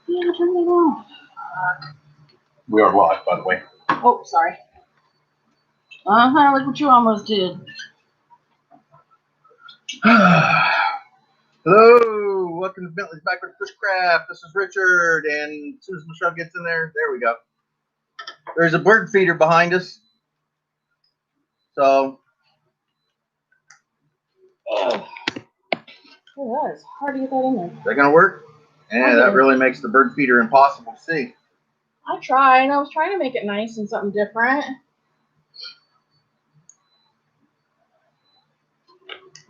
Yeah, turn it off. We are live, by the way. Oh, sorry. Look what you almost did. Hello, welcome to Bentley's Backwoods Bushcraft. This is Richard, and as soon as Michelle gets in there we go. There's a bird feeder behind us. So, Oh, that is hard to get that in there. is that going to work? Yeah, that really makes the bird feeder impossible to see. I tried. I was trying to make it nice and something different.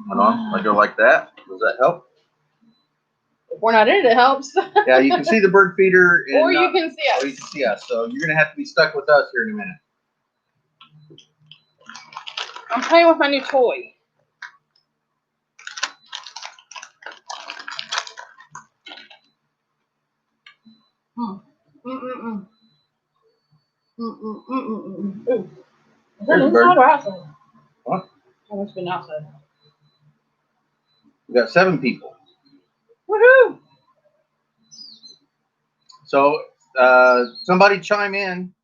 Hold on, I go like that. Does that help? If we're not in it, it helps. Yeah, you can see the bird feeder. Or you can see us. Or you can see us. So you're going to have to be stuck with us here in a minute. I'm playing with my new toy. Ooh. Is that inside or outside? What? That must have been outside. We got 7 people. Woohoo! So somebody chime in.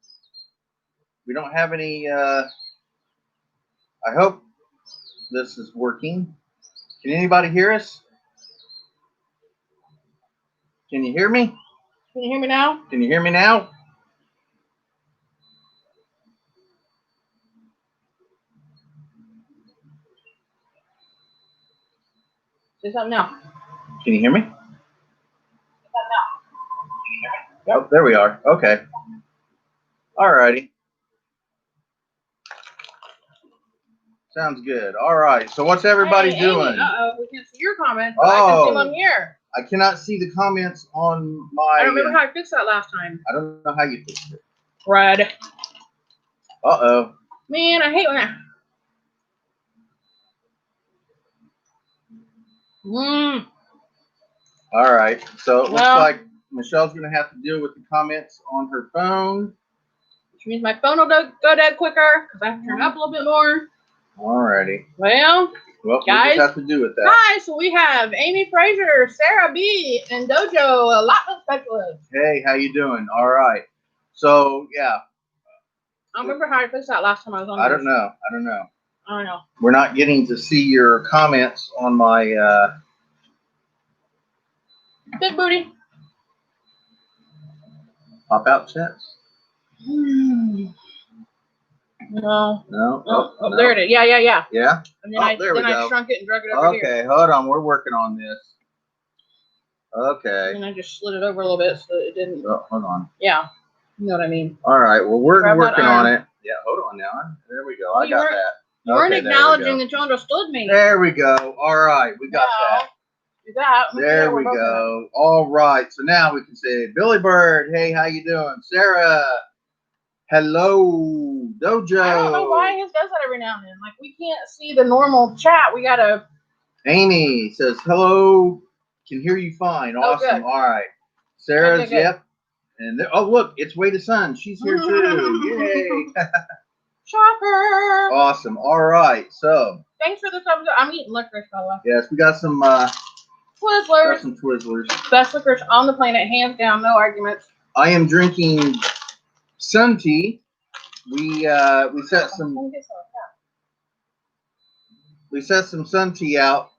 We don't have any. I hope this is working. Can anybody hear us? Can you hear me? Can you hear me now? Can you hear me now? Say something now. Can you hear me? Oh, there we are. Okay. All righty. Sounds good. All right. So what's everybody doing? Uh-oh, we can't see your comments, but I can see them on here. I cannot see the comments on my... I don't remember how I fixed that last time. I don't know how you fixed it. Red. Uh-oh. Man, I hate when that... All right. So it looks Well, like Michelle's going to have to deal with the comments on her phone. which means my phone will go dead quicker because I have to turn it up a little bit more. All righty. Well, Well, guys, we just have to do with that. Guys, so we have Amy Fraser, Sarah B, and Dojo, allotment specialist. Hey, how you doing? All right. So, yeah. I don't remember how I fixed that last time I was on I this. don't know. I don't know. I don't know. We're not getting to see your comments on my... Big booty. pop-out chats? No. No? Oh, no. there it is. Yeah. Yeah? And then there we go. I shrunk it and drug it over here. Okay, hold on. We're working on this. Okay. And I just slid it over a little bit so that it didn't. Oh, hold on. Yeah. You know what I mean. All right. Well, we're Grab that working on arm. it. Yeah, hold on now. There we go. Oh, I got that. You weren't Okay, there we acknowledging go. that you understood me. There we go. All right. We got that. Do that. There we go. All right. So now we can say, Billy Bird, hey, how you doing? Sarah, hello. Dojo. I don't know why his does that every now and then. Like, we can't see the normal chat. We got to... Amy says, hello. Can hear you fine. Awesome. Good. All right. Sarah's, Good. yep. And oh, look, it's Way to Sun. She's here too. Yay. Shocker. Awesome. All right. So. Thanks for this episode. I'm eating licorice, by the way. Yes, we got some Twizzlers. got some Twizzlers. Best licorice on the planet, hands down, no arguments. I am drinking sun tea. We set some sun tea out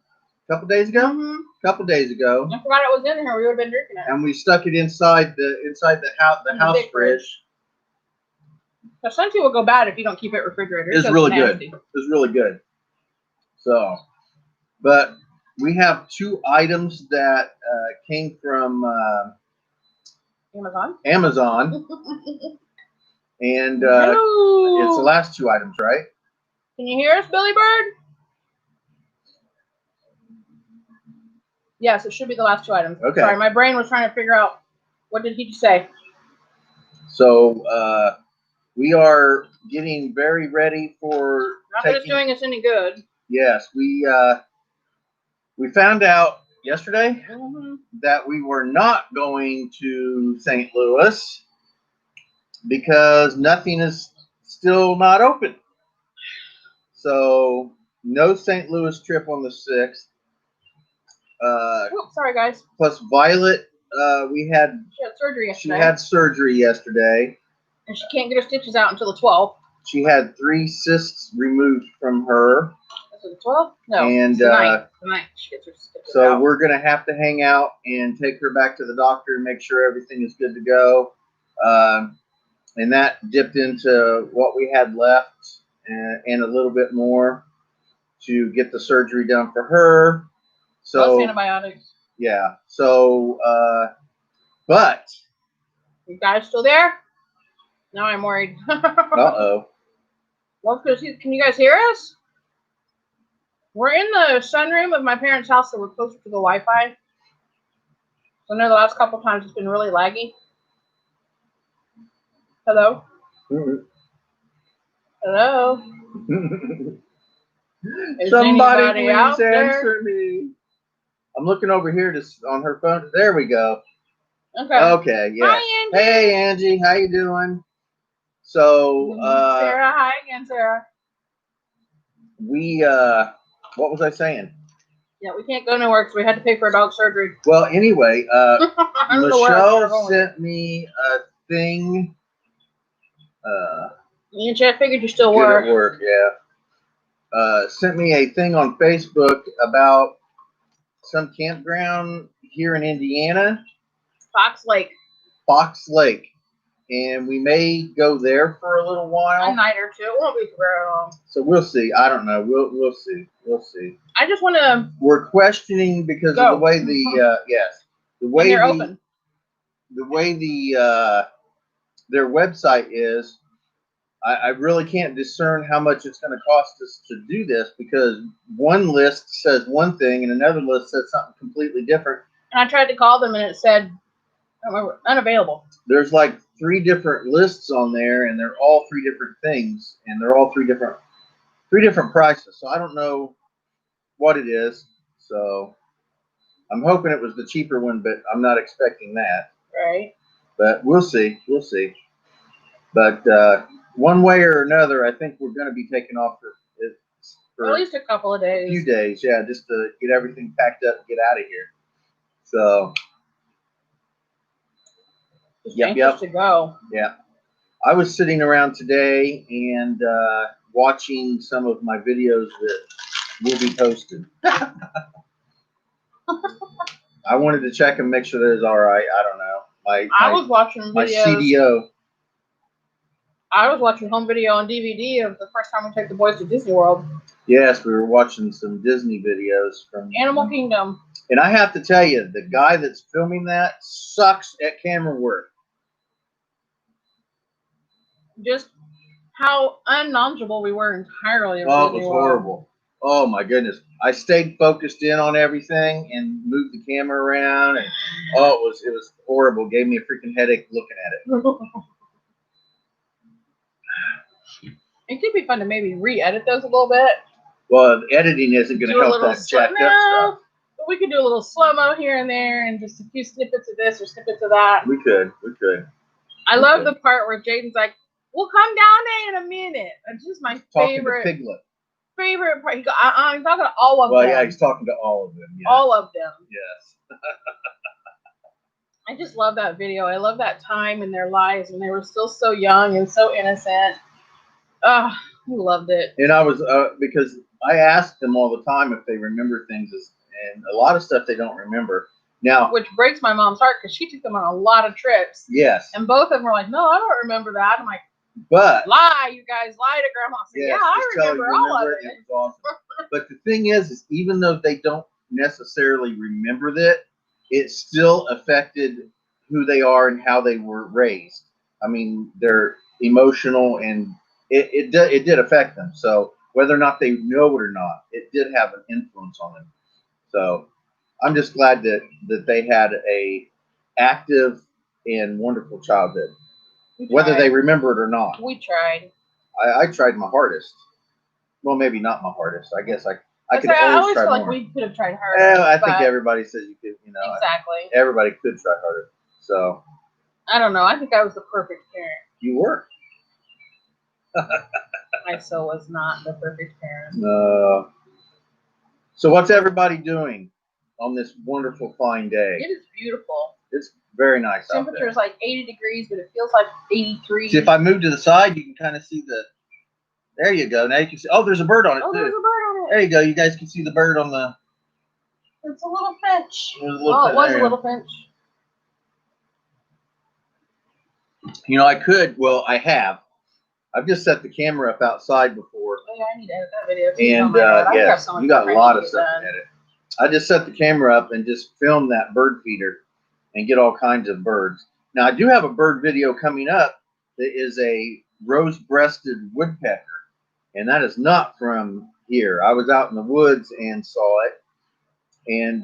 a couple days ago. Couple days ago. I forgot it was in here. We would have been drinking it. And we stuck it inside the house fridge. The sun tea will go bad if you don't keep it refrigerated. It's really good. It's really good. So, but we have 2 items that came from Amazon. And it's the last 2 items, right? Can you hear us, Billy Bird? Yes, it should be the last 2 items. Okay. Sorry, my brain was trying to figure out what did he say. So we are getting very ready for. Not that it's doing us any good. Yes, we found out yesterday that we were not going to St. Louis because nothing is still not open. So no St. Louis trip on the 6th. Sorry, guys. Plus Violet, she had surgery yesterday. She had surgery yesterday. And she can't get her stitches out until the 12th. She had 3 cysts removed from her. Is it the 12th? No, and it's the 9th. The 9th she gets her stitches so out. we're going to have to hang out and take her back to the doctor and make sure everything is good to go. And that dipped into what we had left and a little bit more to get the surgery done for her. So plus antibiotics. Yeah. So, but. You guys still there? Now I'm worried. Uh-oh. Well, can you guys hear us? We're in the sunroom of my parents' house, so we're closer to the Wi-Fi. So I know the last couple times it's been really laggy. Hello? Hello? Is Somebody please out answer me. I'm looking over here on her phone. There we go. Okay. Okay, yeah. Hi, Angie. Hey, Angie. How you doing? So, Sarah. Hi again, Sarah. We, what was I saying? Yeah, we can't go nowhere because we had to pay for a dog surgery. Well, anyway, Michelle sent me a thing. I figured you still Good were. at work, yeah. Sent me a thing on Facebook about some campground here in Indiana. Fox Lake. Fox Lake. And we may go there for a little while. A night or two. It won't be very long. So we'll see. I don't know. We'll see. We'll see. I just want to. We're questioning because of the way their website is. I really can't discern how much it's going to cost us to do this because one list says one thing and another list says something completely different. And I tried to call them and it said unavailable. There's like 3 different lists on there, and they're all 3 different things, and they're all 3 different prices. So I don't know what it is. So I'm hoping it was the cheaper one, but I'm not expecting that. Right. But we'll see. We'll see. But one way or another, I think we're going to be taking off for at least a couple of days. A few days, yeah, just to get everything packed up and get out of here. So. Yep. To go. Yeah. I was sitting around today and watching some of my videos that will be posted. I wanted to check and make sure that it's all right. I don't know. I was watching videos. My CDO. I was watching home video on DVD of the first time we took the boys to Disney World. Yes, we were watching some Disney videos from Animal Kingdom. And I have to tell you, the guy that's filming that sucks at camera work. Just how unknowledgeable we were entirely. Oh, it was horrible. Oh my goodness! I stayed focused in on everything and moved the camera around, and it was horrible. Gave me a freaking headache looking at it. It could be fun to maybe re-edit those a little bit. Well, editing isn't going to help that jacked up stuff. But we could do a little slow-mo here and there, and just a few snippets of this or snippets of that. We could. I love the part where Jaden's like, "We'll come down there in a minute." It's just my favorite part. He goes, I'm talking to all of them. Well, yeah, he's talking to all of them. Yeah. All of them. Yes. I just love that video. I love that time in their lives when they were still so young and so innocent. I loved it. And I was because I asked them all the time if they remember things, and a lot of stuff they don't remember. Now, which breaks my mom's heart because she took them on a lot of trips. Yes. And both of them were like, "No, I don't remember that." I'm like, "But lie, you guys, lie to Grandma." Say, yes, "Yeah, I remember all of it." It was awesome. But the thing is even though they don't necessarily remember that, it still affected who they are and how they were raised. I mean, they're emotional, and it did affect them. So whether or not they know it or not, it did have an influence on them. So I'm just glad that they had a active and wonderful childhood, whether they remember it or not. We tried. I tried my hardest. Well, maybe not my hardest. I guess I could I always try feel more. Like we could have tried harder. Well, I think everybody says you could. Exactly. Everybody could try harder. So I don't know. I think I was the perfect parent. You were. I so was not the perfect parent. So what's everybody doing on this wonderful fine day? It is beautiful. It's very nice. Temperature is like 80 degrees, but it feels like 83. See, if I move to the side, you can kind of see the. There you go. Now you can see. Oh, there's a bird on it too. There's a bird on it. There you go. You guys can see the bird on the. It's a little finch. It was a little finch. You know, I could. Well, I have. I've just set the camera up outside before. Oh, yeah, I need to edit that video too. And yeah, you got a lot of stuff to edit. I just set the camera up and just film that bird feeder and get all kinds of birds. Now, I do have a bird video coming up that is a rose-breasted woodpecker, and that is not from here. I was out in the woods and saw it, and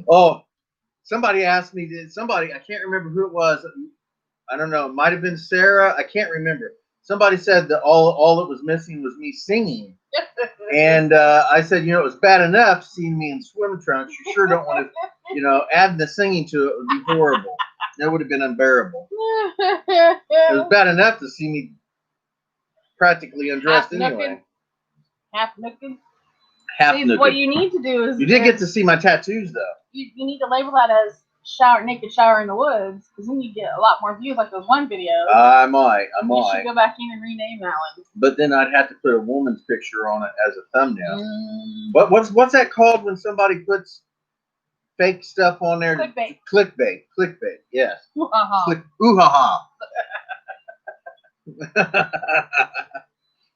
oh, somebody asked me, I can't remember who it was. I don't know. It might have been Sarah. I can't remember. Somebody said that all that was missing was me singing. And I said, it was bad enough seeing me in swim trunks. You sure don't want to, add the singing to it would be horrible. That would have been unbearable. It was bad enough to see me practically undressed anyway. Half naked. Half naked. What you need to do is... You did get to see my tattoos, though. You need to label that as naked shower in the woods, because then you get a lot more views like those one videos. I might. You should go back in and rename that one. But then I'd have to put a woman's picture on it as a thumbnail. What's that called when somebody puts fake stuff on there? Clickbait. Clickbait. Yes. Ooh-ha-ha. Ooh-ha-ha.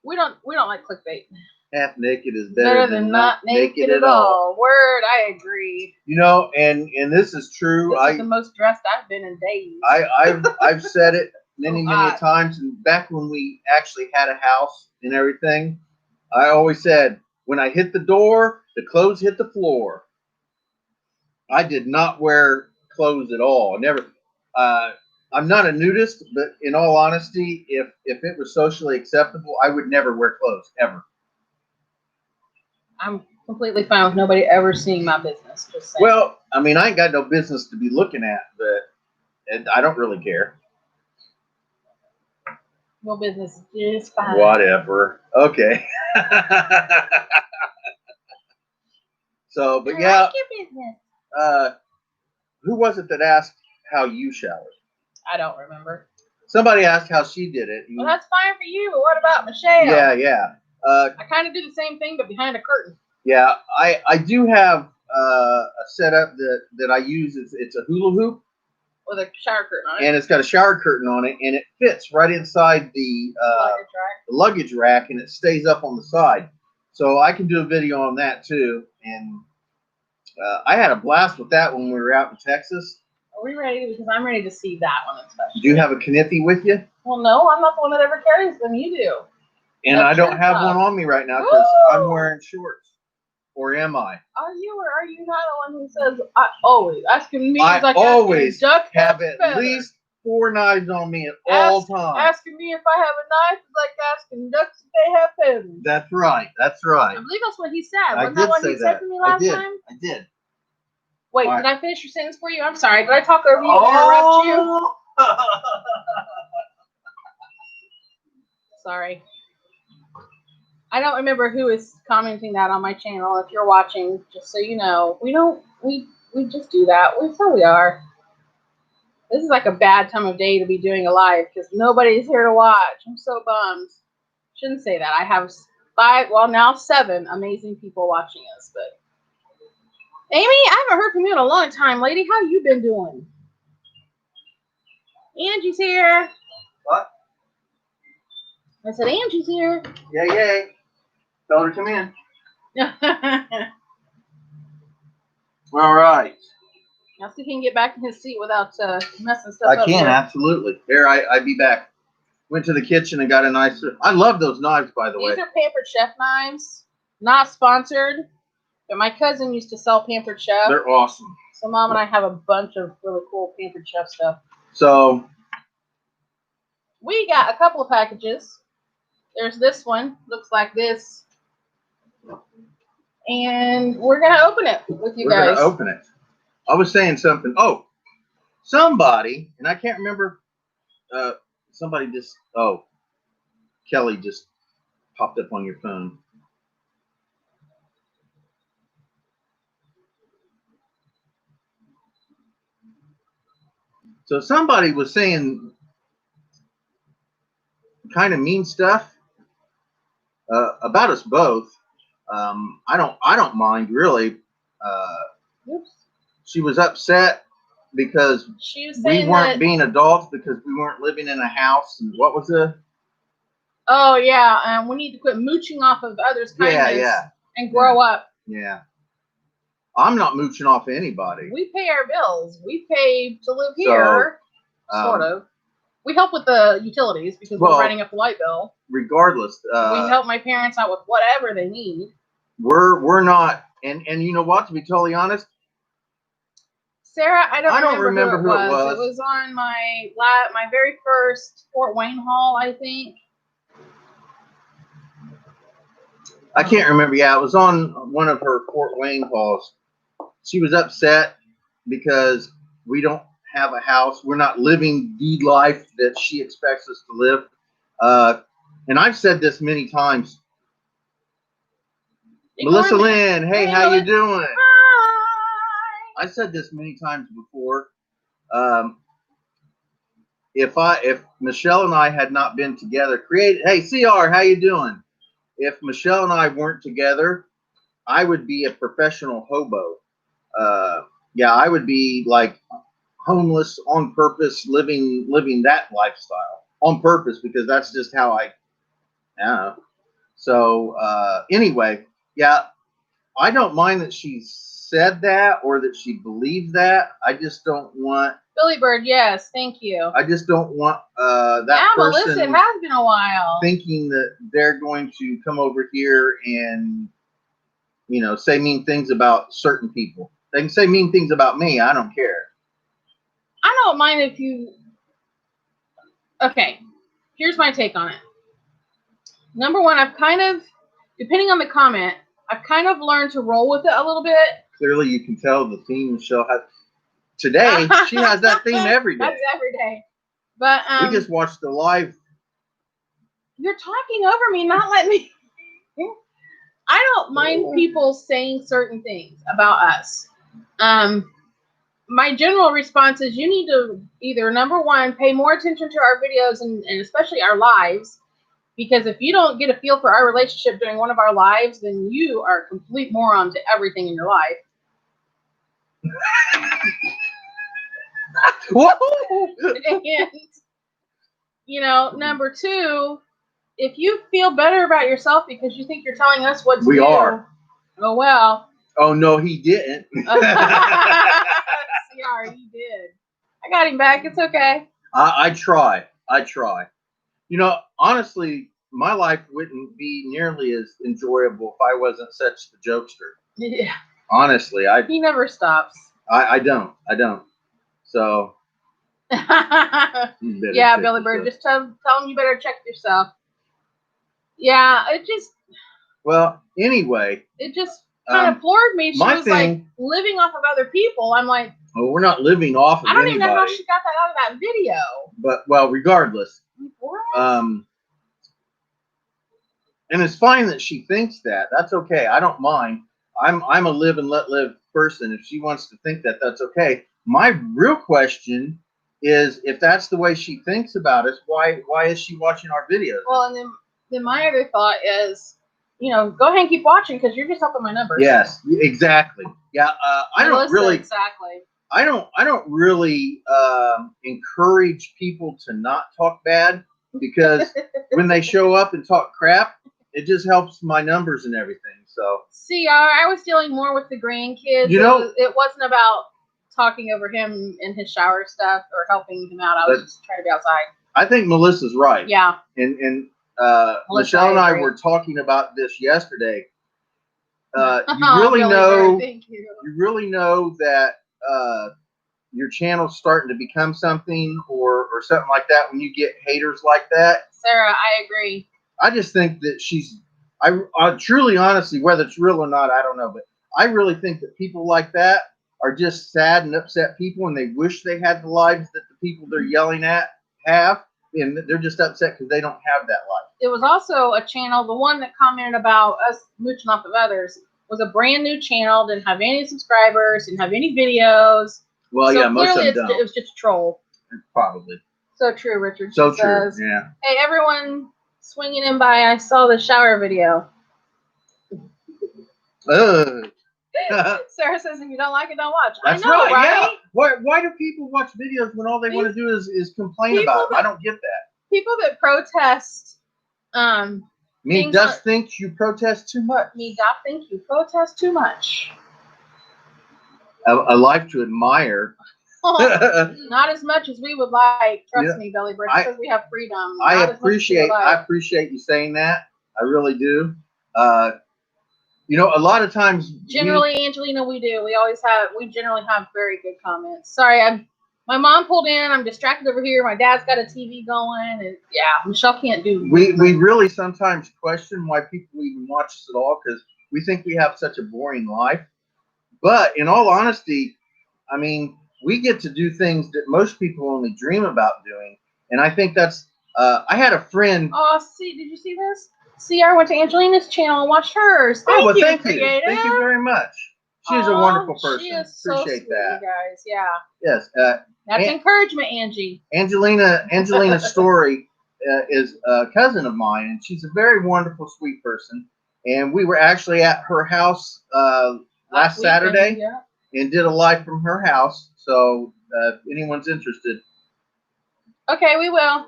We don't like clickbait. Half naked is better than not naked at all. Word, I agree. You know, and this is true. This is the most dressed I've been in days. I've said it many times, and back when we actually had a house and everything, I always said, when I hit the door, the clothes hit the floor. I did not wear clothes at all. Never. I'm not a nudist, but in all honesty, if it was socially acceptable, I would never wear clothes ever. I'm completely fine with nobody ever seeing my business. Just saying. Well, I mean, I ain't got no business to be looking at, but I don't really care. No business is just fine. Whatever. Okay. So, but yeah. Like your business. Who was it that asked how you showered? I don't remember. Somebody asked how she did it. Well, that's fine for you, but what about Michelle? Yeah. I kind of do the same thing, but behind a curtain. Yeah, I do have a setup that I use. It's a hula hoop with a shower curtain on it, and it's got a shower curtain on it, and it fits right inside the luggage rack, and it stays up on the side. So I can do a video on that too. And I had a blast with that when we were out in Texas. Are we ready? Because I'm ready to see that one especially. Do you have a kniffy with you? Well, no, I'm not the one that ever carries them. You do. And I don't have one on me right now because I'm wearing shorts. Or am I? Are you or are you not the one who says I always asking me? I like always have at least 4 knives on me at all times. Asking me if I have a knife is like asking ducks if they have feathers. That's right. That's right. I believe that's what he said. Wasn't that what he said to me last time? I did. Wait, did I finish your sentence for you? I'm sorry. Did I talk over you and interrupt you? Sorry. I don't remember who is commenting that on my channel. If you're watching, just so you know, we just do that. That's how we are. This is like a bad time of day to be doing a live because nobody's here to watch. I'm so bummed. Shouldn't say that. I have 7 amazing people watching us. But Amy, I haven't heard from you in a long time, lady. How you been doing? Angie's here. What? I said Angie's here. Yay. Tell her to come in. All right. Now see if he can get back in his seat without messing stuff up. I can, absolutely. Here, I be back. Went to the kitchen and got a nice... I love those knives, by the way. These are Pampered Chef knives. Not sponsored, but my cousin used to sell Pampered Chef. They're awesome. So Mom and I have a bunch of really cool Pampered Chef stuff. So... we got a couple of packages. There's this one. Looks like this. And we're going to open it with you guys. We're going to open it. I was saying something. Oh, somebody, and I can't remember, somebody just, Kelly just popped up on your phone. So somebody was saying kind of mean stuff about us both. I don't mind really. She was upset because we weren't being adults because we weren't living in a house. And what was it? Oh yeah, we need to quit mooching off of others' kindness and grow up. Yeah, I'm not mooching off of anybody. We pay our bills. We pay to live here, sort of. We help with the utilities because we're writing up the light bill. Regardless, we help my parents out with whatever they need. We're not, and you know what? To be totally honest, Sarah, I don't remember who it was. It was on my very first Fort Wayne haul, I think. I can't remember. Yeah, it was on one of her Fort Wayne hauls. She was upset because we don't have a house. We're not living the life that she expects us to live. And I've said this many times. Melissa Lynn, hey, how you doing? Hi. I said this many times before. If Michelle and I had not been together, hey CR, how you doing? If Michelle and I weren't together, I would be a professional hobo. Yeah, I would be like homeless on purpose, living that lifestyle on purpose, because that's just how I don't know. So anyway, yeah, I don't mind that she said that or that she believes that. I just don't want Billy Bird. Yes, thank you. I just don't want that yeah, person Melissa, it has been a while. thinking that they're going to come over here and, you know, say mean things about certain people. They can say mean things about me. I don't care. I don't mind if you. Okay, here's my take on it. Number one, I've kind of, depending on the comment, I've kind of learned to roll with it a little bit. Clearly, you can tell the theme Michelle has. Today, she has that theme every day. That's every day. But we just watched the live. You're talking over me, not letting me. I don't mind people saying certain things about us. My general response is you need to either, number one, pay more attention to our videos and especially our lives, because if you don't get a feel for our relationship during one of our lives, then you are a complete moron to everything in your life. And, you know, number two, if you feel better about yourself because you think you're telling us what to do. We are. Oh, well. Oh, no, he didn't. CR, he did. I got him back. It's okay. I try. You know, honestly, my life wouldn't be nearly as enjoyable if I wasn't such the jokester. Yeah. Honestly, he never stops. I don't. So. Yeah, Billy Bird, just tell him you better check yourself. Yeah, it just. Well, anyway. It just kind of floored me. She was like living off of other people. I'm like. Well, we're not living off of anybody. I don't even know how she got that out of that video. But, well, regardless. What? And it's fine that she thinks that. That's okay. I don't mind. I'm a live and let live person. If she wants to think that, that's okay. My real question is, if that's the way she thinks about us, why is she watching our videos? Well, and then my other thought is, you know, go ahead and keep watching because you're just helping my numbers. Yes, exactly. Yeah, I don't really exactly. I don't really encourage people to not talk bad, because when they show up and talk crap, it just helps my numbers and everything. So. See, I was dealing more with the grandkids. You know, it wasn't about talking over him and his shower stuff or helping him out. I was just trying to be outside. I think Melissa's right. Yeah. And Michelle and I were talking about this yesterday. You really know. You really know that your channel's starting to become something or something like that when you get haters like that. Sarah, I agree. I just think that I truly, honestly, whether it's real or not, I don't know, but I really think that people like that are just sad and upset people, and they wish they had the lives that the people they're yelling at have, and they're just upset because they don't have that life. It was also a channel, the one that commented about us mooching off of others, was a brand new channel, didn't have any subscribers, didn't have any videos. Well, so yeah, most of them don't. It was just a troll. Probably. So true, Richard. So true, yeah. Hey, everyone swinging in by, I saw the shower video. Sarah says, if you don't like it, don't watch. That's I know, right? Yeah. Why do people watch videos when all they want to do is complain about them? I don't get that. People that protest. Me does think you protest too much. Me does think you protest too much. I like to admire. Not as much as we would like. Trust me, Billy Bird, because we have freedom. I appreciate you saying that. I really do. You know, a lot of times. Generally, Angelina, we do. We generally have very good comments. Sorry, my mom pulled in. I'm distracted over here. My dad's got a TV going, and yeah, Michelle can't do. We really sometimes question why people even watch us at all, because we think we have such a boring life. But in all honesty, I mean, we get to do things that most people only dream about doing, and I think that's. I had a friend. Oh, did you see this? CR went to Angelina's channel and watched hers. Thank you, Thank you very much. she's a wonderful person. She is so Appreciate sweet, that. you guys. Yeah. Yes. That's encouragement, Angie. Angelina Story is a cousin of mine, and she's a very wonderful, sweet person. And we were actually at her house last Saturday and did a live from her house. So if anyone's interested. Okay, we will.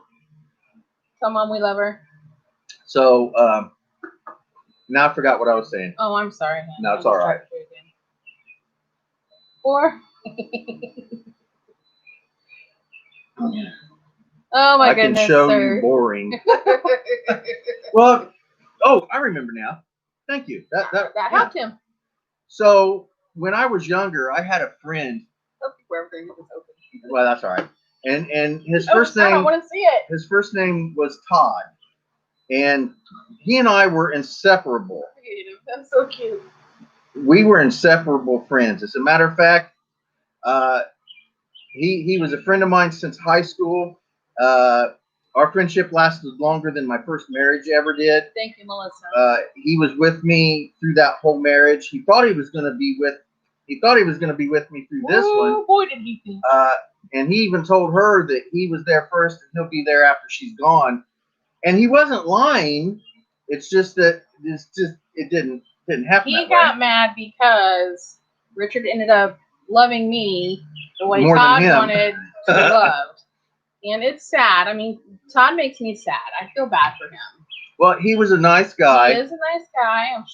Tell Mom we love her. So now I forgot what I was saying. Oh, I'm sorry. Man. No, it's all right. Or oh my goodness, I can show sir. you boring. Well, oh, I remember now. Thank you. That helped him. So when I was younger, I had a friend. Well, that's all right. And his first name. I don't want to see it. His first name was Todd, and he and I were inseparable. That's so cute. We were inseparable friends. As a matter of fact, he was a friend of mine since high school. Our friendship lasted longer than my first marriage ever did. Thank you, Melissa. He was with me through that whole marriage. He thought he was going to be with me through this one. Oh boy, did he think. And he even told her that he was there first and he'll be there after she's gone. And he wasn't lying. It's just that it didn't happen. He got mad because Richard ended up loving me the way Todd wanted to be loved. And it's sad. I mean, Todd makes me sad. I feel bad for him. Well, he was a nice guy. He is a nice guy. I'm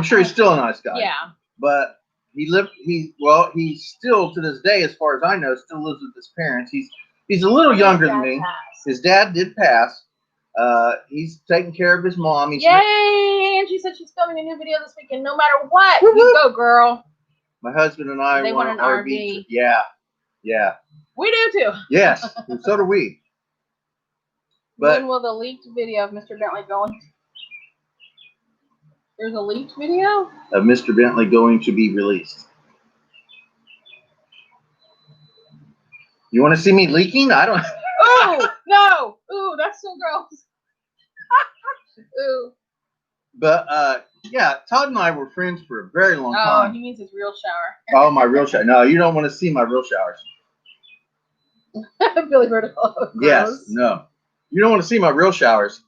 sure he's still a nice guy. Yeah. But he still to this day, as far as I know, still lives with his parents. He's a little younger than me. His dad did pass. He's taking care of his mom. Yay! And she said she's filming a new video this weekend. No matter what, you go, girl. My husband and I want an RV. Yeah. We do too. Yes, and so do we. But when will the leaked video of Mr. Bentley going? There's a leaked video of Mr. Bentley going to be released. You want to see me leaking? I don't. Oh no! Ooh, that's so gross. Ooh. But yeah, Todd and I were friends for a very long time. Oh, he means his real shower. Oh, my real shower. No, you don't want to see my real showers. Billy Vertical. Yes, no. You don't want to see my real showers.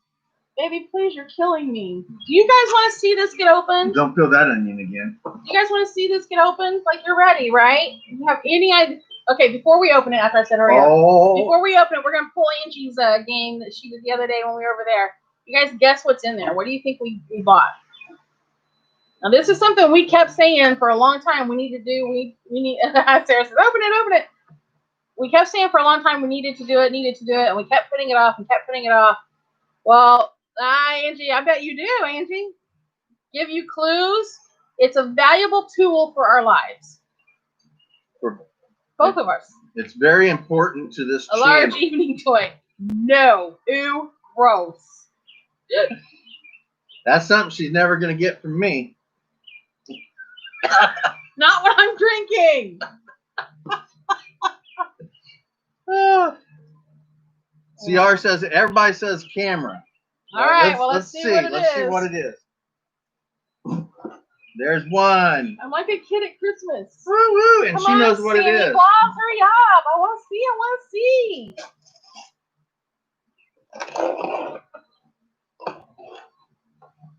Baby, please, you're killing me. Do you guys want to see this get open? Don't peel that onion again. Do you guys want to see this get open? Like, you're ready, right? You have any idea? Okay, before we open it, after I said hurry up. Before we open it, we're going to pull Angie's game that she did the other day when we were over there. You guys guess what's in there. What do you think we bought? Now, this is something we kept saying for a long time we need to do. We need, Sarah says, open it. We kept saying for a long time we needed to do it, and we kept putting it off and kept putting it off. Well, Angie, I bet you do, Angie. Give you clues. It's a valuable tool for our lives. For both of us. It's very important to this channel. Large evening toy. No. Ooh, gross. That's something she's never going to get from me. Not what I'm drinking. CR says, everybody says camera. All right, let's see what it is. Let's see what it is. There's one. I'm like a kid at Christmas. Woo woo, and she knows what it is. Santa Claus, hurry up. I want to see.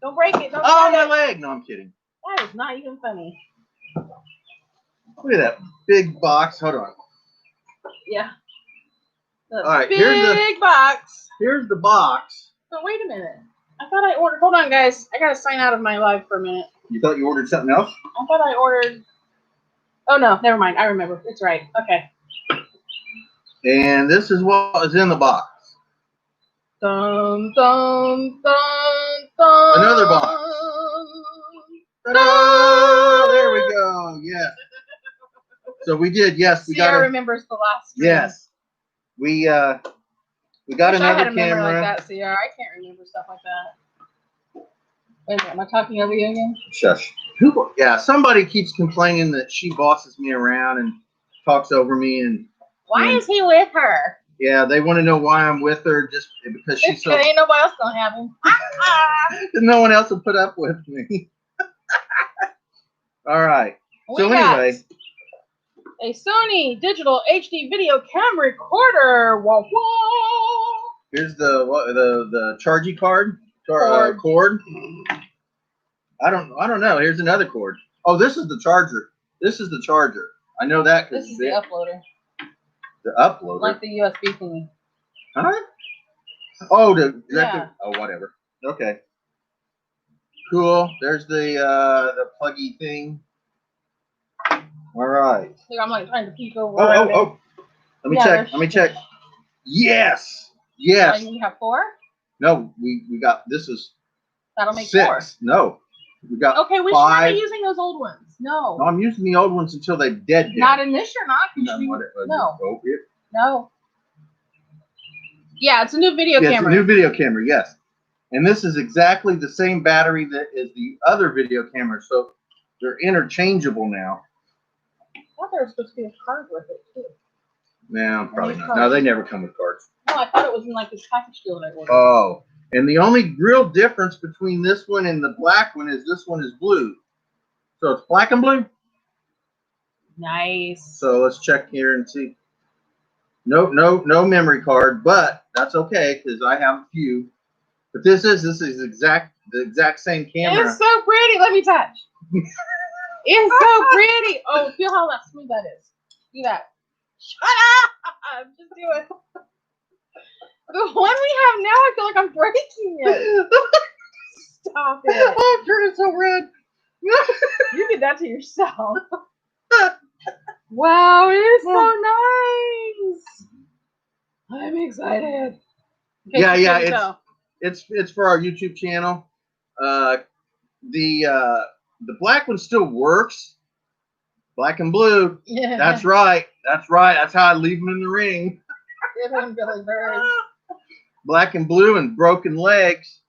Don't break it. Don't my leg. No, I'm kidding. That is not even funny. Look at that big box. Hold on. Yeah. All right, big box. Here's the box. But wait a minute. I thought I ordered. Hold on, guys. I gotta sign out of my live for a minute. You thought you ordered something else? I thought I ordered. Oh no, never mind. I remember. It's right. Okay. And this is what is in the box. Dun dun dun dun. Another box. Ta-da! There we go. Yeah. So we did. Yes, we got. Sierra remembers the last. Yes. We got another camera. Like that, Sierra. I can't remember stuff like that. Wait a minute, am I talking over you again? Shush. Yeah, somebody keeps complaining that she bosses me around and talks over me. And why is he with her? Yeah, they want to know why I'm with her just because she's so. Ain't nobody else gonna have him. No one else will put up with me. All right. We So got anyway, a Sony digital HD video camera recorder. Whoa, whoa. here's the charging card cord. I don't know. Here's another cord. Oh, this is the charger. This is the charger. I know that because This is the uploader. The uploader. Like the USB thingy. Huh? Oh, yeah. Oh, whatever. Okay. Cool. There's the pluggy thing. All right. Here, I'm like trying to peek over. Oh. Let me check. Let me check. Yes. Yes. You have 4? No, we got, this is That'll make 6. 4. No. We got okay, we 5. shouldn't be using those old ones. No. No, I'm using the old ones until they're dead. Not in this, you're not. No. No. Yeah, it's a new video camera. It's a new video camera, yes. And this is exactly the same battery that is the other video camera, so they're interchangeable now. I thought there was supposed to be a card with it, too. No, probably not. No, they never come with cards. No, I thought it was in like this package deal that I ordered. Oh, and the only real difference between this one and the black one is this one is blue. So it's black and blue. Nice. So let's check here and see. No memory card, but that's okay because I have a few. But this is the exact same camera. It's so pretty. Let me touch. It's so pretty. Oh, feel how smooth that is. See that? Shut up! Just do it. The one we have now, I feel like I'm breaking it. Stop it. Oh, I'm turning so red. You did that to yourself. Wow, it is so nice. I'm excited. Okay, yeah, it's for our YouTube channel. The black one still works. Black and blue. Yeah. That's right. That's right. That's how I leave them in the ring. Give him Billy Bird. Black and blue and broken legs.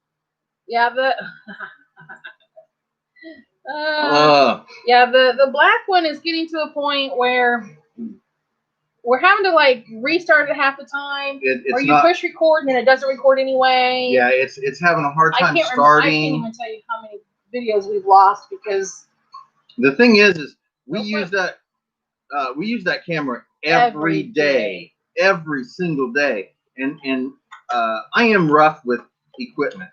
Yeah, yeah, the black one is getting to a point where we're having to like restart it half the time, or you push record and then it doesn't record anyway. Yeah, it's having a hard time starting. I can't even tell you how many videos we've lost because the thing is we use that camera every day, every single day, and I am rough with equipment.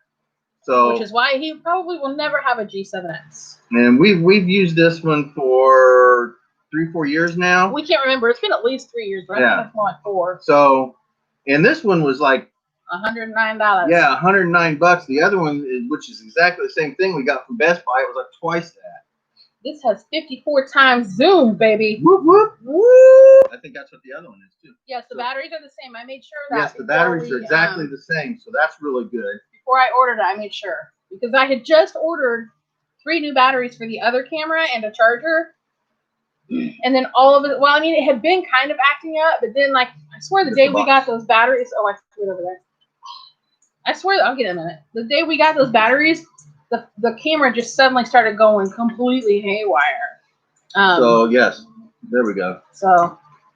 So, which is why he probably will never have a G7X. And we've used this one for 3-4 years now. We can't remember. It's been at least 3 years, but I think it's more like 4. So, and this one was like $109. Yeah, $109. The other one, which is exactly the same thing we got from Best Buy, it was like twice that. This has 54 times zoom, baby. Whoop whoop. Woo! I think that's what the other one is too. Yes, the batteries are the same. I made sure that. Yes, the batteries are exactly the same, so that's really good. Before I ordered it, I made sure because I had just ordered 3 new batteries for the other camera and a charger, and then all of it. Well, I mean, it had been kind of acting up, but then like I swear the day we got those batteries. Oh, I threw it over there. I swear I'll get it in a minute. The day we got those batteries, the camera just suddenly started going completely haywire. So yes, there we go.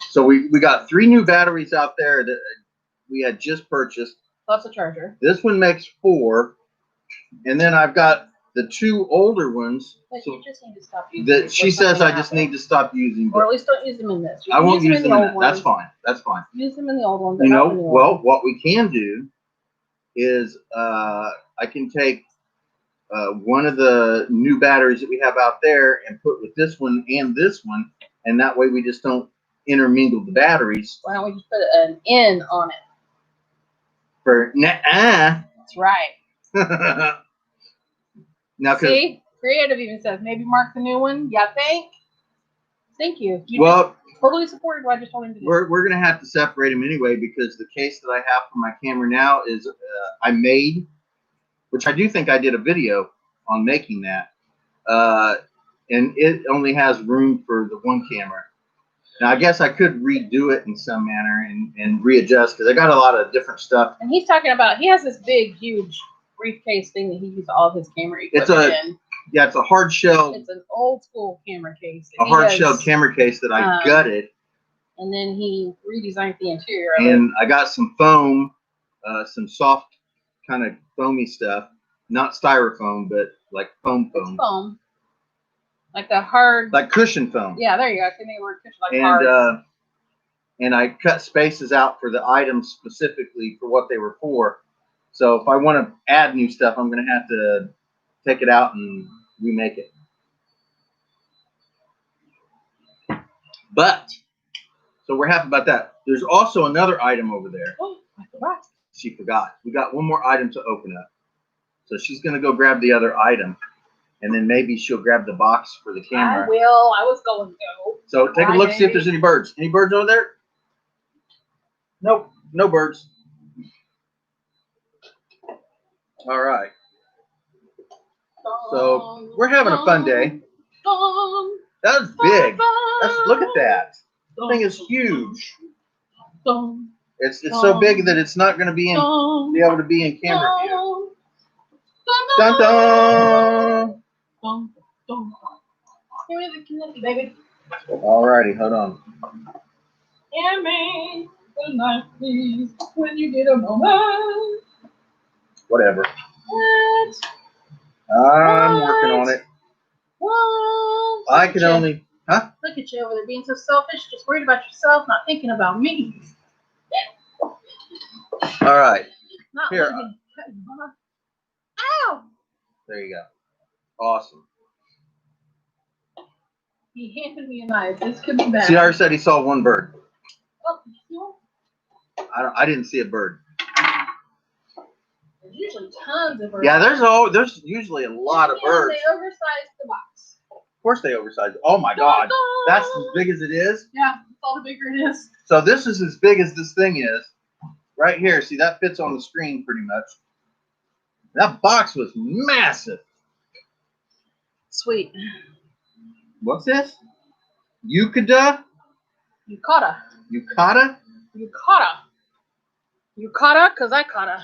So we got 3 new batteries out there that we had just purchased. Plus a charger. This one makes 4, and then I've got the 2 older ones. But you just need to stop using. That she says I just need to stop using. Or at least don't use them in this. I won't use them in that. That's fine. That's fine. Use them in the old one. You know, well, what we can do is I can take one of the new batteries that we have out there and put with this one and this one, and that way we just don't intermingle the batteries. Why don't we just put an N on it? For That's right. Now, see, creative even says maybe mark the new one. Yeah, thank you. Well, totally supported what I just told him to do. We're gonna have to separate them anyway because the case that I have for my camera now is I made, which I do think I did a video on making that, and it only has room for the one camera. Now, I guess I could redo it in some manner and readjust because I got a lot of different stuff. And he's talking about, he has this big, huge briefcase thing that he uses all of his camera equipment in. Yeah, it's a hard shell. It's an old school camera case. A hard shell camera case that I gutted. And then he redesigned the interior of it. I got some foam, some soft kind of foamy stuff. Not styrofoam, but like foam. It's foam. Like a hard. Like cushion foam. Yeah, there you go. I can think of the word cushion, like hard. And I cut spaces out for the items specifically for what they were for. So if I want to add new stuff, I'm going to have to take it out and remake it. But, so we're happy about that. There's also another item over there. Oh, I forgot. She forgot. We got one more item to open up. So she's going to go grab the other item. And then maybe she'll grab the box for the camera. I will. I was going to go. So take a look, see if there's any birds. Any birds over there? Nope. No birds. All right. So we're having a fun day. That was big. Look at that. The thing is huge. It's so big that it's not going to be able to be in camera view. Dun dun. Give me the connector, baby. Alrighty, hold on. Give me the knife, please, when you get a moment. Whatever. What? I'm working on it. What? I can only, huh? Look at you over there being so selfish, just worried about yourself, not thinking about me. All right. Not Here. looking. Ow! There you go. Awesome. He handed me a knife. This could be bad. See, I said he saw one bird. Oh, no. I didn't see a bird. There's usually tons of birds. Yeah, there's usually a lot of birds. They oversized the box. Of course they oversized it. Oh my God. That's as big as it is? Yeah, all the bigger it is. So this is as big as this thing is. Right here. See, that fits on the screen pretty much. That box was massive. Sweet. What's this? Yukata? Yukata. Yukata? Yukata. Yukata, because I caughta.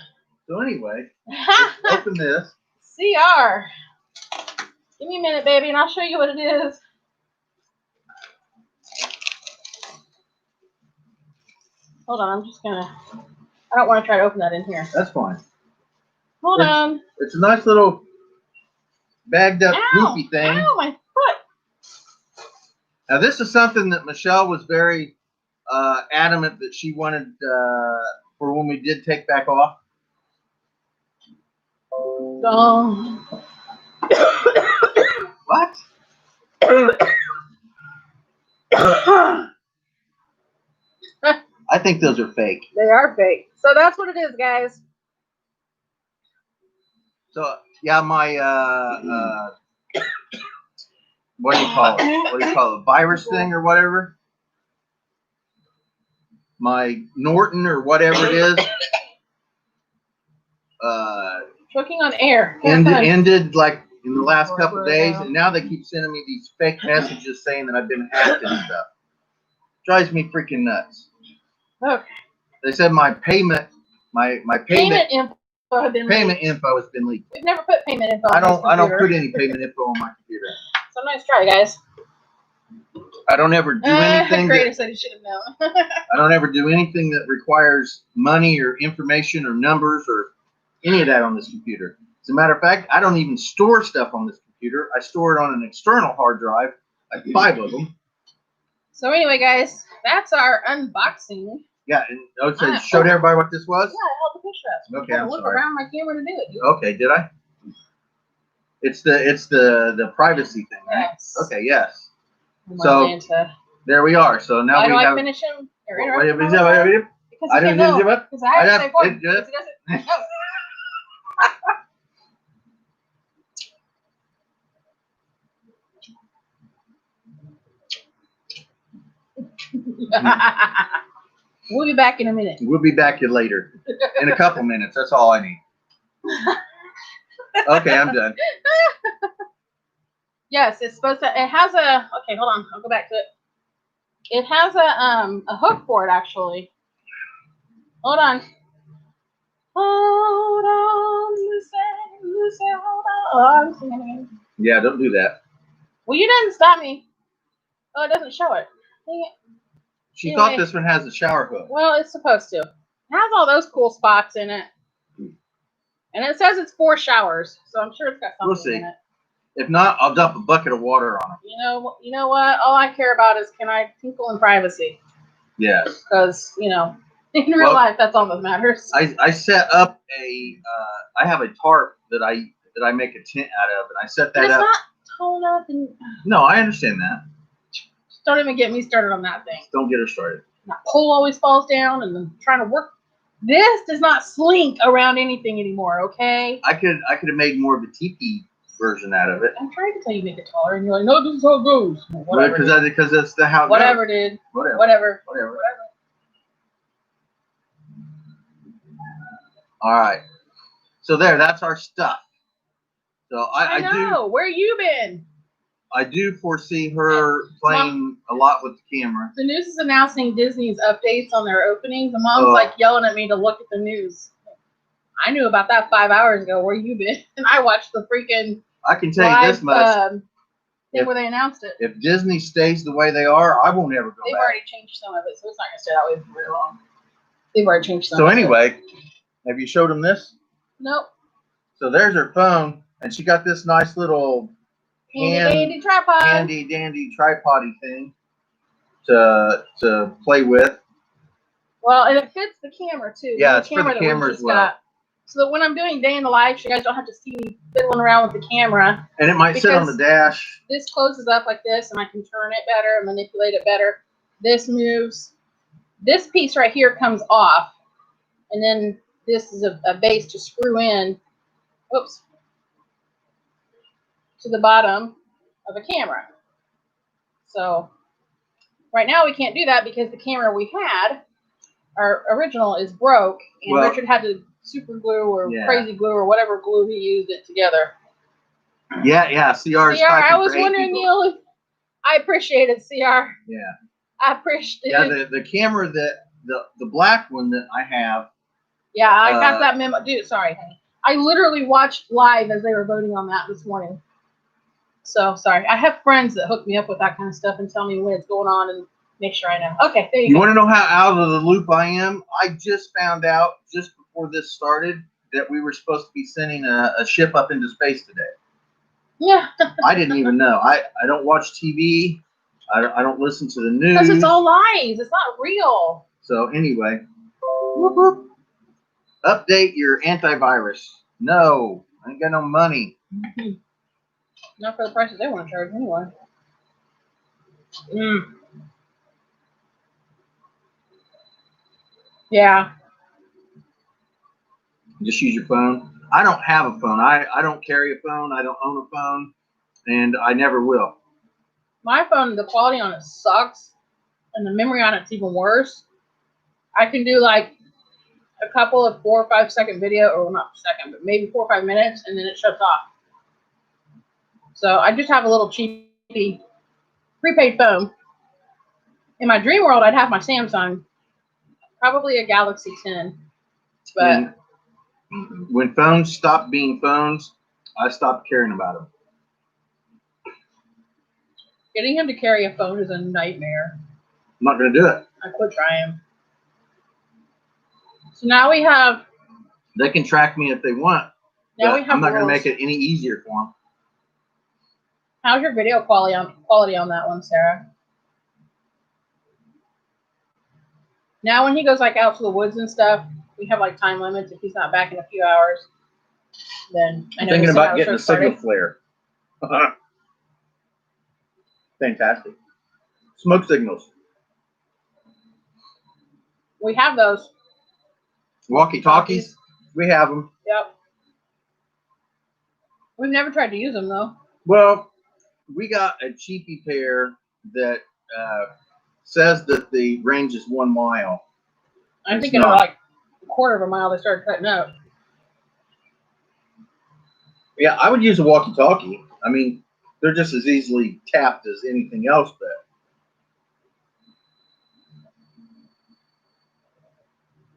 So anyway, let's open this. CR. Give me a minute, baby, and I'll show you what it is. Hold on, I'm just gonna. I don't want to try to open that in here. That's fine. Hold on. It's a nice little bagged up goofy thing. Ow, my foot. Now this is something that Michelle was very adamant that she wanted for when we did take back off. What? I think those are fake. They are fake. So that's what it is, guys. So yeah, my what do you call it? What do you call it? Virus thing or whatever? My Norton or whatever it is. Choking on air. Ended like in the last couple of days, and now they keep sending me these fake messages saying that I've been hacked and stuff. Drives me freaking nuts. Okay. They said my payment info has been leaked. We've never put payment info. I don't put any payment info on my computer. So nice try, guys. I don't ever do anything. Great, said you should have known. I don't ever do anything that requires money or information or numbers or any of that on this computer. As a matter of fact, I don't even store stuff on this computer. I store it on an external hard drive, like 5 of them. So anyway, guys, that's our unboxing. Yeah, and so showed everybody what this was? Yeah, I held the picture up. Okay, I'm look sorry. around my camera to do it. Okay, did I? It's the privacy thing, right? Yes. Okay, yes. So there we are. So now why we do have. I finish him? Because I didn't know. Because I have to say one. Because he doesn't. We'll be back in a minute. We'll be back here later. In a couple minutes. That's all I need. Okay, I'm done. Yes, it's supposed to. It has a. Okay, hold on. I'll go back to it. It has a hook for it actually. Hold on. Hold on, Lucy, hold on. Oh, I'm singing. Yeah, don't do that. Well, you didn't stop me. Oh, it doesn't show it. Dang it. She thought this one has a shower hook. Well, it's supposed to. It has all those cool spots in it. And it says it's 4 showers, so I'm sure it's got something in it. If not, I'll dump a bucket of water on them. You know what? All I care about is can I tinkle in privacy? Yes. Because, you know, in real life, that's all that matters. I set up I have a tarp that I make a tent out of, and I set that but it's up. not tall enough. And no, I understand that. Just don't even get me started on that thing. Don't get her started. That pole always falls down, and then trying to work. This does not slink around anything anymore, okay? I could have made more of a teepee version out of it. I'm trying to tell you make it taller, and you're like, no, this is how it goes. Whatever. Because that's the how it whatever, goes. Dude. Whatever. All right. So that's our stuff. So I know. Where you been? I do foresee her playing a lot with the camera. The news is announcing Disney's updates on their openings. And Mom's like yelling at me to look at the news. I knew about that 5 hours ago. Where you been? And I watched the freaking. I can tell you this much. Thing where they announced it. If Disney stays the way they are, I won't ever go back. They've already changed some of it, so it's not going to stay that way for very long. They've already changed some. So anyway, have you showed them this? Nope. So there's her phone, and she got this nice little handy tripod, handy dandy tripody thing to play with. Well, and it fits the camera too. Yeah, it's for the camera as well. So that when I'm doing day in the life, you guys don't have to see me fiddling around with the camera. And it might sit on the dash. This closes up like this, and I can turn it better and manipulate it better. This moves. This piece right here comes off, and then this is a base to screw in. Oops. To the bottom of a camera. So right now we can't do that because the camera we had, our original, is broke, and Richard had to super glue or crazy glue or whatever glue he used it together. Yeah, CR. I was wondering, Neil, I appreciate it, CR. Yeah. I appreciate it. Yeah, the camera the black one that I have. Yeah, I got that memo. Dude, sorry, honey. I literally watched live as they were voting on that this morning. So, sorry. I have friends that hook me up with that kind of stuff and tell me when it's going on and make sure I know. Okay, there you go. You want to know how out of the loop I am? I just found out just before this started that we were supposed to be sending a ship up into space today. Yeah. I didn't even know. I don't watch TV. I don't listen to the news. Because it's all lies. It's not real. So, anyway. Whoop, whoop. Update your antivirus. No. I ain't got no money. Not for the prices they want to charge anyway. Yeah. Just use your phone. I don't have a phone. I don't carry a phone. I don't own a phone. And I never will. My phone, the quality on it sucks. And the memory on it's even worse. I can do like a couple of 4 or 5 second video, or not second, but maybe 4 or 5 minutes, and then it shuts off. So I just have a little cheapy prepaid phone. In my dream world, I'd have my Samsung, probably a Galaxy 10. But when phones stopped being phones, I stopped caring about them. Getting him to carry a phone is a nightmare. I'm not going to do it. I quit trying. So now we have. They can track me if they want. Now we have. I'm not going to make it any easier for them. How's your video quality on that one, Sarah? Now when he goes like out to the woods and stuff, we have like time limits. If he's not back in a few hours, then I know. I'm thinking about getting a signal flare. Fantastic. Smoke signals. We have those. Walkie-talkies. We have them. Yep. We've never tried to use them though. Well, we got a cheapy pair that says that the range is 1 mile. I'm thinking of like a quarter of a mile they started cutting out. Yeah, I would use a walkie-talkie. I mean, they're just as easily tapped as anything else,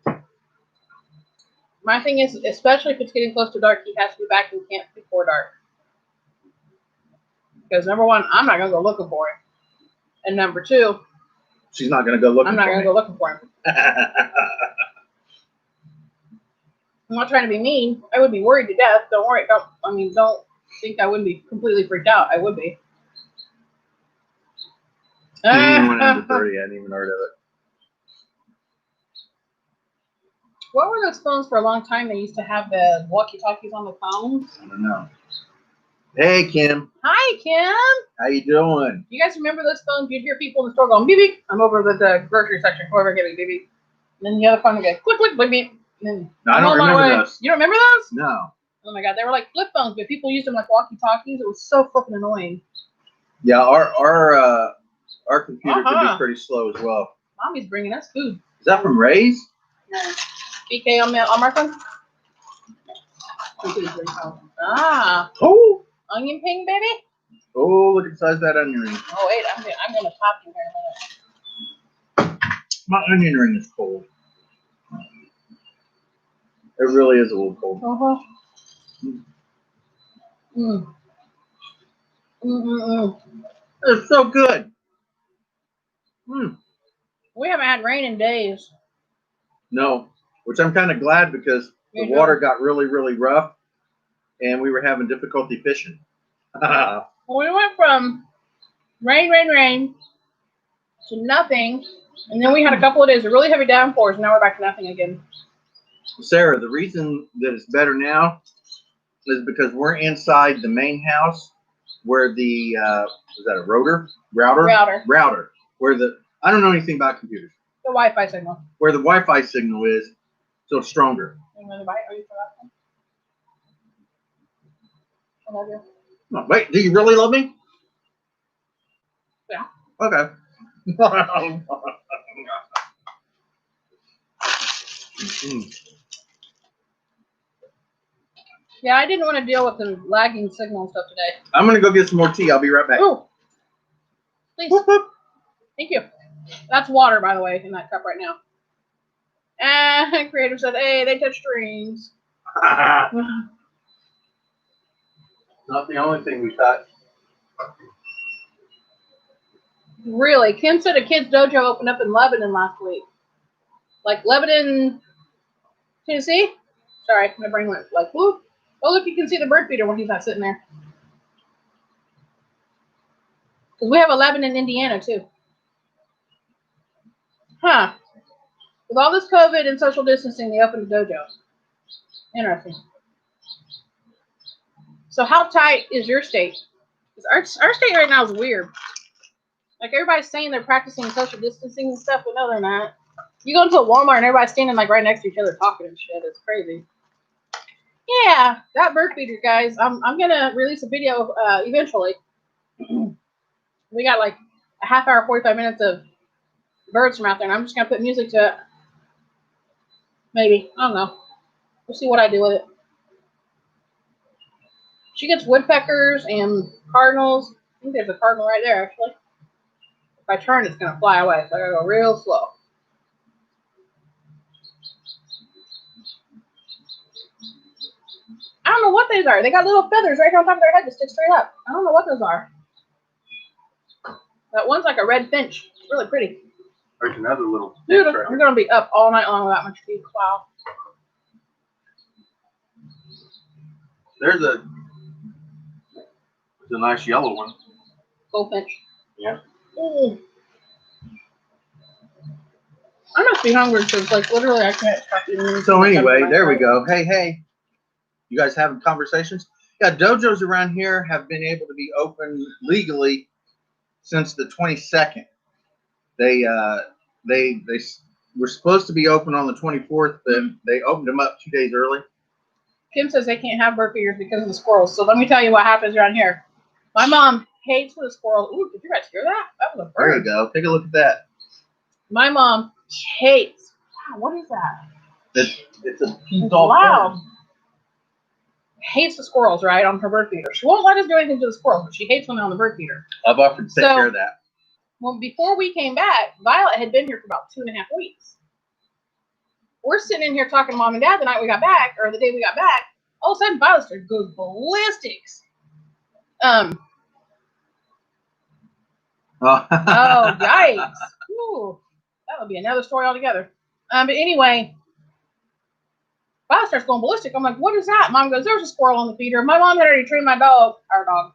but my thing is, especially if it's getting close to dark, he has to be back in camp before dark. Because number one, I'm not gonna go looking for him, and number two, she's not gonna go looking. I'm not gonna go looking for him. I'm not trying to be mean. I would be worried to death. Don't worry. Don't think I wouldn't be completely freaked out. I would be. Even when under 30, I hadn't even heard of it. What were those phones for a long time? They used to have the walkie-talkies on the phones. I don't know. Hey, Kim. Hi, Kim. How you doing? You guys remember those phones? You'd hear people in the store going, beep, beep. I'm over at the grocery section. Whoever gave me beep, beep. And then the other phone would go, click, click, beep, beep. And then No, I don't remember those. You don't remember those? No. Oh, my God. They were like flip phones, but people used them like walkie-talkies. It was so flipping annoying. Yeah, our computer can be pretty slow as well. Mommy's bringing us food. Is that from Ray's? No. BK on my phone? Ah. Oh. Onion ping, baby? Oh, look at the size of that onion ring. Oh, wait. I'm going to pop you here in a minute. My onion ring is cold. It really is a little cold. Uh-huh. Mm. Mm-mm-mm. It's so good. Mm. We haven't had rain in days. No, which I'm kind of glad because the water got really, really rough and we were having difficulty fishing. Well, we went from rain to nothing, and then we had a couple of days of really heavy downpours, and now we're back to nothing again. Sarah, the reason that it's better now is because we're inside the main house where the, is that a router? Where the, I don't know anything about computers. The Wi-Fi signal. Where the Wi-Fi signal is, so it's stronger. You want to buy it? Are you for that one? I love you. Oh, wait, do you really love me? Yeah. Okay. Yeah, I didn't want to deal with the lagging signal and stuff today. I'm going to go get some more tea. I'll be right back. Ooh. Please. Whoop, whoop. Thank you. That's water, by the way, in that cup right now. And Creative said, hey, they touch strings. Not the only thing we touch. Really? Kim said a kid's dojo opened up in Lebanon last week. Like Lebanon, Tennessee? Sorry, my brain went like, whoop. Oh, look, you can see the bird feeder when he's not sitting there. Because we have a Lebanon, Indiana, too. Huh. With all this COVID and social distancing, they opened a dojo. Interesting. So how tight is your state? Because our state right now is weird. Like, everybody's saying they're practicing social distancing and stuff, but no, they're not. You go into a Walmart and everybody's standing, like, right next to each other talking and shit. It's crazy. Yeah, that bird feeder, guys. I'm going to release a video eventually. We got, like, a half hour, 45 minutes of birds from out there, and I'm just going to put music to it. Maybe. I don't know. We'll see what I do with it. She gets woodpeckers and cardinals. I think there's a cardinal right there, actually. If I turn, it's going to fly away, so I got to go real slow. I don't know what those are. They got little feathers right on top of their head that stick straight up. I don't know what those are. That one's like a red finch. It's really pretty. There's another little. Dude, I'm going to be up all night long without much sleep. Wow. There's a nice yellow one. Goldfinch. Yeah. Ooh. I must be hungry because, like, literally I can't stop eating. So anyway, there we go. Hey. You guys having conversations? Yeah, dojos around here have been able to be open legally since the 22nd. They were supposed to be open on the 24th, but they opened them up 2 days early. Kim says they can't have bird feeders because of the squirrels. So let me tell you what happens around here. My mom hates the squirrels. Ooh, did you guys hear that? That was a bird. There you go. Take a look at that. My mom hates. Wow, what is that? It's a loud. Hates the squirrels, right, on her bird feeder. She won't let us do anything to the squirrels, but she hates when they're on the bird feeder. I've offered to take care of that. Well, before we came back, Violet had been here for about 2.5 weeks. We're sitting in here talking to Mom and Dad the night we got back, or the day we got back. All of a sudden, Violet started going ballistics. Oh, yikes. Ooh, that would be another story altogether. But anyway, Bob starts going ballistic. I'm like, what is that? Mom goes, there's a squirrel on the feeder. My mom had already trained my dog, our dog,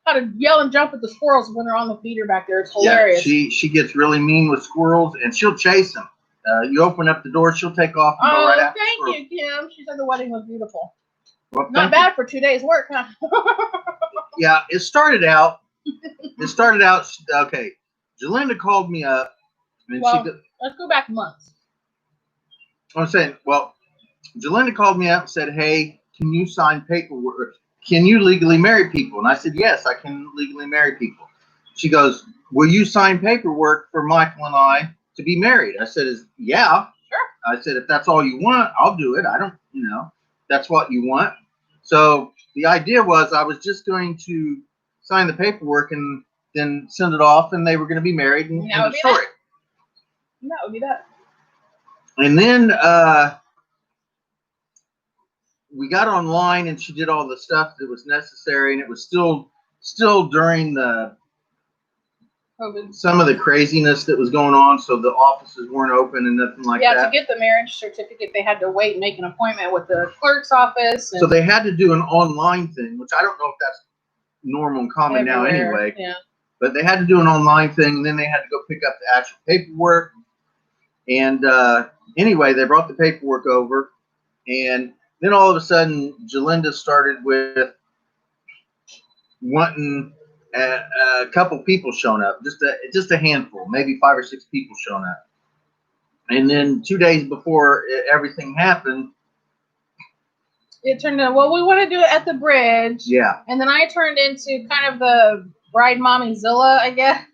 how to yell and jump at the squirrels when they're on the feeder back there. It's hilarious. Yeah, she gets really mean with squirrels, and she'll chase them. You open up the door, she'll take off and go right after the thank you, Kim. She said the wedding was beautiful. Well, not bad for 2 days' work, huh? Yeah, it started out. Okay. Jalinda called me up, and let's go back months. I'm saying, Jalinda called me up and said, "Hey, can you sign paperwork? Can you legally marry people?" And I said, "Yes, I can legally marry people." She goes, "Will you sign paperwork for Michael and I to be married?" I said, "Yeah." Sure. I said, "If that's all you want, I'll do it. I don't, that's what you want." So the idea was I was just going to sign the paperwork and then send it off, and they were going to be married and end the story. That would be that. And then we got online, and she did all the stuff that was necessary, and it was still during the COVID. Some of the craziness that was going on, so the offices weren't open and nothing like that. Yeah, to get the marriage certificate, they had to wait and make an appointment with the clerk's office. So they had to do an online thing, which I don't know if that's normal and common now anyway. Yeah. But they had to do an online thing, and then they had to go pick up the actual paperwork. And anyway, they brought the paperwork over, and then all of a sudden, Jalinda started with wanting a couple people showing up, just a handful, maybe 5 or 6 people showing up. And then 2 days before everything happened, it turned into, well, we want to do it at the bridge. Yeah. And then I turned into kind of the bride mommy Zilla, I guess,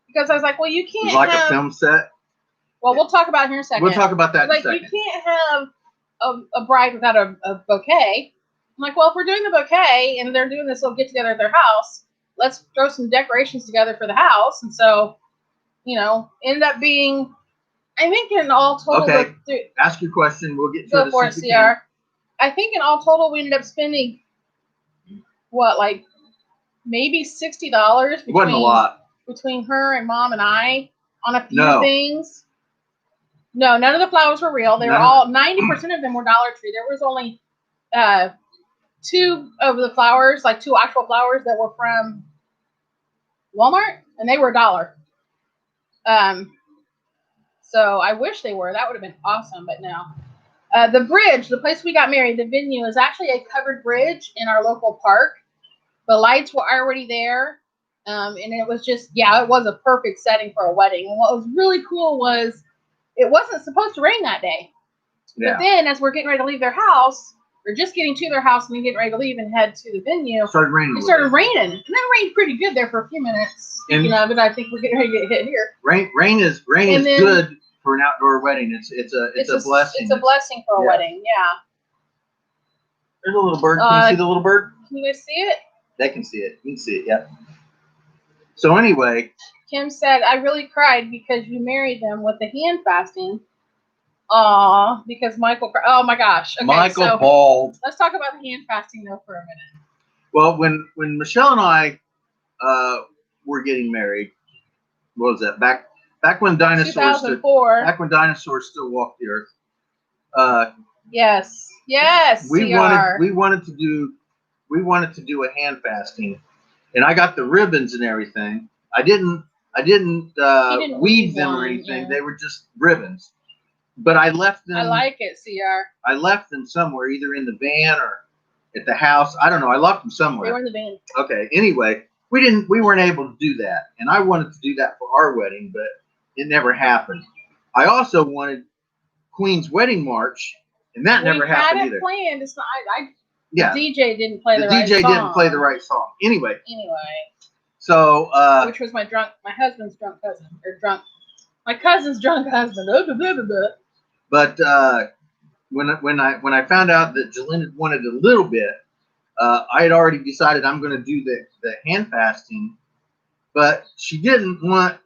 because I was like, well, you can't like a film set. Well, we'll talk about it here in a second. We'll talk about that in a second. You can't have a bride without a bouquet. I'm like, well, if we're doing the bouquet and they're doing this little get together at their house, let's throw some decorations together for the house. And so, ended up being, I think in all total. Okay. Ask your question. We'll get to go for it, CR. I think in all total we ended up spending maybe $60. It wasn't a lot between her and Mom and I on a few things. No, none of the flowers were real. They were all 90% of them were Dollar Tree. There was only 2 of the flowers, like 2 actual flowers that were from Walmart, and they were $1. So I wish they were. That would have been awesome, but no. The bridge, the place we got married, the venue is actually a covered bridge in our local park. The lights were already there, and it was just, it was a perfect setting for a wedding. And what was really cool was it wasn't supposed to rain that day. Yeah. But then as we're getting ready to leave their house, or just getting to their house and then getting ready to leave and head to the venue, it started raining. And then rained pretty good there for a few minutes. Speaking of it, I think we're getting ready to get hit here. Rain is good for an outdoor wedding. It's a blessing. It's a blessing for a wedding, yeah. There's a little bird. Can you see the little bird? Can you guys see it? They can see it. You can see it, yeah. So anyway, Kim said, I really cried because you married them with the hand fasting. Aw, because Michael, oh my gosh. Okay, Michael bawled. Let's talk about the hand fasting though for a minute. Well, when Michelle and I were getting married, what was that? Back when dinosaurs 2004. Back when dinosaurs still walked the earth. Yes. We wanted to do a hand fasting, and I got the ribbons and everything. I didn't weave them or anything. Yeah. They were just ribbons. But I left them. I like it, CR. I left them somewhere, either in the van or at the house. I don't know. I left them somewhere. They were in the van. Okay. Anyway, we weren't able to do that, and I wanted to do that for our wedding, but it never happened. I also wanted Queen's Wedding March, and that never happened either. Planned. It's not. The DJ didn't play the right song. The DJ didn't play the right song. Anyway. So. Which was my husband's drunk cousin, my cousin's drunk husband. But when I found out that Jalinda wanted a little bit, I had already decided I'm going to do the hand fasting, but she didn't want.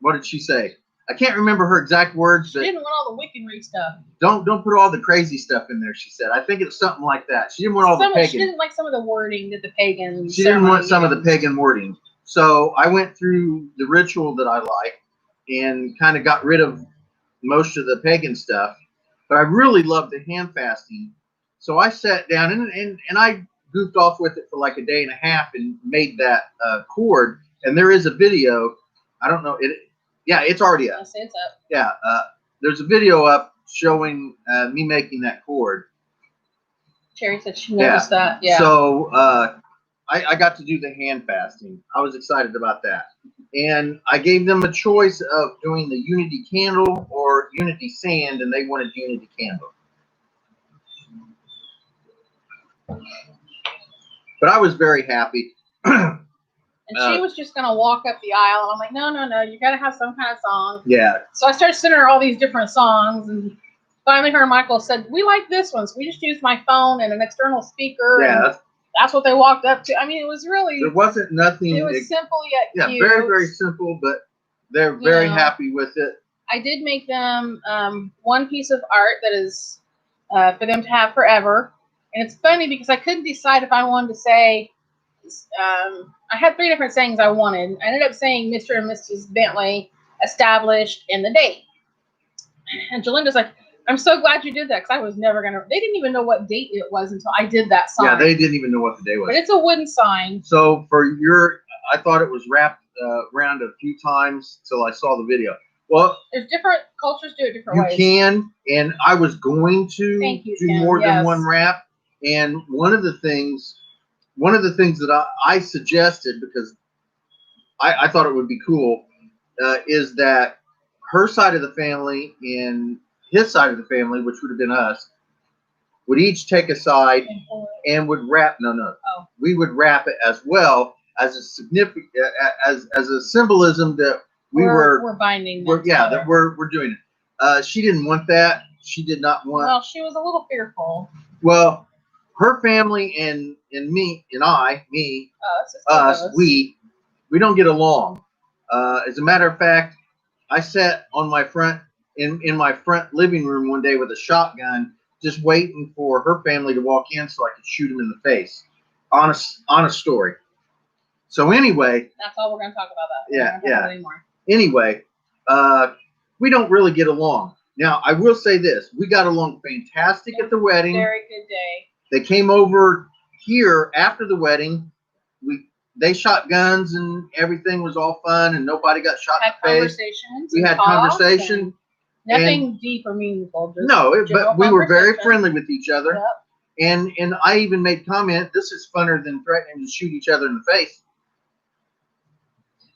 What did she say? I can't remember her exact words. She didn't want all the Wiccanry stuff. Don't put all the crazy stuff in there, she said. I think it's something like that. She didn't want all the pagan. She didn't like some of the wording that the pagans. She didn't want some of the pagan wording. So I went through the ritual that I like and kind of got rid of most of the pagan stuff. but I really love the hand fasting. So I sat down and I goofed off with it for like a day and a half and made that cord. And there is a video. I don't know it. Yeah, it's already up. Yes, it's up. Yeah, there's a video up showing me making that cord. Cherry said she noticed that. Yeah. So I got to do the hand fasting. I was excited about that. And I gave them a choice of doing the Unity candle or Unity sand, and they wanted Unity candle. But I was very happy. And she was just going to walk up the aisle. And I'm like, no, you got to have some kind of song. Yeah. So I started sending her all these different songs. And finally her and Michael said, we like this one. So we just used my phone and an external speaker. Yeah. That's what they walked up to. I mean, it was really. There wasn't nothing. It was simple yet cute. Yeah, very, very simple, but they're very happy with it. I did make them one piece of art that is for them to have forever. And it's funny because I couldn't decide if I wanted to say, I had 3 different sayings I wanted. I ended up saying Mr. and Mrs. Bentley established and the date. And Jolinda's like, I'm so glad you did that because I was never going to. They didn't even know what date it was until I did that sign. Yeah, they didn't even know what the day was. But it's a wooden sign. So I thought it was wrapped around a few times till I saw the video. Well, there's different cultures do it different ways. You can, and I was going to do more than one wrap. And one of the things that I suggested, because I thought it would be cool, is that her side of the family and his side of the family, which would have been us, would each take a side and would wrap. We would wrap it as well as a significant, as a symbolism that we're binding. That we're doing it. She didn't want that. She did not want. Well, she was a little fearful. Well, her family and me and us, we don't get along. As a matter of fact, I sat on my front in my front living room one day with a shotgun, just waiting for her family to walk in so I could shoot them in the face. Honest story. So anyway, that's all we're going to talk about. That. Anyway, we don't really get along. Now, I will say this: we got along fantastic at the wedding. Very good day. They came over here after the wedding. They shot guns and everything was all fun and nobody got shot in the face. We had conversation. Nothing deep or meaningful. But we were very friendly with each other. Yep. And I even made comment, this is funner than threatening to shoot each other in the face.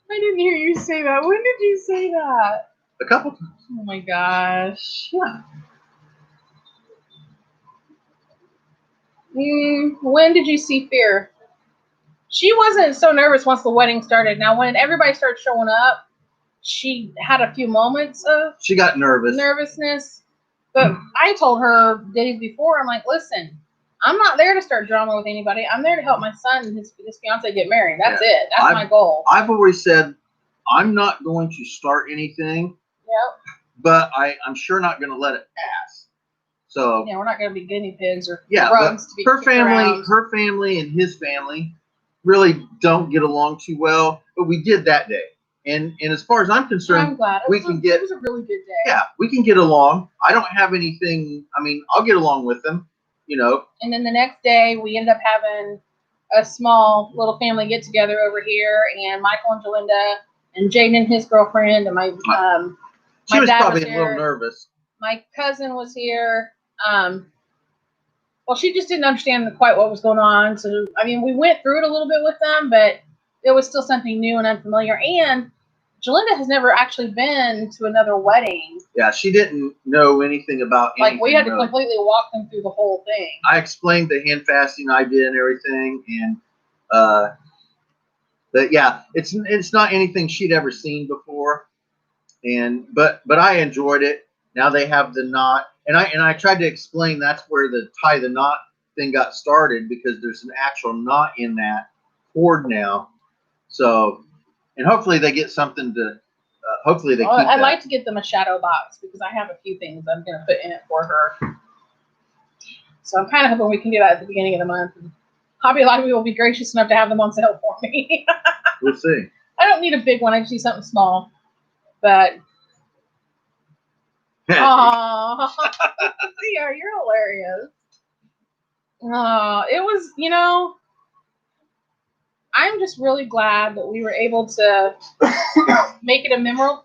I didn't hear you say that. When did you say that? A couple times. Oh my gosh. Yeah. When did you see fear? She wasn't so nervous once the wedding started. Now, when everybody started showing up, she had a few moments of she got nervousness. But I told her days before, I'm like, listen, I'm not there to start drama with anybody. I'm there to help my son and his fiance get married. That's it. That's my goal. I've always said I'm not going to start anything. Yep. But I'm sure not going to let it pass. So we're not going to be guinea pigs or drugs to be her family and his family really don't get along too well, but we did that day. And as far as I'm concerned, I'm glad. It was a really good day. Yeah, we can get along. I don't have anything. I mean, I'll get along with them, And then the next day, we ended up having a small little family get together over here, and Michael and Jolinda and Jaden and his girlfriend and my she was probably a little nervous. My cousin was here. Well, she just didn't understand quite what was going on. So, I mean, we went through it a little bit with them, but it was still something new and unfamiliar. And Jolinda has never actually been to another wedding. Yeah, she didn't know anything about anything. Like, we had to completely walk them through the whole thing. I explained the hand fasting I did and everything. And, but yeah, it's not anything she'd ever seen before. But I enjoyed it. Now they have the knot. And I tried to explain that's where the tie the knot thing got started, because there's an actual knot in that cord now. So, and hopefully they get something to, hopefully they keep I'd like to get them a shadow box, because I have a few things I'm going to put in it for her. So I'm kind of hoping we can do that at the beginning of the month. And Hobby Lobby will be gracious enough to have them on sale for me. We'll see. I don't need a big one. I just need something small. But, aww. Yeah, you're hilarious. It was, I'm just really glad that we were able to make it a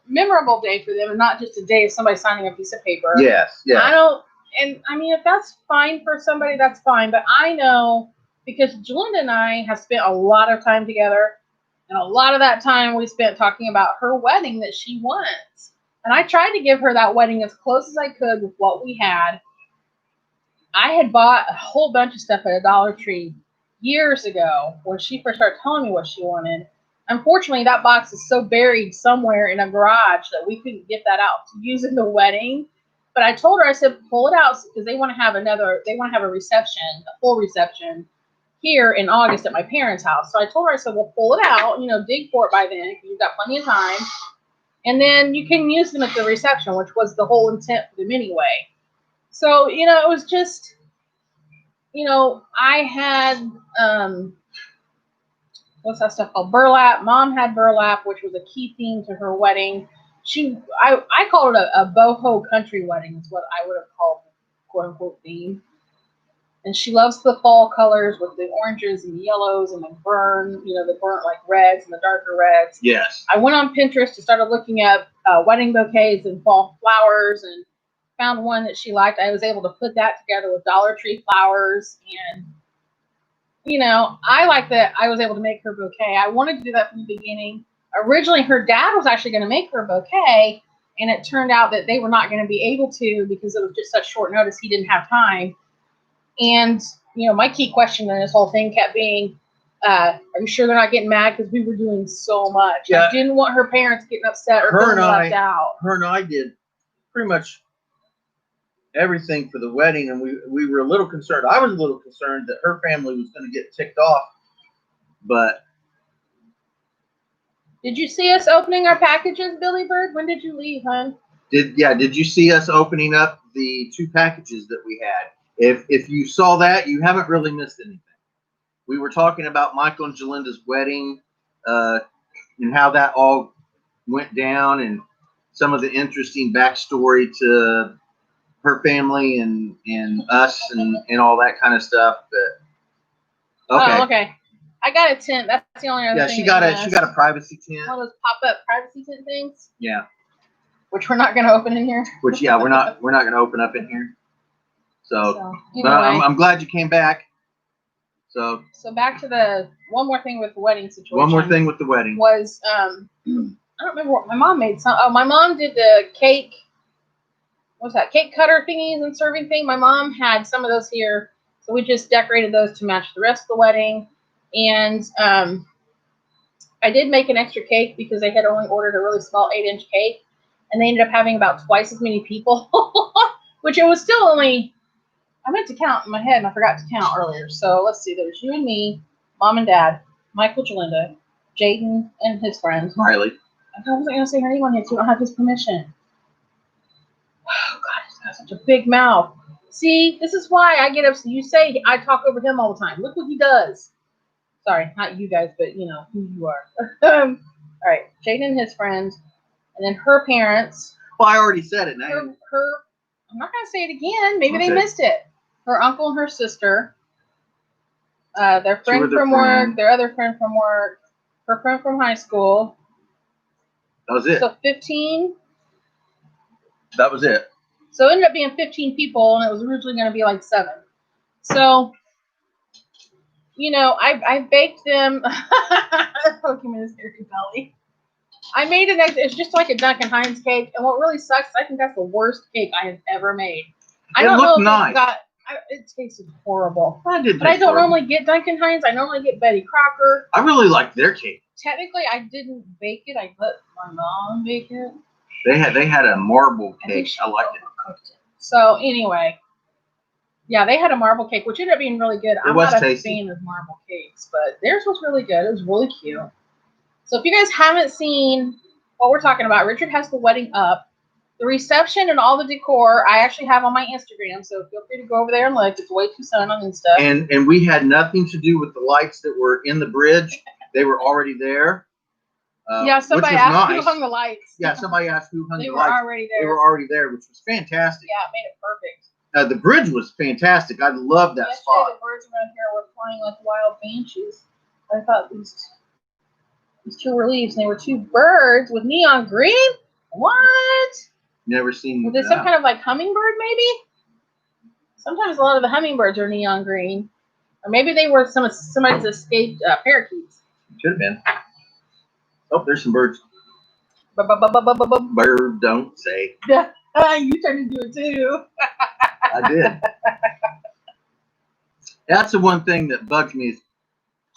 memorable day for them and not just a day of somebody signing a piece of paper. Yes, yeah. I mean, if that's fine for somebody, that's fine. But I know because Jalinda and I have spent a lot of time together, and a lot of that time we spent talking about her wedding that she wants. And I tried to give her that wedding as close as I could with what we had. I had bought a whole bunch of stuff at a Dollar Tree years ago when she first started telling me what she wanted. Unfortunately, that box is so buried somewhere in a garage that we couldn't get that out to use in the wedding. But I told her, I said, pull it out because they want to have a reception, a full reception here in August at my parents' house. So I told her, I said, well, pull it out, dig for it by then because you've got plenty of time. And then you can use them at the reception, which was the whole intent for them anyway. So, it was just, I had, what's that stuff called? Burlap. Mom had burlap, which was a key theme to her wedding. I called it a boho country wedding is what I would have called the quote unquote theme. And she loves the fall colors with the oranges and yellows and the burnt like reds and the darker reds. Yes. I went on Pinterest and started looking at wedding bouquets and fall flowers and found one that she liked. I was able to put that together with Dollar Tree flowers. And, I like that I was able to make her bouquet. I wanted to do that from the beginning. Originally, her dad was actually going to make her a bouquet. And it turned out that they were not going to be able to because it was just such short notice. He didn't have time. And, my key question in this whole thing kept being, are you sure they're not getting mad? Because we were doing so much. Yeah. I didn't want her parents getting upset or feeling left out. Her and I did pretty much everything for the wedding, and we were a little concerned. I was a little concerned that her family was going to get ticked off. But did you see us opening our packages, Billy Bird? When did you leave, hon? Did you see us opening up the 2 packages that we had? If you saw that, you haven't really missed anything. We were talking about Michael and Jalinda's wedding, and how that all went down, and some of the interesting backstory to her family and us and all that kind of stuff. But okay. Oh, okay. I got a tent. That's the only other thing. Yeah, she got a privacy tent. One of those pop-up privacy tent things. Yeah. Which we're not going to open in here. Which we're not going to open up in here. So anyway. But I'm glad you came back. So back to the one more thing with the wedding situation. One more thing with the wedding was I don't remember what my mom made. My mom did the cake. What's that? Cake cutter thingies and serving thing. My mom had some of those here, so we just decorated those to match the rest of the wedding. And I did make an extra cake because they had only ordered a really small 8-inch cake, and they ended up having about twice as many people, which it was still only. I meant to count in my head, and I forgot to count earlier. So let's see. There was you and me, Mom and Dad, Michael, Jalinda, Jaden, and his friend. Riley. I wasn't going to say her name on here, so we don't have his permission. Oh, God, he's got such a big mouth. See, this is why I get upset. You say I talk over him all the time. Look what he does. Sorry, not you guys, but you know who you are. All right, Jaden and his friend, and then her parents. Well, I already said it now. I'm not going to say it again. Maybe they missed it. Her uncle and her sister, their friend from work, their other friend from work, her friend from high school. That was it. So 15. That was it. So it ended up being 15 people, and it was originally going to be like 7. So, I baked them. Poking in his hairy belly. I made it's just like a Duncan Hines cake, and what really sucks is I think that's the worst cake I have ever made. I don't know if nice. It tasted horrible. But I don't normally get Duncan Hines. I normally get Betty Crocker. I really like their cake. Technically, I didn't bake it. I let my mom bake it. They had a marble cake. I liked it. So anyway, yeah, they had a marble cake, which ended up being really good. I'm not a fan of marble cakes, but theirs was really good. It was really cute. So if you guys haven't seen what we're talking about, Richard has the wedding up. The reception and all the decor I actually have on my Instagram, so feel free to go over there and look. It's way too sun on Insta. And we had nothing to do with the lights that were in the bridge. They were already there. Yeah, somebody asked who hung the lights. Yeah, somebody asked who hung the lights. They were already there. They were already there, which was fantastic. Yeah, it made it perfect. The bridge was fantastic. I love that spot. The birds around here were flying like wild banshees. I thought these two were leaves, and they were two birds with neon green. What? Never seen. Was it some kind of like hummingbird, maybe? Sometimes a lot of the hummingbirds are neon green, or maybe they were somebody's escaped parakeets. Should have been. Oh, there's some birds. Bird, don't say. You turned to do it too. I did. That's the one thing that bugs me is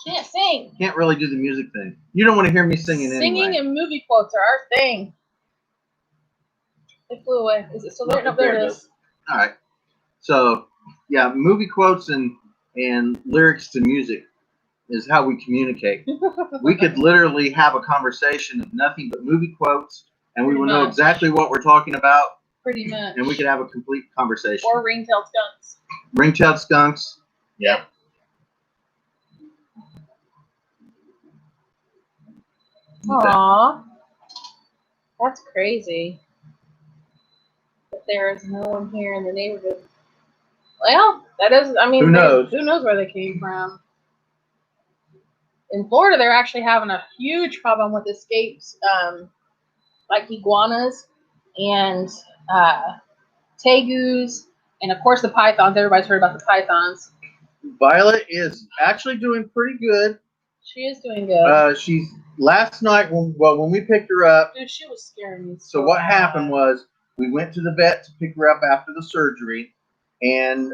can't sing. Can't really do the music thing. You don't want to hear me singing anyway. Singing and movie quotes are our thing. It flew away. Is it still there? No, there it is. All right. So, yeah, movie quotes and lyrics to music is how we communicate. We could literally have a conversation of nothing but movie quotes, and we would know exactly what we're talking about. Pretty much. And we could have a complete conversation. Or ring-tailed skunks. Ring-tailed skunks. Yeah. Aww. That's crazy. But there is no one here in the neighborhood. Well, that is, I mean, who knows where they came from. In Florida, they're actually having a huge problem with escapes, like iguanas and tegus, and of course the pythons. Everybody's heard about the pythons. Violet is actually doing pretty good. She is doing good. She's last night when we picked her up. Dude, she was scaring me. So what happened was we went to the vet to pick her up after the surgery, and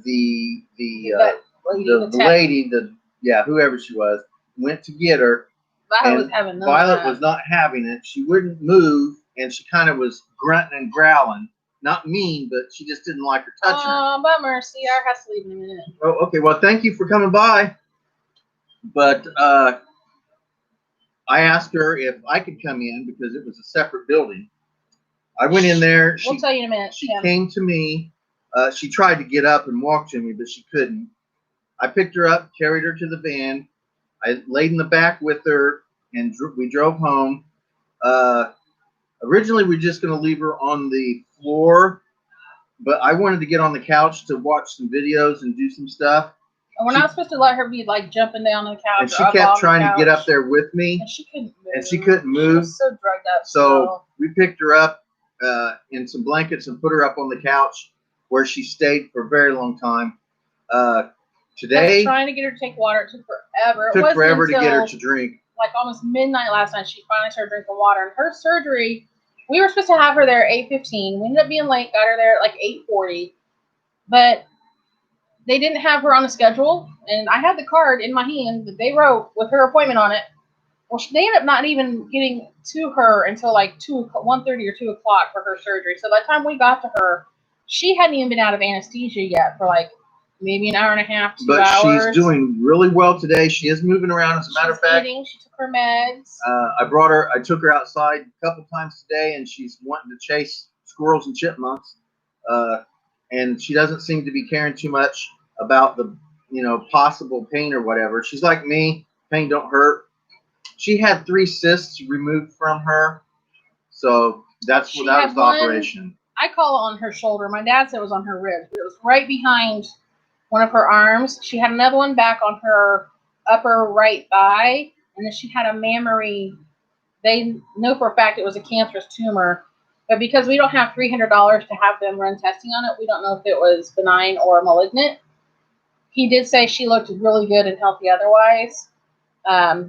the lady, whoever she was, went to get her. Violet was not having it. She wouldn't move, and she kind of was grunting and growling. Not mean, but she just didn't like her touching her. Oh, bummer. See, I have to leave in a minute. Oh, okay. Well, thank you for coming by. But I asked her if I could come in because it was a separate building. I went in there. We'll tell you in a minute. She came to me. She tried to get up and walk to me, but she couldn't. I picked her up, carried her to the van. I laid in the back with her, and we drove home. Originally, we were just going to leave her on the floor, but I wanted to get on the couch to watch some videos and do some stuff. And we're not supposed to let her be like jumping down on the couch. And she kept trying to get up there with me. And she couldn't move. And she couldn't move. She was so drugged up. So we picked her up in some blankets and put her up on the couch where she stayed for a very long time. Today, trying to get her to take water. It took forever. It took forever to get her to drink. Like almost midnight last night, she finally started drinking water. And her surgery, we were supposed to have her there at 8:15. We ended up being late, got her there at like 8:40. But they didn't have her on the schedule, and I had the card in my hand that they wrote with her appointment on it. Well, they ended up not even getting to her until like 1:30 or 2 o'clock for her surgery. So by the time we got to her, she hadn't even been out of anesthesia yet for like maybe an hour and a half, 2 hours. But she's doing really well today. She is moving around. As a matter of fact, she took her meds. I took her outside a couple times today, and she's wanting to chase squirrels and chipmunks. And she doesn't seem to be caring too much about the, possible pain or whatever. She's like me. Pain don't hurt. She had 3 cysts removed from her. So that was the operation. I call it on her shoulder. My dad said it was on her ribs, but it was right behind one of her arms. She had another one back on her upper right thigh, and then she had a mammary. They know for a fact it was a cancerous tumor, but because we don't have $300 to have them run testing on it, we don't know if it was benign or malignant. He did say she looked really good and healthy otherwise.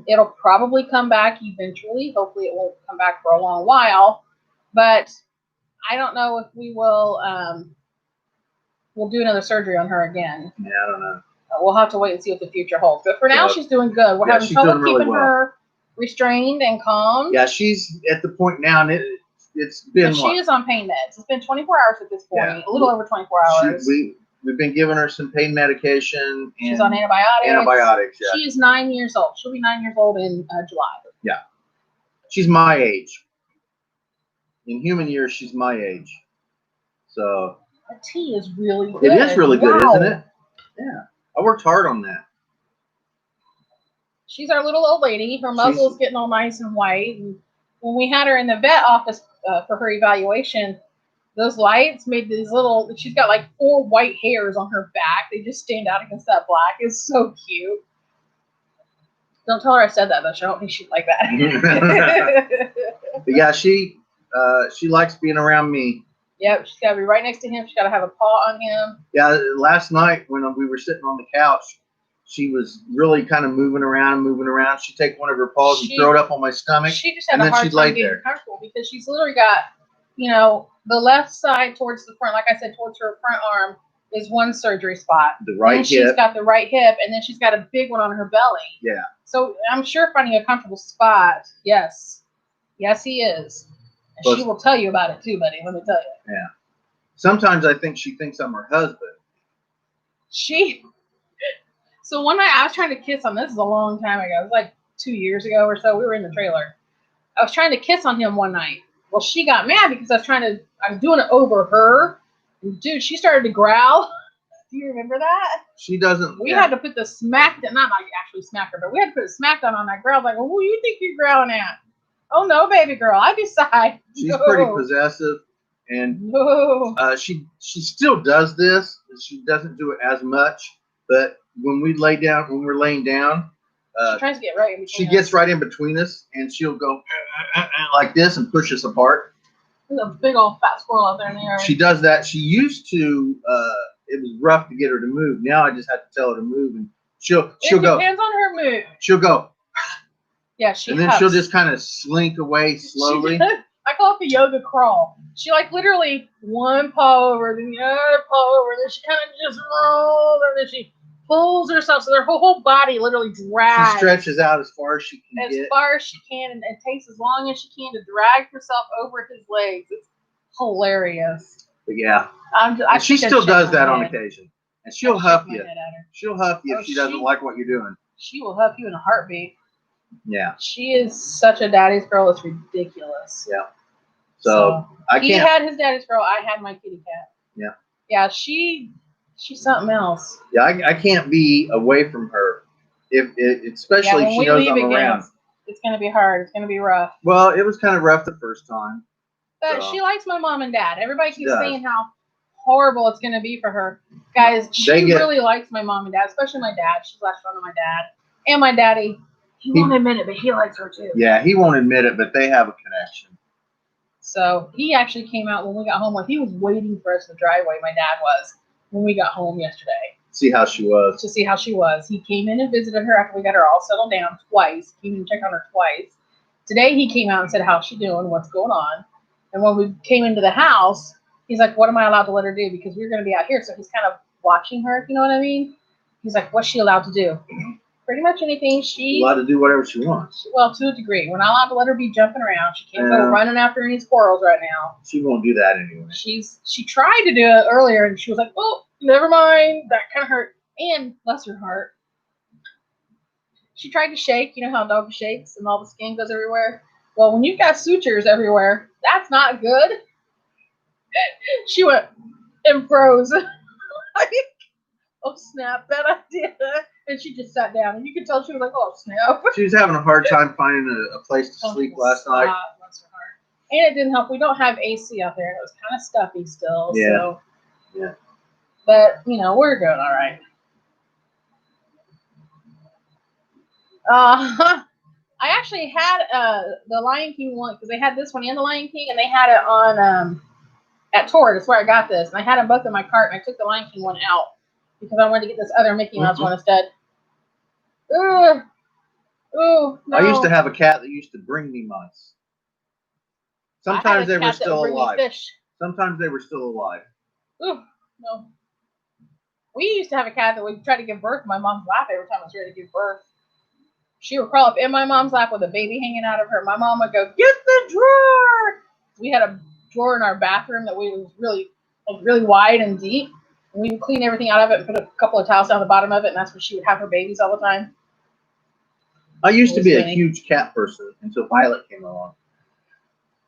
It'll probably come back eventually. Hopefully it won't come back for a long while, but I don't know if we will we'll do another surgery on her again. Yeah, I don't know. We'll have to wait and see what the future holds. But for now, she's doing good. We're having trouble keeping her restrained and calm. Yeah, she's at the point now, and it's been she is on pain meds. It's been 24 hours at this point, a little over 24 hours. We've been giving her some pain medication. And she's on antibiotics. Antibiotics, yeah. She is 9 years old. She'll be 9 years old in July. Yeah. She's my age. In human years, she's my age. So. Her tea is really good. It is really good, isn't it? Yeah. I worked hard on that. She's our little old lady. Her muzzle's getting all nice and white. And when we had her in the vet office for her evaluation, those lights made these little. She's got like 4 white hairs on her back. They just stand out against that black. It's so cute. Don't tell her I said that though. I don't think she'd like that. But yeah, she likes being around me. Yep, she's got to be right next to him. She's got to have a paw on him. Yeah, last night when we were sitting on the couch, she was really kind of moving around. She'd take one of her paws and throw it up on my stomach. She just had a hard time getting comfortable because she's literally got, you know, the left side towards the front, like I said, towards her front arm is one surgery spot. The right hip. She's got the right hip, and then she's got a big one on her belly. Yeah. So I'm sure finding a comfortable spot, yes. Yes, he is. And she will tell you about it too, buddy. Let me tell you. Yeah. Sometimes I think she thinks I'm her husband. So one night I was trying to kiss on, this is a long time ago. It was like 2 years ago or so. We were in the trailer. I was trying to kiss on him one night. Well, she got mad because I was doing it over her. And dude, she started to growl. Do you remember that? She doesn't. We had to put the smack down, not like actually smack her, but we had to put a smack down on that girl. Like, well, who do you think you're growling at? Oh no, baby girl, I decide. She's pretty possessive, and she still does this. She doesn't do it as much, but when we're laying down, she tries to get right in between she gets right in between us, and she'll go like this and push us apart. There's a big old fat squirrel out there in the area. She does that. She used to. It was rough to get her to move. Now I just have to tell her to move, and she'll go. It depends on her mood. She'll go. Yeah, and then she'll just kind of slink away slowly. I call it the yoga crawl. She like literally one paw over, then the other paw over, then she kind of just rolls, and then she pulls herself, so their whole body literally drags. She stretches out as far as she can as far as she can, and takes as long as she can to drag herself over his legs. It's hilarious. But yeah, she still does that on occasion, and she'll huff you. She'll huff you if she doesn't like what you're doing. She will huff you in a heartbeat. Yeah. She is such a daddy's girl. It's ridiculous. Yeah. So I can't. He had his daddy's girl. I had my kitty cat. Yeah. Yeah. She's something else. Yeah. I can't be away from her. Especially if she knows I'm around. It's going to be hard. It's going to be rough. Well, it was kind of rough the first time. But she likes my mom and dad. Everybody keeps saying how horrible it's going to be for her. Guys, she really likes my mom and dad, especially my dad. She's latched on to my dad. And my daddy. He won't admit it, but he likes her too. Yeah, he won't admit it, but they have a connection. So he actually came out when we got home. Like he was waiting for us in the driveway. My dad was when we got home yesterday. See how she was. To see how she was. He came in and visited her after we got her all settled down twice. Came in and checked on her twice. Today he came out and said, "How's she doing? What's going on?" And when we came into the house, he's like, "What am I allowed to let her do? Because we're going to be out here." So he's kind of watching her. If you know what I mean? He's like, "What's she allowed to do?" Pretty much anything. She's allowed to do whatever she wants. Well, to a degree. We're not allowed to let her be jumping around. She can't go running after any squirrels right now. She won't do that anyway. She tried to do it earlier, and she was like, "Oh, never mind." That kind of hurt. And bless her heart, she tried to shake. You know how a dog shakes and all the skin goes everywhere? Well, when you've got sutures everywhere, that's not good. She went and froze. Oh, snap, bad idea. And she just sat down, and you could tell she was like, "Oh, snap." She was having a hard time finding a place to sleep last night. Bless her heart. And it didn't help. We don't have AC out there, and it was kind of stuffy still. Yeah. So. Yeah. But, you know, we're doing all right. I actually had the Lion King one, because they had this one and the Lion King, and they had it on at Torrid. That's where I got this. And I had them both in my cart, and I took the Lion King one out because I wanted to get this other Mickey Mouse one instead. Ooh, no. I used to have a cat that used to bring me mice. Sometimes they were still alive. Sometimes they were still alive. Ooh, no. We used to have a cat that would try to give birth in my mom's lap every time I was ready to give birth. She would crawl up in my mom's lap with a baby hanging out of her. My mom would go, "Get the drawer!" We had a drawer in our bathroom that was really wide and deep. And we would clean everything out of it and put a couple of towels down the bottom of it, and that's where she would have her babies all the time. I used to be a huge cat person until Violet came along.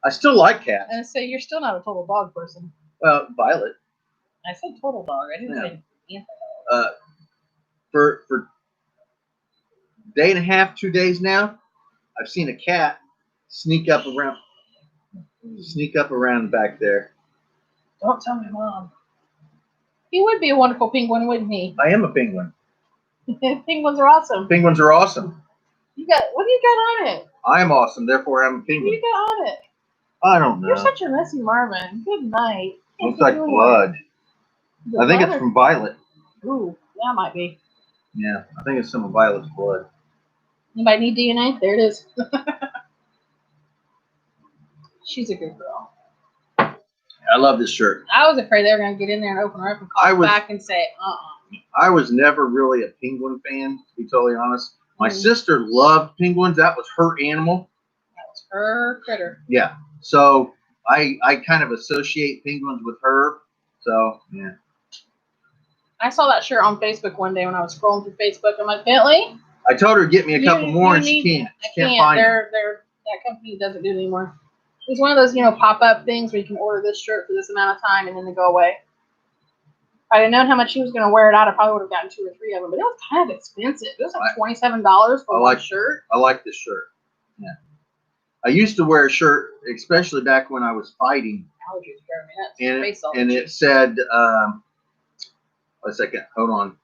I still like cats. And so you're still not a total dog person. Well, Violet. I said total dog. I didn't say anti-dog. For day and a half, 2 days now, I've seen a cat sneak up around back there. Don't tell my mom. He would be a wonderful penguin, wouldn't he? I am a penguin. Penguins are awesome. Penguins are awesome. What do you got on it? I am awesome, therefore I'm a What do penguin. you got on it? I don't know. You're such a messy Marvin. Good night. Looks like blood. I think it's from Violet. Ooh, that might be. Yeah, I think it's some of Violet's blood. Anybody need DNA? There it is. She's a good girl. I love this shirt. I was afraid they were going to get in there and open her up and call back and say, I was never really a penguin fan, to be totally honest. My sister loved penguins. That was her animal. That was her critter. Yeah. So I kind of associate penguins with her. So, yeah. I saw that shirt on Facebook one day when I was scrolling through Facebook. I'm like, Bentley? I told her to get me a couple more, and she can't. She can't find them. That company doesn't do it anymore. It's one of those, pop-up things where you can order this shirt for this amount of time and then they go away. If I had known how much she was going to wear it out, I probably would have gotten 2 or 3 of them. But it was kind of expensive. It was like $27 for one shirt. I like this shirt. Yeah. I used to wear a shirt, especially back when I was fighting. Allergies scared me. And it said, a second, hold on.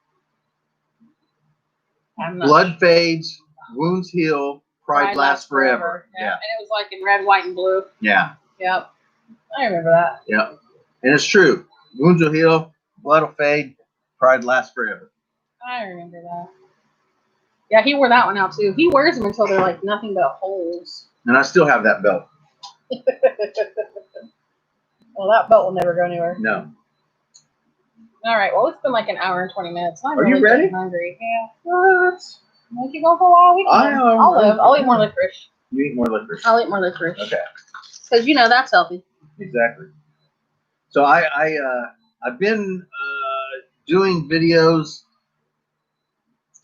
Blood fades, wounds heal, pride lasts forever. Yeah. And it was like in red, white, and blue. Yeah. Yep. I remember that. Yep. And it's true. Wounds will heal, blood will fade, pride lasts forever. I remember that. Yeah, he wore that one out too. He wears them until they're like nothing but holes. And I still have that belt. Well, that belt will never go anywhere. No. All right. Well, it's been like an hour and 20 minutes. I'm Are you ready? Hungry. Yeah. What? We can go for a while. I'll live. I'll eat more licorice. You eat more licorice. I'll eat more licorice. Okay. Because that's healthy. Exactly. So I've been doing videos.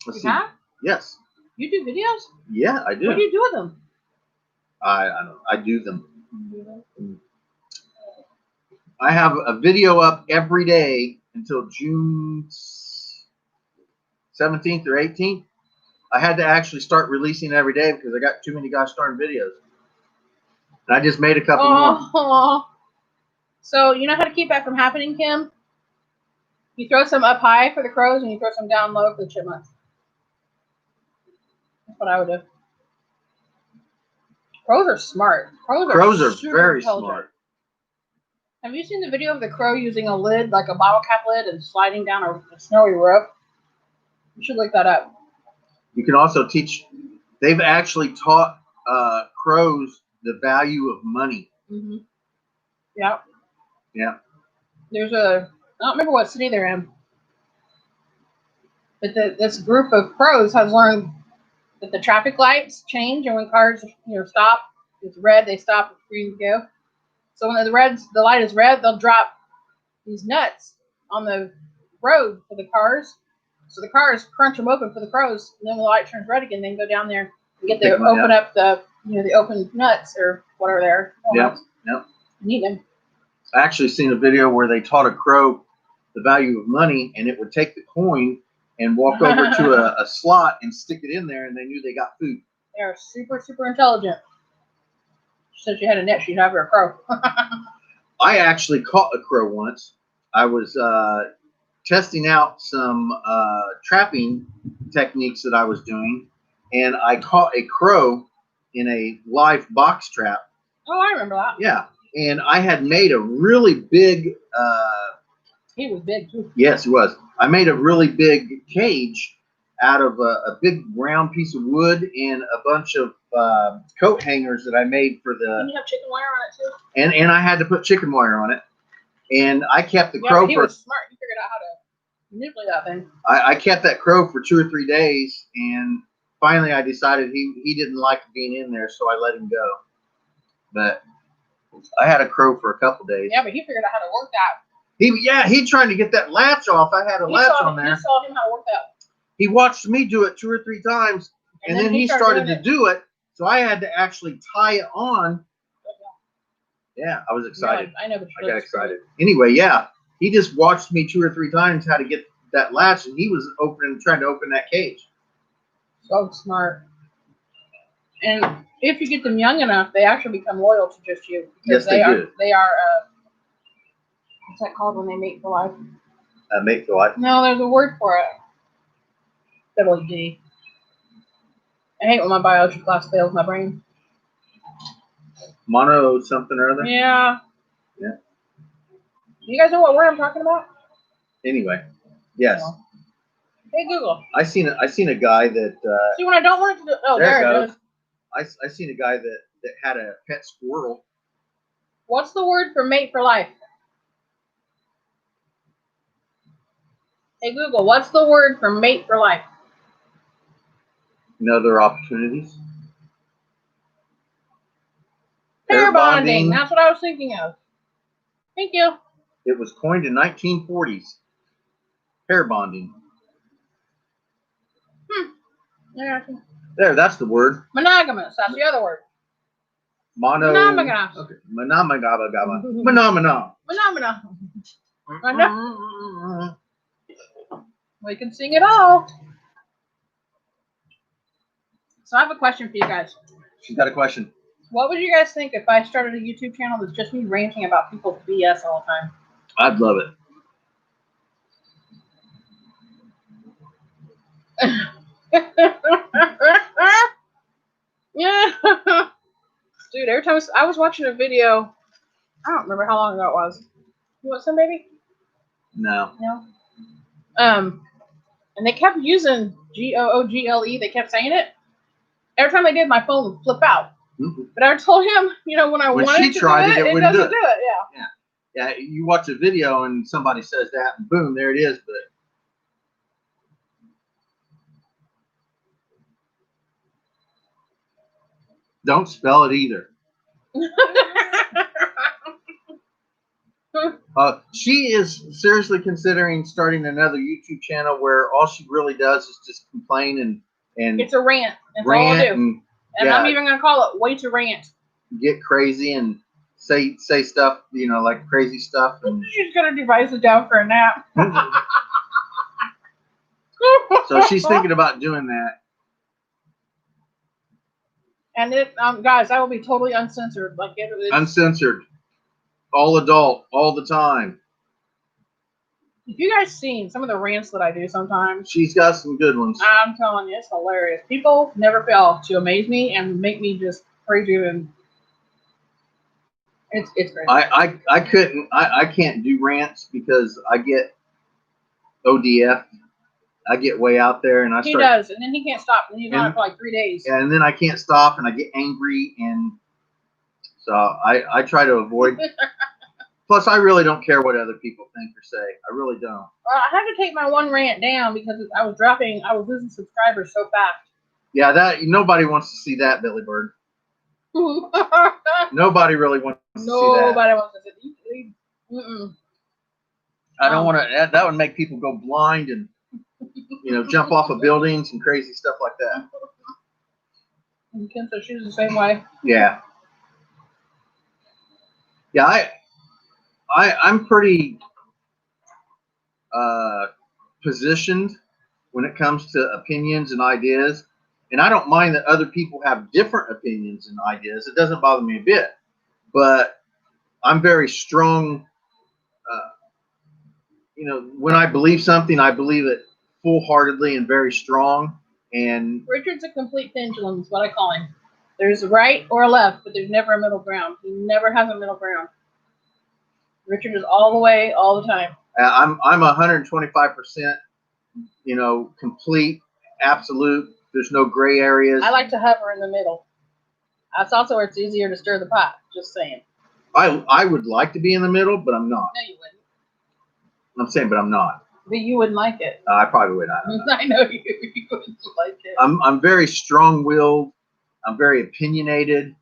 Let's see. Have? Yes. You do videos? Yeah, I do. What do you do with them? I don't know. I do them. I have a video up every day until June 17th or 18th. I had to actually start releasing every day because I got too many gosh darn videos. And I just made a couple more. So you know how to keep that from happening, Kim? You throw some up high for the crows and you throw some down low for the chipmunks. That's what I would do. Crows are smart. Crows are very smart. Have you seen the video of the crow using a lid, like a bottle cap lid, and sliding down a snowy roof? You should look that up. You can also teach. They've actually taught crows the value of money. Mm-hmm. Yeah. Yeah. There's I don't remember what city they're in, but this group of crows has learned that the traffic lights change, and when cars stop, it's red, they stop, it's green to go. So when the light is red, they'll drop these nuts on the road for the cars. So the cars crunch them open for the crows, and then when the light turns red again, they can go down there and open up the the open nuts or whatever they're. Yep. And eat them. I actually seen a video where they taught a crow the value of money, and it would take the coin and walk over to a slot and stick it in there, and they knew they got food. They're super, super intelligent. Since you had a net, she'd have her a crow. I actually caught a crow once. I was testing out some trapping techniques that I was doing, and I caught a crow in a live box trap. Oh, I remember that. Yeah, and I had made a really big. He was big too. Yes, he was. I made a really big cage out of a big round piece of wood and a bunch of coat hangers that I made for the. Didn't you have chicken wire on it too? And I had to put chicken wire on it, and I kept the crow. He was smart. He figured out how to manipulate that thing. I kept that crow for 2 or 3 days, and finally I decided he didn't like being in there, so I let him go. But I had a crow for a couple days. Yeah, but he figured out how to work that. He trying to get that latch off. I had a latch on there. You saw him how to work that. He watched me do it 2 or 3 times, and then he started to do it. So I had to actually tie it on. Yeah, I was excited. Yeah, I know, but I got excited. Anyway, yeah, he just watched me 2 or 3 times how to get that latch, and he was trying to open that cage. So smart. And if you get them young enough, they actually become loyal to just you. Yes, they do. They are, what's that called when they mate for life? Mate for life? No, there's a word for it. Double D. I hate when my biology class fails my brain. Mono something or other? Yeah. Yeah. You guys know what word I'm talking about? Anyway, yes. No. Hey, Google. I seen a guy that. See, when I don't want it to do. Oh, there it goes. is. I seen a guy that had a pet squirrel. What's the word for mate for life? Hey, Google, what's the word for mate for life? Other opportunities. Pair bonding. That's what I was thinking of. Thank you. It was coined in 1940s. Pair bonding. Yeah. There, that's the word. Monogamous. That's the other word. Monogamous. Okay. Monomina. Monomina. We can sing it all. So I have a question for you guys. She's got a question. What would you guys think if I started a YouTube channel that's just me ranting about people's BS all the time? I'd love it. Yeah. Dude, every time I was watching a video, I don't remember how long ago it was. You want some, baby? No. No. And they kept using Google. They kept saying it. Every time I did, my phone would flip out. Mm-hmm. But I told him, when I wanted to do it, it doesn't do it. Yeah. Yeah. You watch a video and somebody says that, and boom, there it is. But don't spell it either. She is seriously considering starting another YouTube channel where all she really does is just complain and it's a rant. That's all I do. And I'm even gonna call it way to rant. Get crazy and say stuff, like crazy stuff. And she's gonna devise it down for a nap. So she's thinking about doing that. And it, guys, I will be totally uncensored. Like uncensored, all adult, all the time. If you guys seen some of the rants that I do sometimes, she's got some good ones. I'm telling you, it's hilarious. People never fail to amaze me and make me just crazy, and it's crazy. I can't do rants because I get ODF. I get way out there, and he does, and then he can't stop, and he's on it for like 3 days. Yeah, and then I can't stop, and I get angry, and so I try to avoid. Plus, I really don't care what other people think or say. I really don't. I had to take my one rant down because I was losing subscribers so fast. Yeah, nobody wants to see that, Billy Bird. Nobody really wants to see that. Nobody wants to see that. I don't want to. That would make people go blind and jump off of buildings and crazy stuff like that. And Kim says she's the same way. Yeah. Yeah, I'm pretty positioned when it comes to opinions and ideas, and I don't mind that other people have different opinions and ideas. It doesn't bother me a bit, but I'm very strong. When I believe something, I believe it full-heartedly and very strong. And Richard's a complete pendulum is what I call him. There's a right or a left, but there's never a middle ground. He never has a middle ground. Richard is all the way, all the time. I'm 125%, complete, absolute. There's no gray areas. I like to hover in the middle. That's also where it's easier to stir the pot. Just saying. I would like to be in the middle, but I'm not. No, you wouldn't. I'm saying, but I'm not. But you wouldn't like it. I probably would not. I know you wouldn't like it. I'm very strong-willed. I'm very opinionated,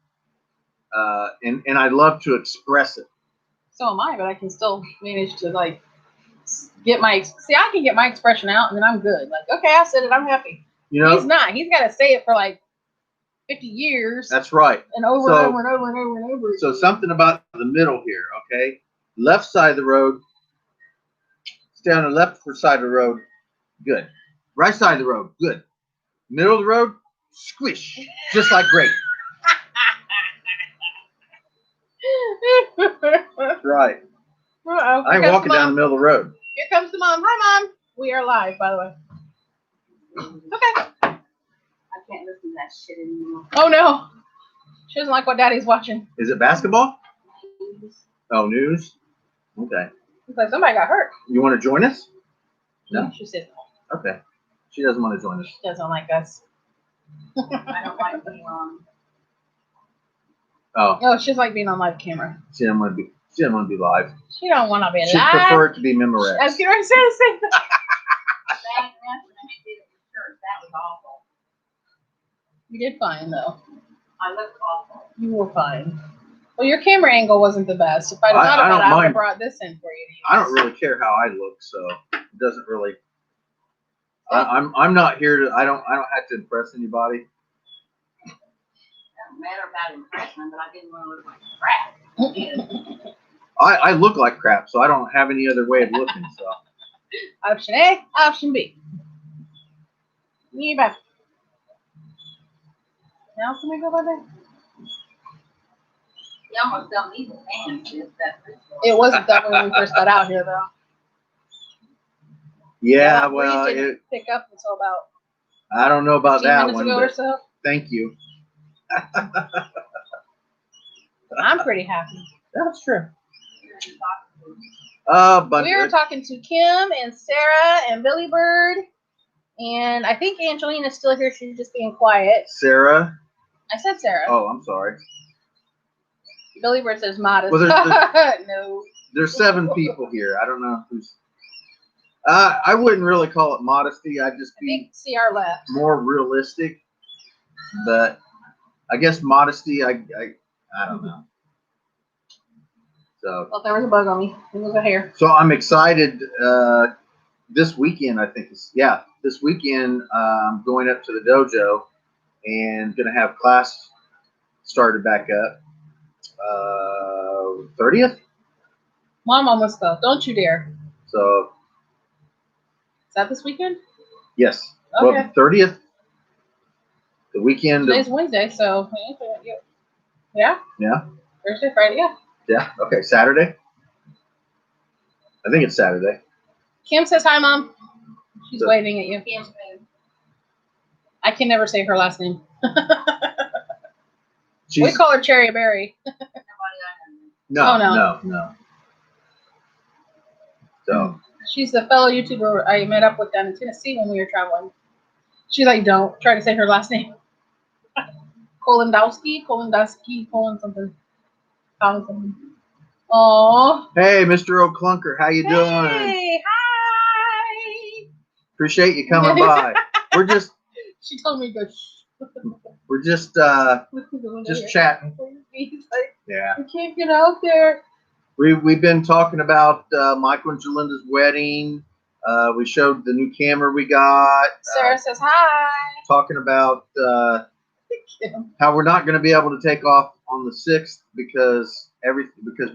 and I love to express it. So am I, but I can still manage to get my I can get my expression out, and then I'm good. Like, okay, I said it. I'm happy. He's not. He's got to say it for 50 years. That's right. And over and over and over and over and over. So something about the middle here, okay? Left side of the road. Stay on the left side of the road. Good. Right side of the road. Good. Middle of the road, squish, just like grape. Right. Uh-oh. I ain't walking down the middle of the road. Here comes the mom. Hi, Mom. We are live, by the way. Okay. I can't listen to that shit anymore. Oh, no. She doesn't like what Daddy's watching. Is it basketball? Oh, news? Okay. It's like somebody got hurt. You want to join us? No? She said no. Okay. She doesn't want to join us. She doesn't like us. I don't like being on. Oh, Oh, she's like being on live camera. she doesn't want to be. She doesn't want to be live. She don't want to be She'd live. prefer it to be Memorex. I was getting ready to say the same thing. That's when I did it with church. That was awful. You did fine, though. I looked awful. You were fine. Well, your camera angle wasn't the best. If I'd I thought about don't it, I would mind. have brought this in for you. I don't really care how I look, so it doesn't really. I'm not here to. I don't have to impress anybody. It doesn't matter about impression, but I didn't want to look like crap. I look like crap, so I don't have any other way of looking. So Option A, option B. Me back. Now can we go by there? You almost don't need the pants. It wasn't that when we first got out here, though. yeah, we well, didn't pick up until about I don't know about 15 that minutes one. ago or But so. thank you. I'm pretty happy. That's true. But We were talking to Kim and Sarah and Billy Bird, and I think Angelina's still here. She's just being quiet. Sarah. I said Sarah. Oh, I'm sorry. Billy Bird says modest. Well, No. There's 7 people here. I don't know who's. I wouldn't really call it modesty. I'd just I be think CR left. more realistic. But I guess modesty. I don't know. So. Well, there was a bug on me. It was a hair. So I'm excited. This weekend, I think this weekend I'm going up to the dojo and gonna have class started back up. 30th. Mom almost fell. Don't you dare. So Is that this weekend? yes. Okay. Well, 30th. The weekend. Today's Wednesday, so yeah. Yeah. Thursday, Friday, yeah. Yeah. Okay. Saturday. I think it's Saturday. Kim says hi, Mom. She's So- waving at you. Can't move. I can never say her last name. We She's, call her Cherry Berry. Nobody I know. Oh, no. no. So She's the fellow YouTuber I met up with down in Tennessee when we were traveling. She's like, don't try to say her last name. Kolendowski, Colin something. Colin something. Aww. hey, Mr. O'Clunker, how you doing? Hey, hi. Appreciate you coming by. We're just She told me to go shh. just chatting. He's like, Yeah. I can't get out there. We've been talking about Michael and Jalinda's wedding. We showed the new camera we got. Sarah says hi. Talking about how we're not going to be able to take off on the 6th because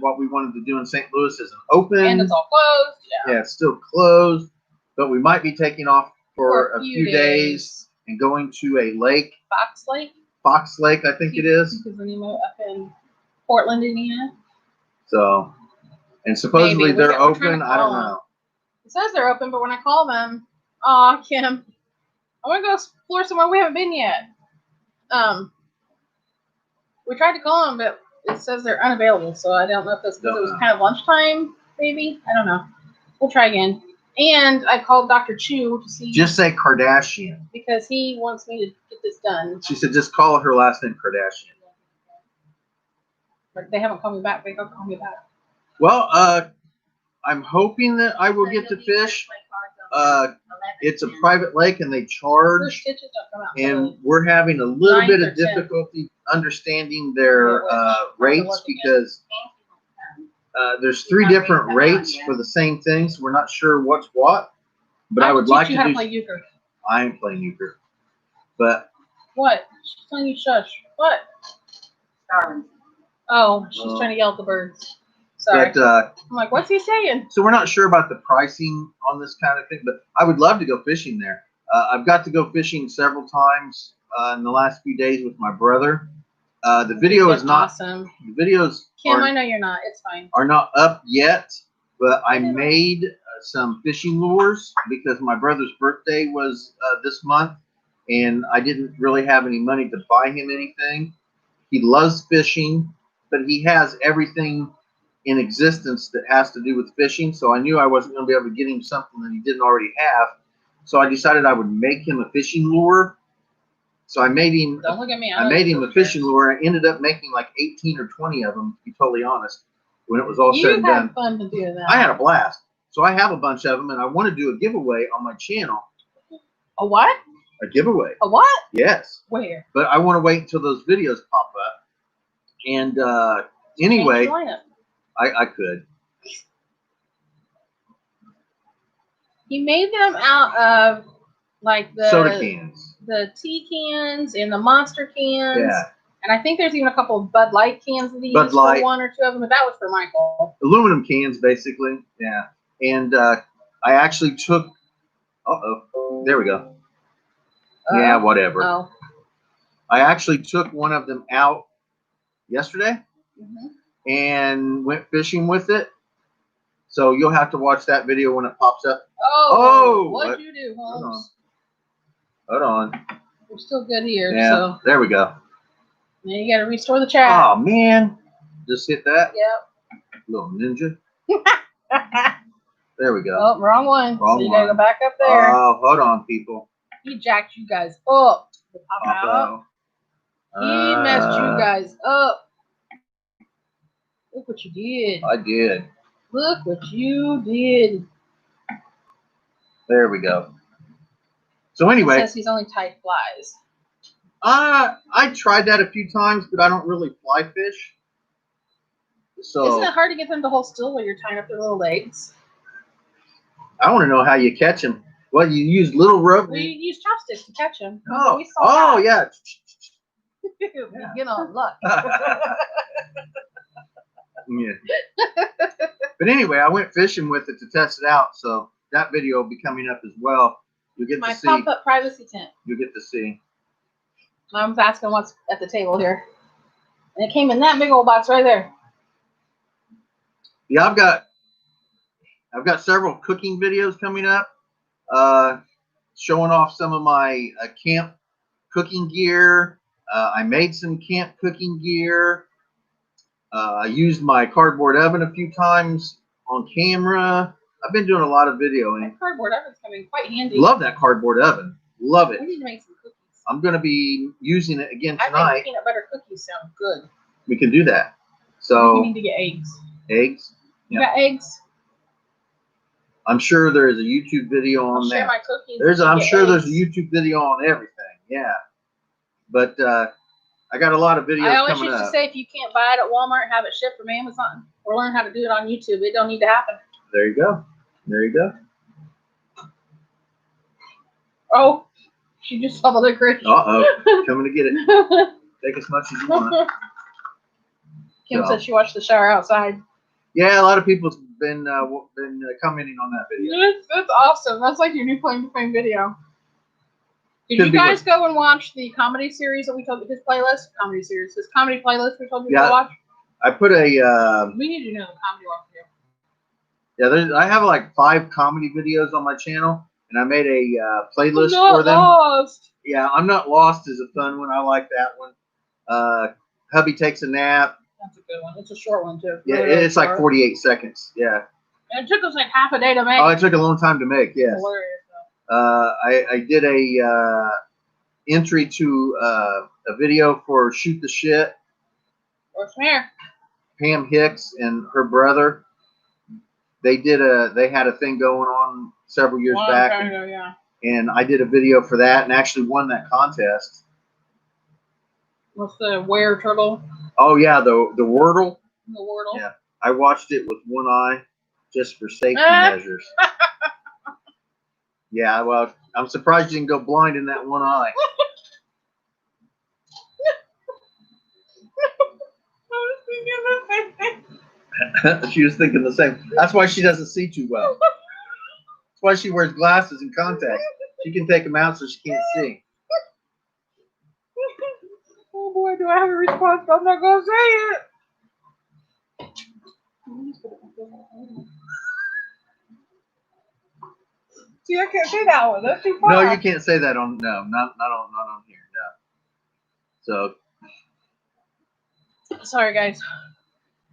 what we wanted to do in St. Louis isn't open. And it's all closed. Yeah. Yeah, it's still closed, but we might be taking off for a few days and going to a lake, Fox Lake. Fox Lake, I think it is. Because when you move up in Portland, Indiana. So, and supposedly Maybe. We're they're trying open. to I don't call know. It says they're open, but when I call them, aw, Kim, I want to go explore somewhere we haven't been yet. We tried to call them, but it says they're unavailable. So I don't know if that's because it was kind of lunchtime, maybe. I don't know. We'll try again. And I called Dr. Chu to see. Just say Kardashian. Because he wants me to get this done. She said just call her last name Kardashian. But they haven't called me back. They don't call me back. Well, I'm hoping that I will get to fish. It's a private lake and they First charge, stitches don't come out. and we're having a little 9 bit or of 10. difficulty understanding their rates because there's 3 different rates for the same thing, so we're not sure what's what. But I would like you to how to do. play euchre. I am playing euchre, but What? She's telling you shush. What? Starving. Oh, she's trying to yell at the birds. Sorry. but I'm like, what's he saying? so we're not sure about the pricing on this kind of thing. But I would love to go fishing there. I've got to go fishing several times in the last few days with my brother. The video That's is not awesome. the videos Kim, I know you're not. It's fine. are not up yet, but I made some fishing lures because my brother's birthday was this month, and I didn't really have any money to buy him anything. He loves fishing, but he has everything in existence that has to do with fishing, so I knew I wasn't going to be able to get him something that he didn't already have. So I decided I would make him a fishing lure. So I made him. Don't look at me. I made him a fishing lure. I ended up making like 18 or 20 of them, to be totally honest. When it was all said and done, you had fun to do that. I had a blast. So I have a bunch of them, and I want to do a giveaway on my channel. A what? A giveaway. A what? Yes. Where? But I want to wait until those videos pop up. And anyway, I could. You made them out of like the Soda cans. the tea cans and the Monster cans. Yeah. And I think there's even a couple of Bud Light cans that he Bud used Light. for one or two of them, but that was for Michael. Aluminum cans, basically. Yeah. And I actually took. There we go. Yeah, whatever. Oh. I actually took one of them out yesterday Mm-hmm. and went fishing with it. So you'll have to watch that video when it pops up. Oh, what'd you do, Holmes? Hold on. We're still good here. Yeah, So there we go. now you got to restore the chat. Oh, man. Just hit that. Yep. Little ninja. There we go. Oh, wrong one. Wrong so you got to one. go back up there. Oh, hold on, people. He jacked you guys up. Pop out. He messed you guys up. Look what you did. I did. Look what you did. There we go. So anyway. He says he's only tied flies. I tried that a few times, but I don't really fly fish. So isn't it hard to get them to hold still while you're tying up their little legs? I want to know how you catch them. Well, you use little rope. Well, you use chopsticks to catch them. Oh, we saw that. Yeah. Get on luck. Yeah. But anyway, I went fishing with it to test it out, so that video will be coming up as well. You'll get to see. My pop-up privacy tent. You'll get to see. Mom's asking what's at the table here. And it came in that big old box right there. Yeah, I've got several cooking videos coming up, showing off some of my camp cooking gear. I made some camp cooking gear. I used my cardboard oven a few times on camera. I've been doing a lot of videoing. That cardboard oven's coming quite handy. Love that cardboard oven. Love it. We need to make some cookies. I'm going to be using it again tonight. I think peanut butter cookies sound good. We can do that. So we need to get eggs. Eggs? You got eggs? I'm sure there is a YouTube video on that. Share my cookies. I'm sure there's a YouTube video on everything. Yeah. But I got a lot of videos coming up. I always used to say if you can't buy it at Walmart, have it shipped from Amazon or learn how to do it on YouTube. It don't need to happen. There you go. There you go. Oh, she just saw the licorice. Uh-oh. Coming to get it. Take as much as you want. Kim said she watched the shower outside. Yeah, a lot of people's been commenting on that video. That's awesome. That's like your new claim to fame video. Did you guys go and watch the comedy series that we told you, his playlist? Comedy series. His comedy playlist we told you to watch? I put a... we need to know the comedy one for you. Yeah, I have like 5 comedy videos on my channel, and I made a playlist for them. Lost. Yeah, I'm Not Lost is a fun one. I like that one. Hubby Takes a Nap. That's a good one. It's a short one, too. Yeah, it's like 48 seconds. Yeah. And it took us like half a day to make. Oh, it took a long time to make, yes. Hilarious. I did a entry to a video for Shoot the Shit. What's there? Pam Hicks and her brother. They had a thing going on several years back. And I did a video for that and actually won that contest. What's the were turtle? Oh yeah, the Wordle. The Wordle. Yeah, I watched it with one eye just for safety measures. Yeah, well, I'm surprised you didn't go blind in that one eye. She was thinking the same. That's why she doesn't see too well. That's why she wears glasses and contacts. She can take them out so she can't see. Oh boy, do I have a response? I'm not gonna say it. See, I can't say that one. That's too far. No, you can't say that on not on here. No. So sorry, guys.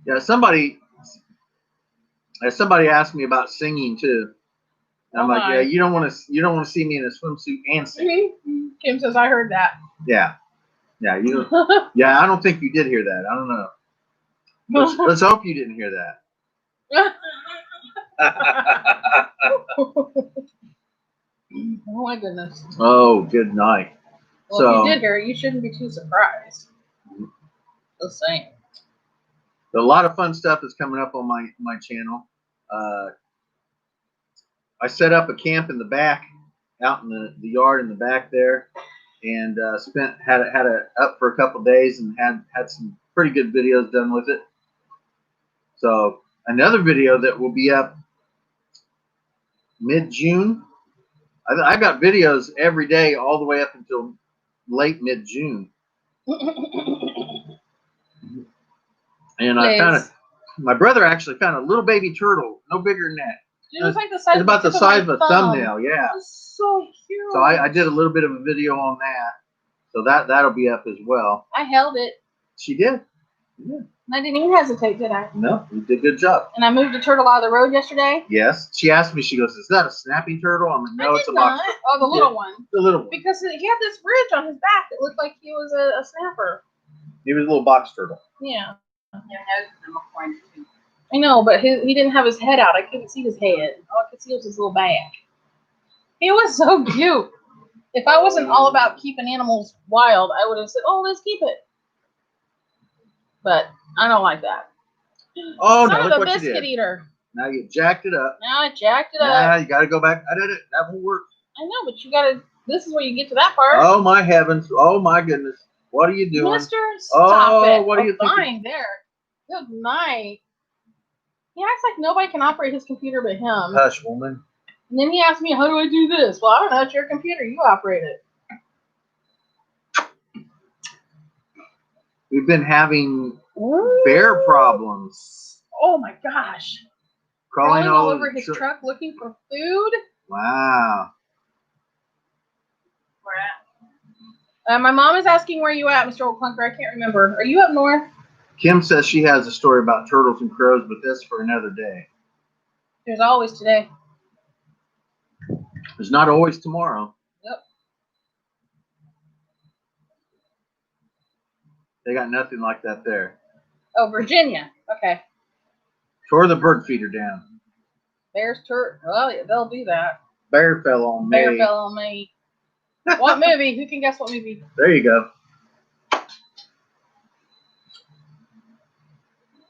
yeah, somebody asked me about singing too. And I'm like, yeah, you don't want to see me in a swimsuit and sing. Kim says I heard that. Yeah, you. Yeah, I don't think you did hear that. I don't know. Let's hope you didn't hear that. Oh my goodness. Oh, good night. Well, So, if you did hear it, you shouldn't be too surprised. Just saying. a lot of fun stuff is coming up on my channel. I set up a camp in the back, out in the yard in the back there, and had it up for a couple days and had some pretty good videos done with it. So another video that will be up mid-June. I got videos every day all the way up until late mid-June. And my brother actually found a little baby turtle, no bigger than that. It was like the size. It's about the size of a thumbnail, yeah. It was so cute. So I did a little bit of a video on that. So that'll be up as well. I held it. She did. Yeah. And I didn't even hesitate, did I? No, you did a good job. And I moved a turtle out of the road yesterday. Yes. She asked me, she goes, is that a snapping turtle? I'm like, no, it's a box turtle. Oh, the little one. The little one. Because he had this ridge on his back. It looked like he was a snapper. He was a little box turtle. Yeah. Your nose is in my point too. I know, but he didn't have his head out. I couldn't see his head. All I could see was his little back. He was so cute. If I wasn't all about keeping animals wild, I would have said, oh, let's keep it. But I don't like that. Oh, Son no, of look a what you biscuit did. eater. Now you jacked it up. Now I jacked it up. Yeah, you got to go back. I did it. That won't work. I know, but you got to, this is where you get to that part. Oh, my heavens. Oh, my goodness. What are you doing? Mister, stop it. What are you thinking? Fine, there. Good night. He acts like nobody can operate his computer but him. Hush, woman. And then he asked me, how do I do this? Well, I don't know. It's your computer. You operate it. We've been having bear problems. Oh, my gosh. Crawling all over his truck looking for food? Wow. Where at? My mom is asking where you at, Mr. Old Clunker. I can't remember. Are you up north? Kim says she has a story about turtles and crows, but that's for another day. There's always today. There's not always tomorrow. Yep. They got nothing like that there. Oh, Virginia. Okay. Tore the bird feeder down. Bears, well, yeah, they'll do that. Bear fell on me. Bear fell on me. What movie? Who can guess what movie? There you go.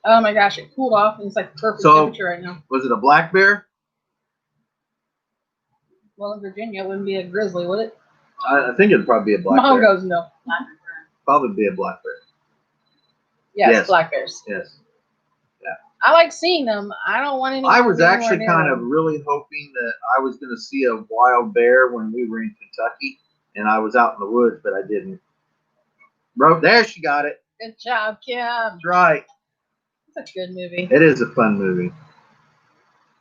Oh my gosh, it cooled off and it's like perfect temperature right now. Was it a black bear? Well, in Virginia, it wouldn't be a grizzly, would it? I think it'd probably be a black Mom bear. goes, no. Probably be a black bear. Yes, black bears. Yes. Yeah. I like seeing them. I don't want any. I was actually kind of really hoping that I was going to see a wild bear when we were in Kentucky, and I was out in the woods, but I didn't. There, she got it. Good job, Kim. That's right. It's a good movie. It is a fun movie.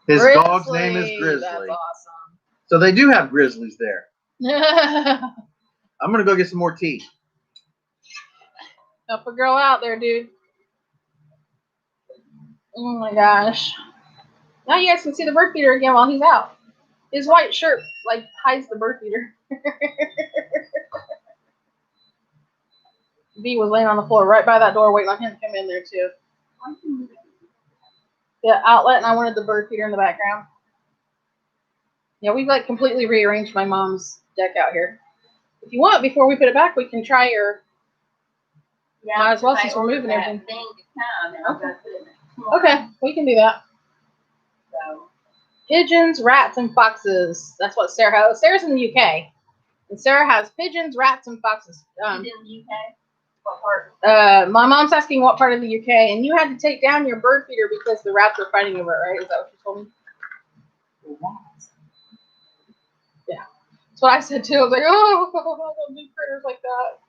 His dog's name is Grizzly. That's awesome. So they do have grizzlies there. I'm going to go get some more tea. Help a girl out there, dude. Oh my gosh. Now you guys can see the bird feeder again while he's out. His white shirt like hides the bird feeder. V was laying on the floor right by that door waiting on him to come in there too. The outlet, and I wanted the bird feeder in the background. Yeah, we've like completely rearranged my mom's deck out here. If you want, before we put it back, we can try your. Yeah, might as well since we're moving everything. Okay, we can do that. So. Pigeons, rats, and foxes. That's what Sarah has. Sarah's in the UK, and Sarah has pigeons, rats, and foxes. In the UK. What part? My mom's asking what part of the UK, and you had to take down your bird feeder because the rats were fighting over it, right? Is that what you told me? Yeah. That's what I said too. I was like, oh, I don't do critters like that.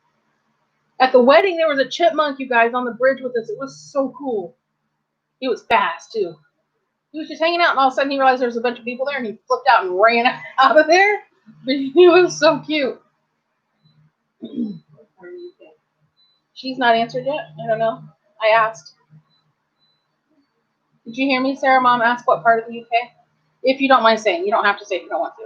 At the wedding, there was a chipmunk, you guys, on the bridge with us. It was so cool. He was fast too. He was just hanging out, and all of a sudden he realized there was a bunch of people there, and he flipped out and ran out of there. But he was so cute. She's not answered yet. I don't know. I asked. Did you hear me, Sarah? Mom asked what part of the UK? If you don't mind saying. You don't have to say if you don't want to.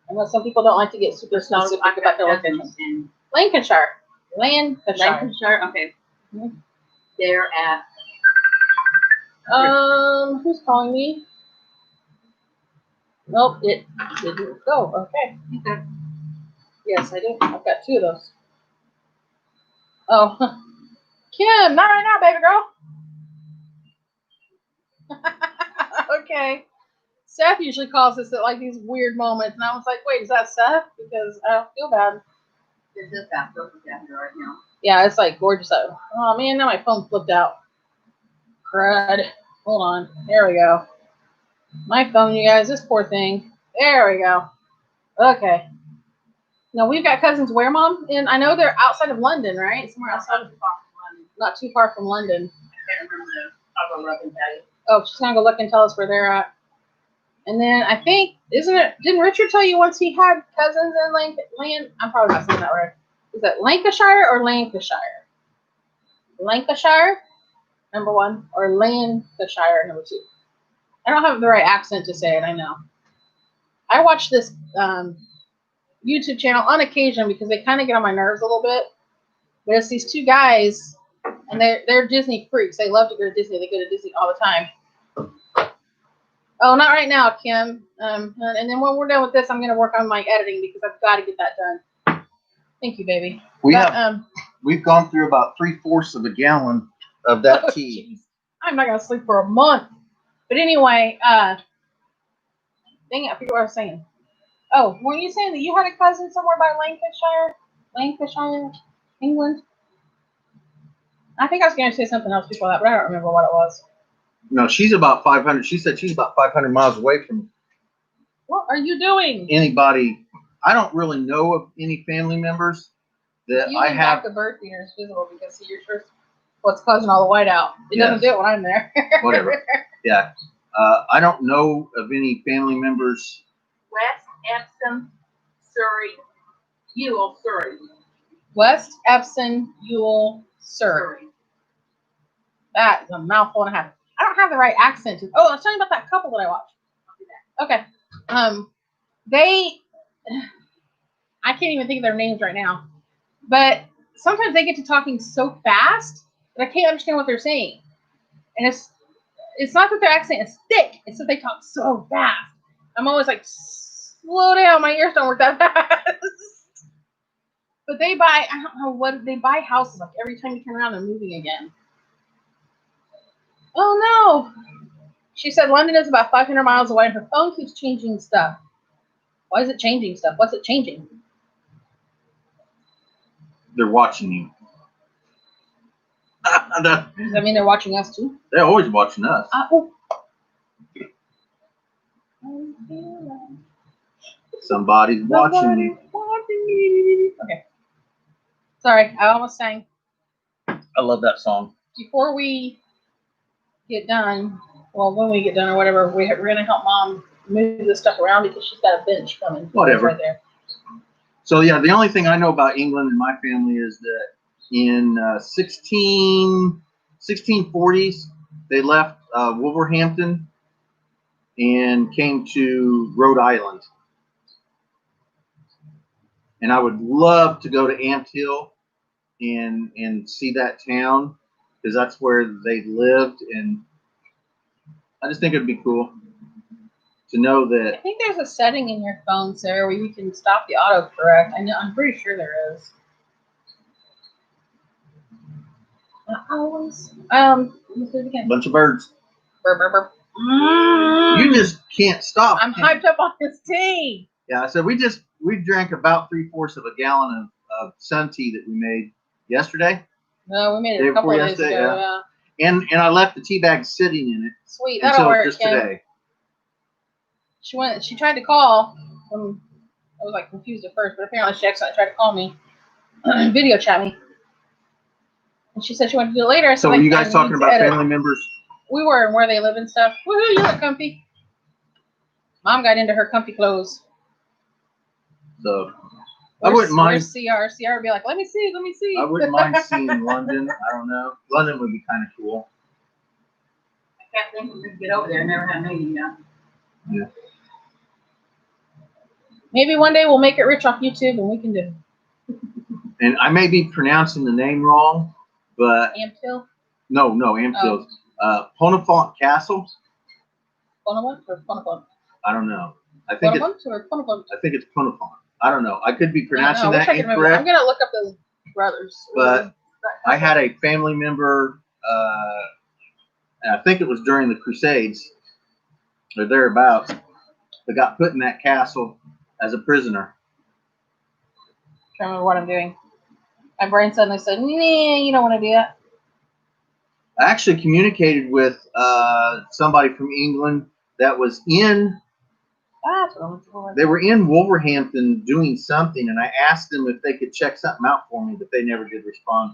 I know some people don't like to get super specific about their location. Lancashire. Lancashire. Okay. Mm-hmm. They're at. Who's calling me? Nope, it didn't go. Okay. Okay. Yes, I do. I've got 2 of those. Oh, Kim, not right now, baby girl. Okay. Seth usually calls us at like these weird moments, and I was like, wait, is that Seth? Because I don't feel bad. This is that perfect after right now. Yeah, it's like gorgeous out. Oh man, now my phone flipped out. Crud. Hold on. There we go. My phone, you guys, this poor thing. There we go. Okay. No, we've got cousins where, Mom? And I know they're outside of London, right? Somewhere outside of not too far from London. I can't remember the. I'll go look and tell you. Oh, she's gonna go look and tell us where they're at. And then I think, didn't Richard tell you once he had cousins in I'm probably not saying that right. Is it Lancashire or Lancashire? Lancashire, number 1, or Lancashire, number 2. I don't have the right accent to say it, I know. I watch this YouTube channel on occasion because they kind of get on my nerves a little bit. There's these 2 guys, and they're Disney freaks. They love to go to Disney. They go to Disney all the time. Oh, not right now, Kim. And then when we're done with this, I'm going to work on my editing because I've got to get that done. Thank you, baby. We've gone through about 3/4 of a gallon of that tea. Geez. I'm not going to sleep for a month. But anyway, dang it, I forget what I was saying. Oh, weren't you saying that you had a cousin somewhere by Lancashire, England? I think I was going to say something else before that, but I don't remember what it was. No, she's about 500. She said she's about 500 miles away from. What are you doing? Anybody? I don't really know of any family members that I have. The bird feeder is visible because see, you're sure what's causing all the whiteout. It doesn't do it when I'm there. Whatever. Yeah. I don't know of any family members. West Epsom, Surrey, Ewell, Surrey. West Epsom, Ewell, Surrey. That is a mouthful and a half. I don't have the right accent. Oh, I was talking about that couple that I watched. Okay. I can't even think of their names right now. But sometimes they get to talking so fast that I can't understand what they're saying. And it's not that their accent is thick. It's that they talk so fast. I'm always like, slow down. My ears don't work that fast. But they buy, I don't know what, they buy houses like every time you turn around, they're moving again. Oh no. She said London is about 500 miles away and her phone keeps changing stuff. Why is it changing stuff? What's it changing? They're watching you. Does that mean they're watching us too? They're always watching us. Somebody's watching you. Okay. Sorry, I almost sang. I love that song. Before we get done, well, when we get done or whatever, we're going to help Mom move this stuff around because she's got a bench coming. Whatever. Right there. So, yeah, the only thing I know about England and my family is that in 1640s, they left Wolverhampton and came to Rhode Island. And I would love to go to Ant Hill and see that town because that's where they lived. And I just think it'd be cool to know that. I think there's a setting in your phone, Sarah, where you can stop the autocorrect. I'm pretty sure there is. Let me see it again. Bunch of birds. Burr, burr, burr. You just can't stop. I'm hyped up on this tea. Yeah, so we drank about 3/4 of a gallon of sun tea that we made yesterday. No, we made it a couple of days ago. Yeah. And I left the tea bag sitting in it. Sweet, that'll work. Just today. She tried to call from I was like confused at first, but apparently she accidentally tried to call me, video chat me, and she said she wanted to do it later. I said, So were you guys talking about family members? We were, and where they live and stuff. Woohoo! You look comfy. Mom got into her comfy clothes. So I wouldn't mind. CR would be like, let me see. I wouldn't mind seeing London. I don't know. London would be kind of cool. I kept thinking we could get over there. Never had a meeting yet. Yeah. Maybe one day we'll make it rich off YouTube and we can do it. And I may be pronouncing the name wrong, but Amphill? No, Amphill. Ponifont Castle. Ponifont or Ponifont? I don't know. I think Ponifont or Ponifont? I think it's Ponifont. I don't know. I could be pronouncing that incorrect. I'm gonna look up those brothers. But I had a family member. And I think it was during the Crusades or thereabouts, that got put in that castle as a prisoner. I don't remember what I'm doing. My brain suddenly said, "Nah, you don't want to do that." I actually communicated with somebody from England that was in. That's what I'm looking for. They were in Wolverhampton doing something, and I asked them if they could check something out for me, but they never did respond.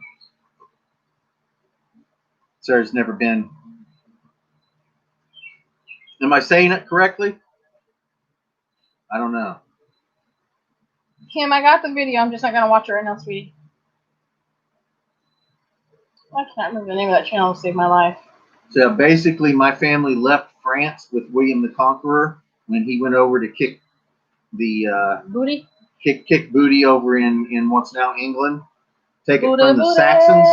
So there's never been. Am I saying it correctly? I don't know. Kim, I got the video. I'm just not gonna watch it right now, sweetie. I can't remember the name of that channel to save my life. So basically, my family left France with William the Conqueror when he went over to kick the booty. Kick booty over in what's now England. Take it from the Saxons.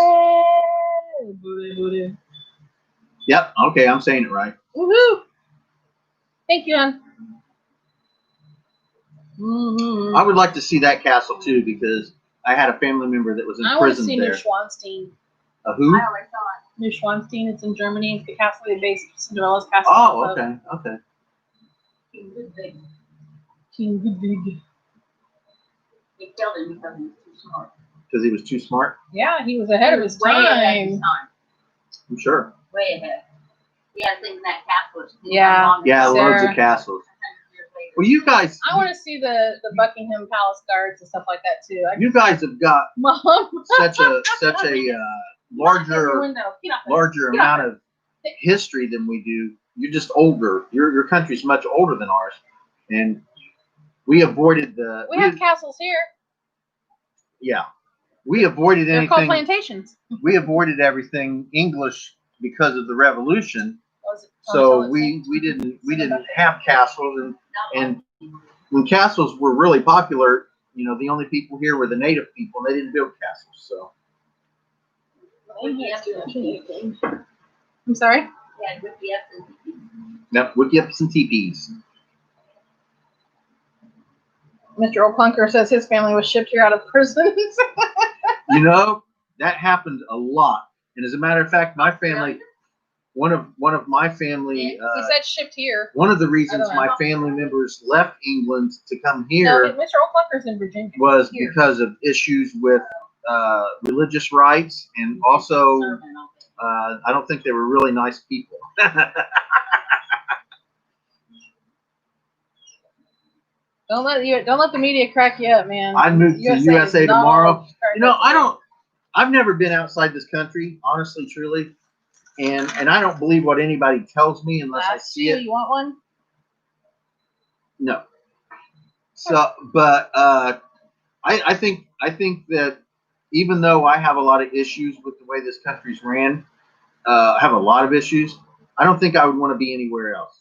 Booty. Yep. Okay, I'm saying it right. Woohoo! Thank you, hon. Mm-hmm. I would like to see that castle too because I had a family member that was in prison there. I want to see Neuschwanstein. Who? I always saw it. Neuschwanstein. It's in Germany. It's the castle they based Cinderella's castle. Oh, okay, okay. King Ludwig. King Ludwig. They killed him because he was too smart. Because he was too smart? Yeah, he was ahead of his Way time. ahead of his time. I'm sure. Way ahead. He had things in that castle. Yeah. Yeah, Sarah. Loads of castles. Well, you guys. I want to see the Buckingham Palace guards and stuff like that too. You guys have got Mom. such a larger amount of history than we do. You're just older. Your country's much older than ours, and we avoided the. We have castles here. Yeah, we avoided anything. They're called plantations. We avoided everything English because of the Revolution. So we didn't have castles, and when castles were really popular, you know, the only people here were the native people, and they didn't build castles. So. I'm sorry? Yeah, Yep, wickiups and teepees. Mr. O'Clunker says his family was shipped here out of prison. You know, that happened a lot. And as a matter of fact, my family, one of my family, he said shipped here. One of the reasons my family members left England to come here, Mr. O'Clunker's in Virginia, was because of issues with religious rights, and also I don't think they were really nice people. Don't let the media crack you up, man. I moved to USA tomorrow. You know, I've never been outside this country, honestly, truly, and I don't believe what anybody tells me unless I see it. You want one? No. So, but I think that even though I have a lot of issues with the way this country's ran, I have a lot of issues. I don't think I would want to be anywhere else.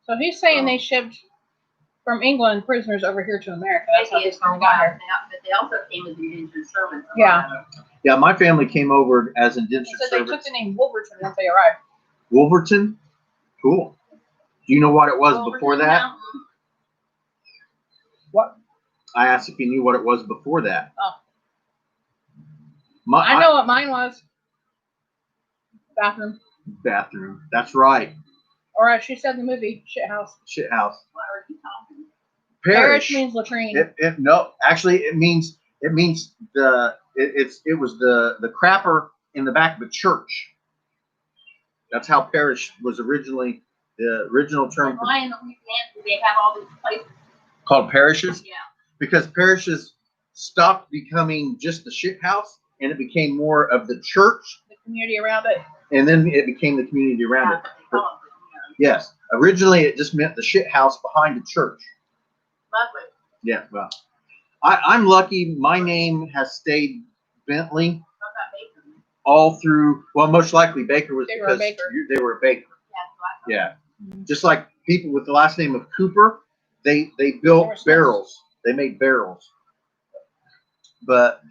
So he's saying they shipped from England prisoners over here to America. That's how this got here. But they also came as indentured servants. Yeah. Yeah, my family came over as indentured servants. They took the name Wolverton once they arrived. Wolverton? Cool. Do you know what it was before that? Mountain. What? I asked if you knew what it was before that. Oh. I know what mine was. Bathroom. Bathroom. That's right. Or as she said in the movie, shit house. Shit house. What are you talking? Parish means latrine. No, actually, it means it was the crapper in the back of a church. That's how parish was originally the original term. Why in Louisiana do they have all these places called parishes, Yeah. because parishes stopped becoming just the shit house, and it became more of the church, The community around it. and then it became the community around it. That's what they call it, Yes, originally it just meant the shit house behind the church. Lovely. Yeah, well, I'm lucky. My name has stayed Bentley What about bacon? all through. Well, most likely Baker was They were a because baker. they were a baker. Yeah, Yeah, Mhm. just like people with the last name of Cooper, they They were built smiths. barrels. They made barrels. But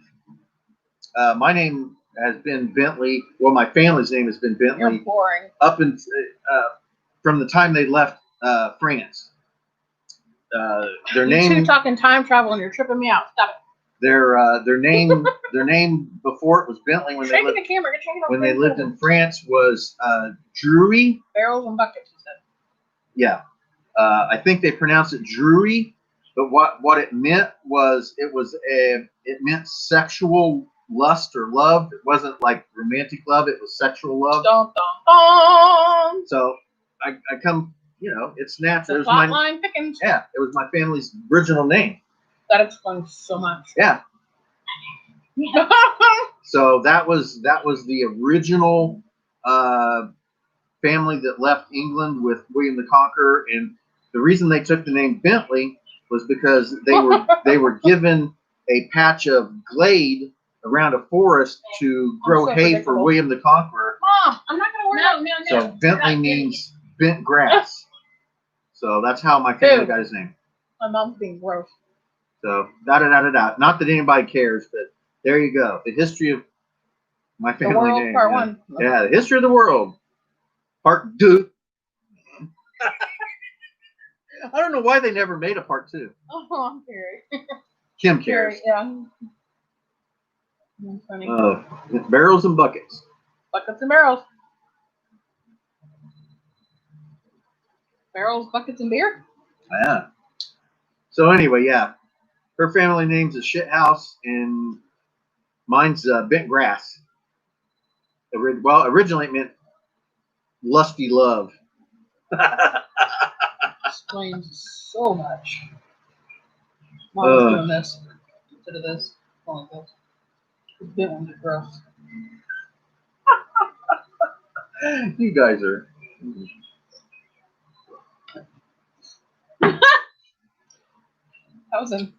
my name has been Bentley. Well, my family's name has been You're Bentley boring. up in, from the time they left France. Their You two name, talking time travel and you're tripping me out. Stop it. their name before it was Bentley when they Shaking lived the camera. Get shaking when they lived in France was Drury. barrels and buckets. You said. Yeah, I think they pronounce it Drury, but what it meant was it meant sexual lust or love. It wasn't like romantic love. It was sexual love. Dun, dun, dun. So I come, it's natural. It The was plot my, line pickings. yeah, it was my family's original name. That explains so much. Yeah. So that was the original family that left England with William the Conqueror, and the reason they took the name Bentley was because they were given a patch of glade around a forest to grow so hay for predictable. William the Conqueror. Mom, I'm not gonna worry about No. So You're Bentley not getting means bent grass. So that's how my family Ew. got his name. my mom's being gross. So da da da da da. Not that anybody cares, but there you go. The history of my The family world, name. part yeah. one. Yeah, the history of the world. Part two. I don't know why they never made a part two. Oh, I'm Carrie. Kim cares. Carrie, yeah. That's funny. Barrels and buckets. Buckets and barrels. Barrels, buckets, and beer. Yeah. So anyway, yeah. Her family name's a shit house, and mine's bent grass. Well, originally it meant lusty love. Explains so much. Mom's doing this instead of this. Oh my gosh. The big ones are gross. You guys are. That was an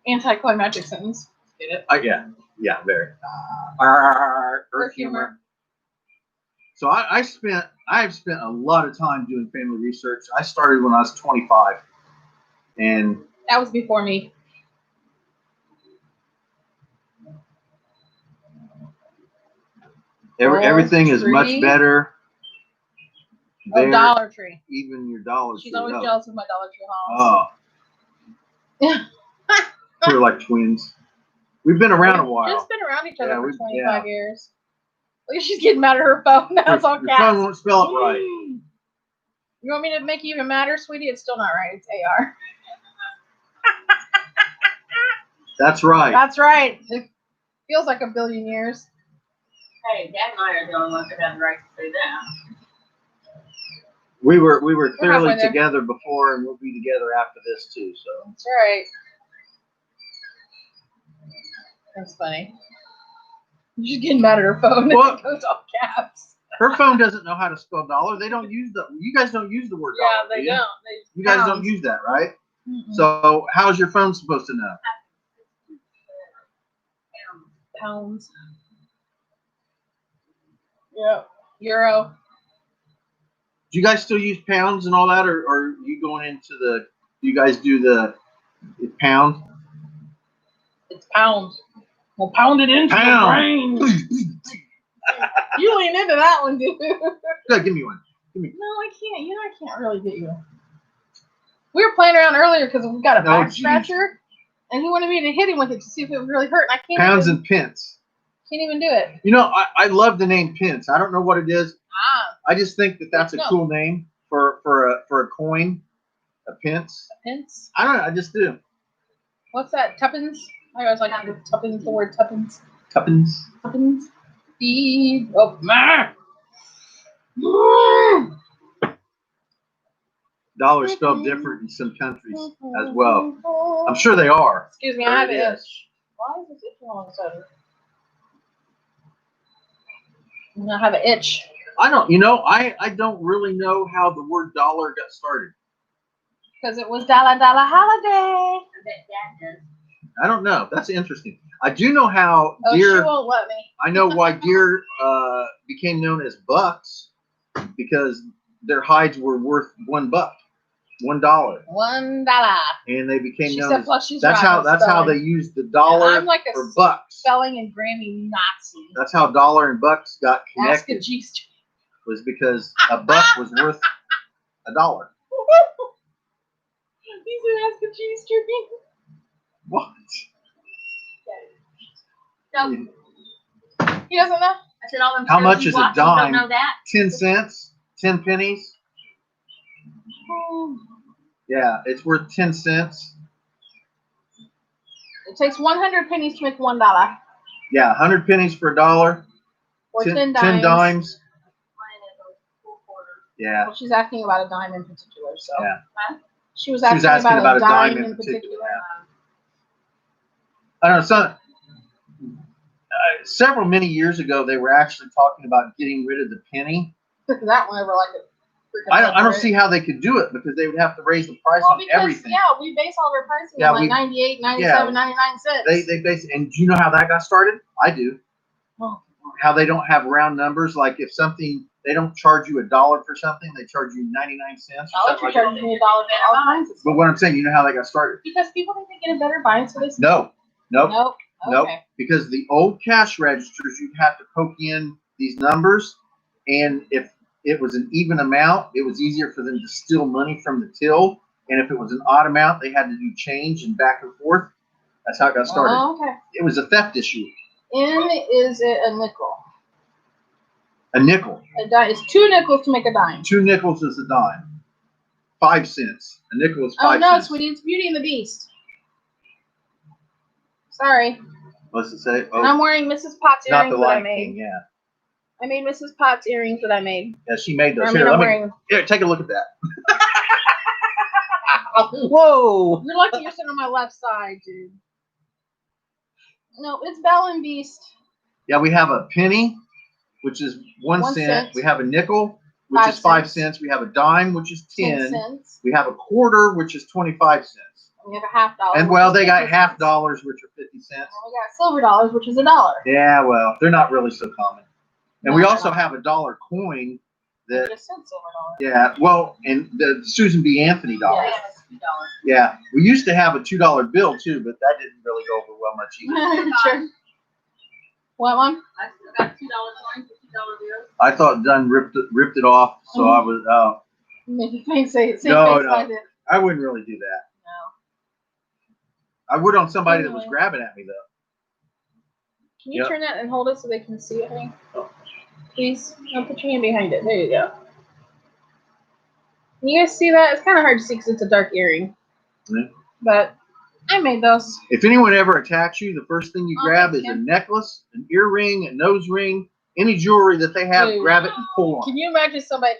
anticlimactic sentence. Get it? Yeah, very. Earth humor. So I've spent a lot of time doing family research. I started when I was 25, and That was before me. everything is much Tree. better. Oh, there. Dollar Tree. Even your Dollar She's Tree. always Oh. jealous of my Dollar Tree hauls. Oh. We're like twins. We've been around a while. Just been around each other Yeah, for we- 25 years. Look, she's getting mad at her phone. Now it's all Your cats. phone won't spell it right. You want me to make you even madder, sweetie? It's still not right. It's AR. That's right. That's right. It feels like a billion years. Hey, Dad and I are the only ones that have the right to say that. We were clearly halfway there. together before, and we'll be together after this too. So That's right. That's funny. She's getting mad at her phone. Well- It goes all caps. her phone doesn't know how to spell dollar. They don't use you guys don't use the word Yeah, dollar. they do you? don't. You guys don't use that, right? Mm-mm. So how's your phone supposed to know? Pounds. Yep. Euro. Do you guys still use pounds and all that, or are you going into the? Do you guys do the pound? It's pounds. We'll pound it into Pound. the brain. You lean into that one, dude. Good, give me one. No, I can't. You know, I can't really get you. We were playing around earlier because we got a back geez. scratcher, and he wanted me to hit him with it to see if it would really hurt. And I can't. Pounds even, and pence. can't even do it. You know, I love the name pence. I don't know what it is. Ah, I just think that's a No. cool name for a coin, a pence. pence. I don't know. I just do. What's that? Tuppence. I always like the tuppence. The word tuppence. Tuppence. Tuppence. Feed. Oh, ma. Dollar is spelled different in some countries as well. I'm sure they are. Excuse me, I have There an it is. itch. Why is this itching all of a sudden? I have an itch. I don't, you know, I don't really know how the word dollar got started. Because it was dollar holiday. I bet Dad does. I don't know. That's interesting. I do know how Oh, she deer. won't let me. I know why deer became known as bucks because their hides were worth $1, $1, $1. and they became She known said, as. plus she's That's right how. on That's how they spelling. used the dollar I'm like a for bucks. spelling and Grammy Nazi. That's how dollar and bucks got Ask a connected. G. Was because a buck was worth $1. He said, ask a G string. What? No, He doesn't know. I said all them How shows much you is a watch, you dime? Don't know that. 10 cents? 10 pennies? Yeah, it's worth 10 cents. It takes 100 pennies to make $1. Yeah, 100 pennies for $1. Or 10 dimes. 10 dimes. Mine is a full quarter. Yeah. Well, she's asking about a dime in particular. So Yeah. she was She was asking, asking about a dime in particular. I don't know. Several many years ago, they were actually talking about getting rid of the penny. That one over like a freaking. I don't see how they could do it because they would have to raise the price on because, everything. Yeah, we base all of our pricing Yeah, on like 98, 97, 99 cents. They basically, and do you know how that got started? I do. Oh. How they don't have round numbers. Like if something, they don't charge you $1 for something, they charge you 99 cents. I'll let you charge me $1 for all kinds of stuff. But what I'm saying, you know how they got started? Because people think they get a better buy, so they. Nope. Nope. Nope. Okay. Because the old cash registers, you'd have to poke in these numbers, and if it was an even amount, it was easier for them to steal money from the till. And if it was an odd amount, they had to do change and back and forth. That's how it got started. Oh, okay. It was a theft issue. Is it a nickel? A nickel. A dime. It's 2 nickels to make a dime. 2 nickels is a dime. 5 cents. A nickel is 5 Oh no, cents. sweetie, it's Beauty and the Beast. Sorry. What's it say? Oh, And I'm wearing Mrs. Potts not earrings the that I Lion made. King, yeah. I made Mrs. Potts earrings that I made. Yeah, she made those. I mean, Here, I'm let wearing. me. Here, take a look at that. Whoa! You're lucky you're sitting on my left side, dude. No, it's Belle and Beast. Yeah, we have a penny, which is 1 1 cent. cent. We have a nickel, which 5 is 5 cents. cents. We have a dime, which is 10 10. cents. We have a quarter, which is 25 cents. And we have a $half. And which well, is they got 50 half cents. dollars, which are 50 cents. And we got silver dollars, which is $1. Yeah, well, they're not really so common. And No, we they're also not. have a dollar coin I that, just said silver dollars. yeah, well, and the Susan B. Anthony dollar. Yeah. It's $2. Yeah, we used to have a $2 bill too, but that didn't really go over well much either. Sure. What one? I still got $2 coins, $2 bills. I thought Dunn ripped it off, so I was. You can't say it. Same No, face no. I did. I wouldn't really do that. No. I would on somebody that was Anyway. grabbing at me though. Can you Yep. turn that and hold it so they can see it, honey? Oh. Please. Now put your hand behind it. There you go. Can you guys see that? It's kind of hard to see because it's a dark earring. Yeah. But I made those. If anyone ever attacks you, the first thing you Oh, grab thanks, is a Kim. necklace, an earring, a nose ring, any jewelry that they have. Dude. Grab it and pull on. Can you imagine somebody?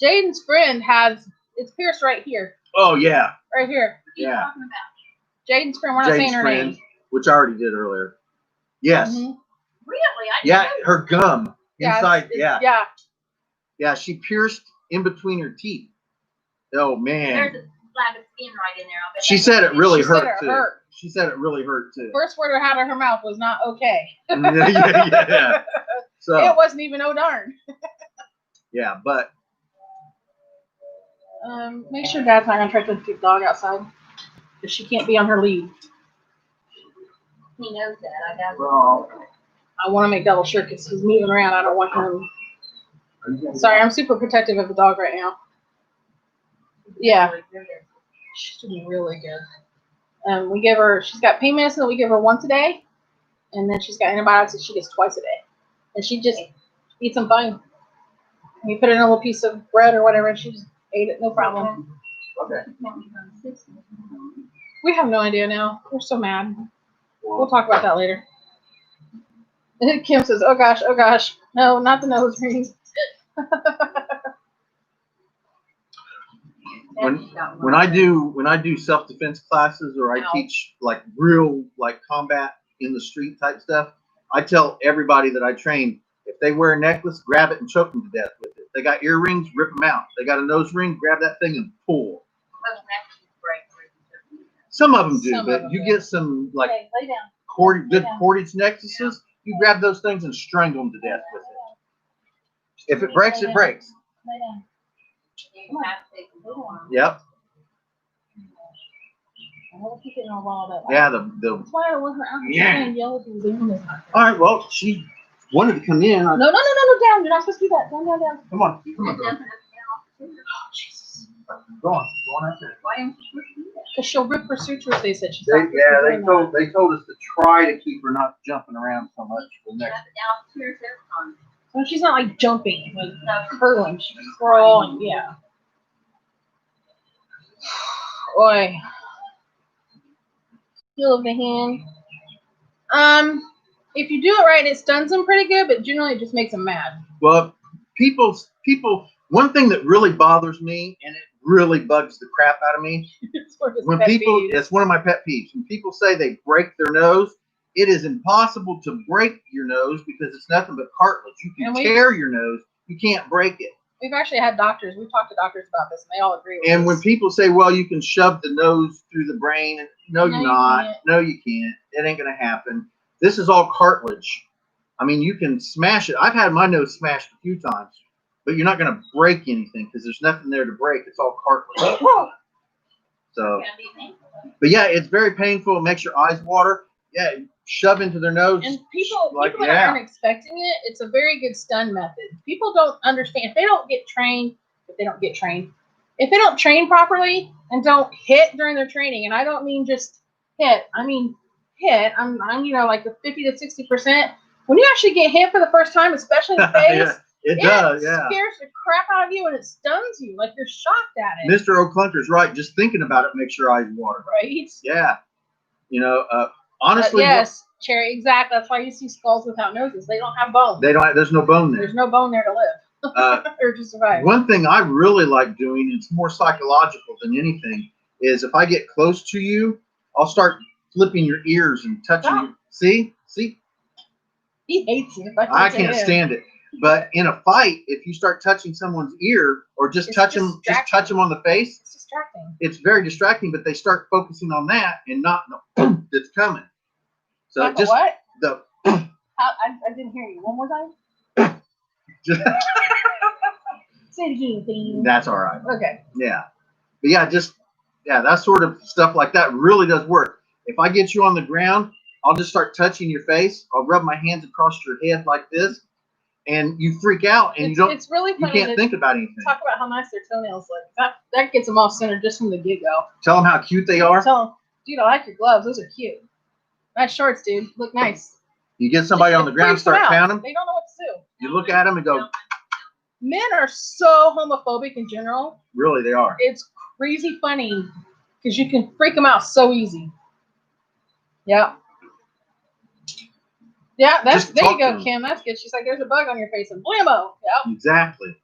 Jaden's friend has, it's pierced right here. Oh yeah, Right here. What are you Yeah. talking about? Jaden's friend. We're not Jade's saying her friend, name. which I already did earlier. Yes. Mhm. Really? I didn't Yeah, know. her gum Yeah, inside. it's- Yeah. Yeah. She pierced in between her teeth. Oh man. There's a slab of skin right in there. I'll bet She that's said what it really She said hurt it too. hurt. She said it really hurt too. First word out of her mouth was not okay. yeah. So It wasn't even oh darn. yeah, but Make sure Dad's not gonna try to take the dog outside because she can't be on her lead. He knows that. I got well, I want to make double sure because he's moving around. I don't want him. Sorry, I'm super protective of the dog right now. Yeah, she's doing really good. We give her. She's got pain medicine that we give her once a day, and then she's got antibiotics that she gets twice a day, and she just eats them fine. We put it in a little piece of bread or whatever, and she just ate it, no problem. okay. We have no idea now. We're so mad. We'll talk about that later. Kim says, oh gosh, no, not the nose rings. when I do self-defense classes, or I teach like real like combat in the street type stuff, I tell everybody that I train, if they wear a necklace, grab it and choke them to death with it. They got earrings, rip them out. They got a nose ring, grab that thing and pull. Some of them do, but you get some like good cordage necklaces, you grab those things and strangle them to death with it. If it breaks, it breaks. Yep. Yeah, That's why I wasn't out there yelling at you. All right, well, she wanted to come in. No, down. You're not supposed to do that. Down. Come on. Oh, Jesus. Go on out there. Why am I supposed to do that? Because she'll rip her sutures, they said. They told us to try to keep her not jumping around so much. So she's not like jumping, like curling. She's crawling, yeah. Boy. Feel of the hand. If you do it right, it stuns them pretty good, but generally it just makes them mad. Well, people. One thing that really bothers me, and it really bugs the crap out of me, it's one of my pet peeves. When people say they break their nose, it is impossible to break your nose because it's nothing but cartilage. You can tear your nose, you can't break it. We've actually had doctors. We've talked to doctors about this, and they all agree with And this. when people say, well, you can shove the nose through the brain, no, you're not. No, you can't. It ain't going to happen. This is all cartilage. I mean, you can smash it. I've had my nose smashed a few times, but you're not going to break anything because there's nothing there to break. It's all cartilage. So, but yeah, it's very painful. It makes your eyes water. Yeah, shove into their nose. And people that aren't expecting it, it's a very good stun method. People don't understand. If they don't train properly and don't hit during their training, and I don't mean just hit, I mean hit. I'm like the 50 to 60%. When you actually get hit for the first time, especially in the face, it does. Yeah, scares the crap out of you and it stuns you. Like you're shocked at it. Mr. O'Clunker's right. Just thinking about it makes your eyes water. Right. Yeah. Honestly. Yes, Cherry. Exactly. That's why you see skulls without noses. They don't have bones. There's no bone there. There's no bone there to live or to survive. One thing I really like doing, it's more psychological than anything, is if I get close to you, I'll start flipping your ears and touching you. See? He hates you. I can't stand it. But in a fight, if you start touching someone's ear or just touch them on the face, it's distracting. It's very distracting. But they start focusing on that and not the boom that's coming. So like just what? I didn't hear you. One more time. Say it again, please. That's all right. Okay. Yeah. But that sort of stuff like that really does work. If I get you on the ground, I'll just start touching your face. I'll rub my hands across your head like this, and you freak out, and it's really funny. You can't think about anything. Talk about how nice their toenails look. That gets them off center just from the get-go. Tell them how cute they are. Tell them, dude, I like your gloves. Those are cute. Nice shorts, dude. Look nice. You get somebody on the ground, start pounding them. They don't know what to do. You look at them and go. Men are so homophobic in general. Really, they are. It's crazy funny because you can freak them out so easy. Yeah. Yeah, there you go, Kim. That's good. She's like, there's a bug on your face, and blammo. Yep. Exactly.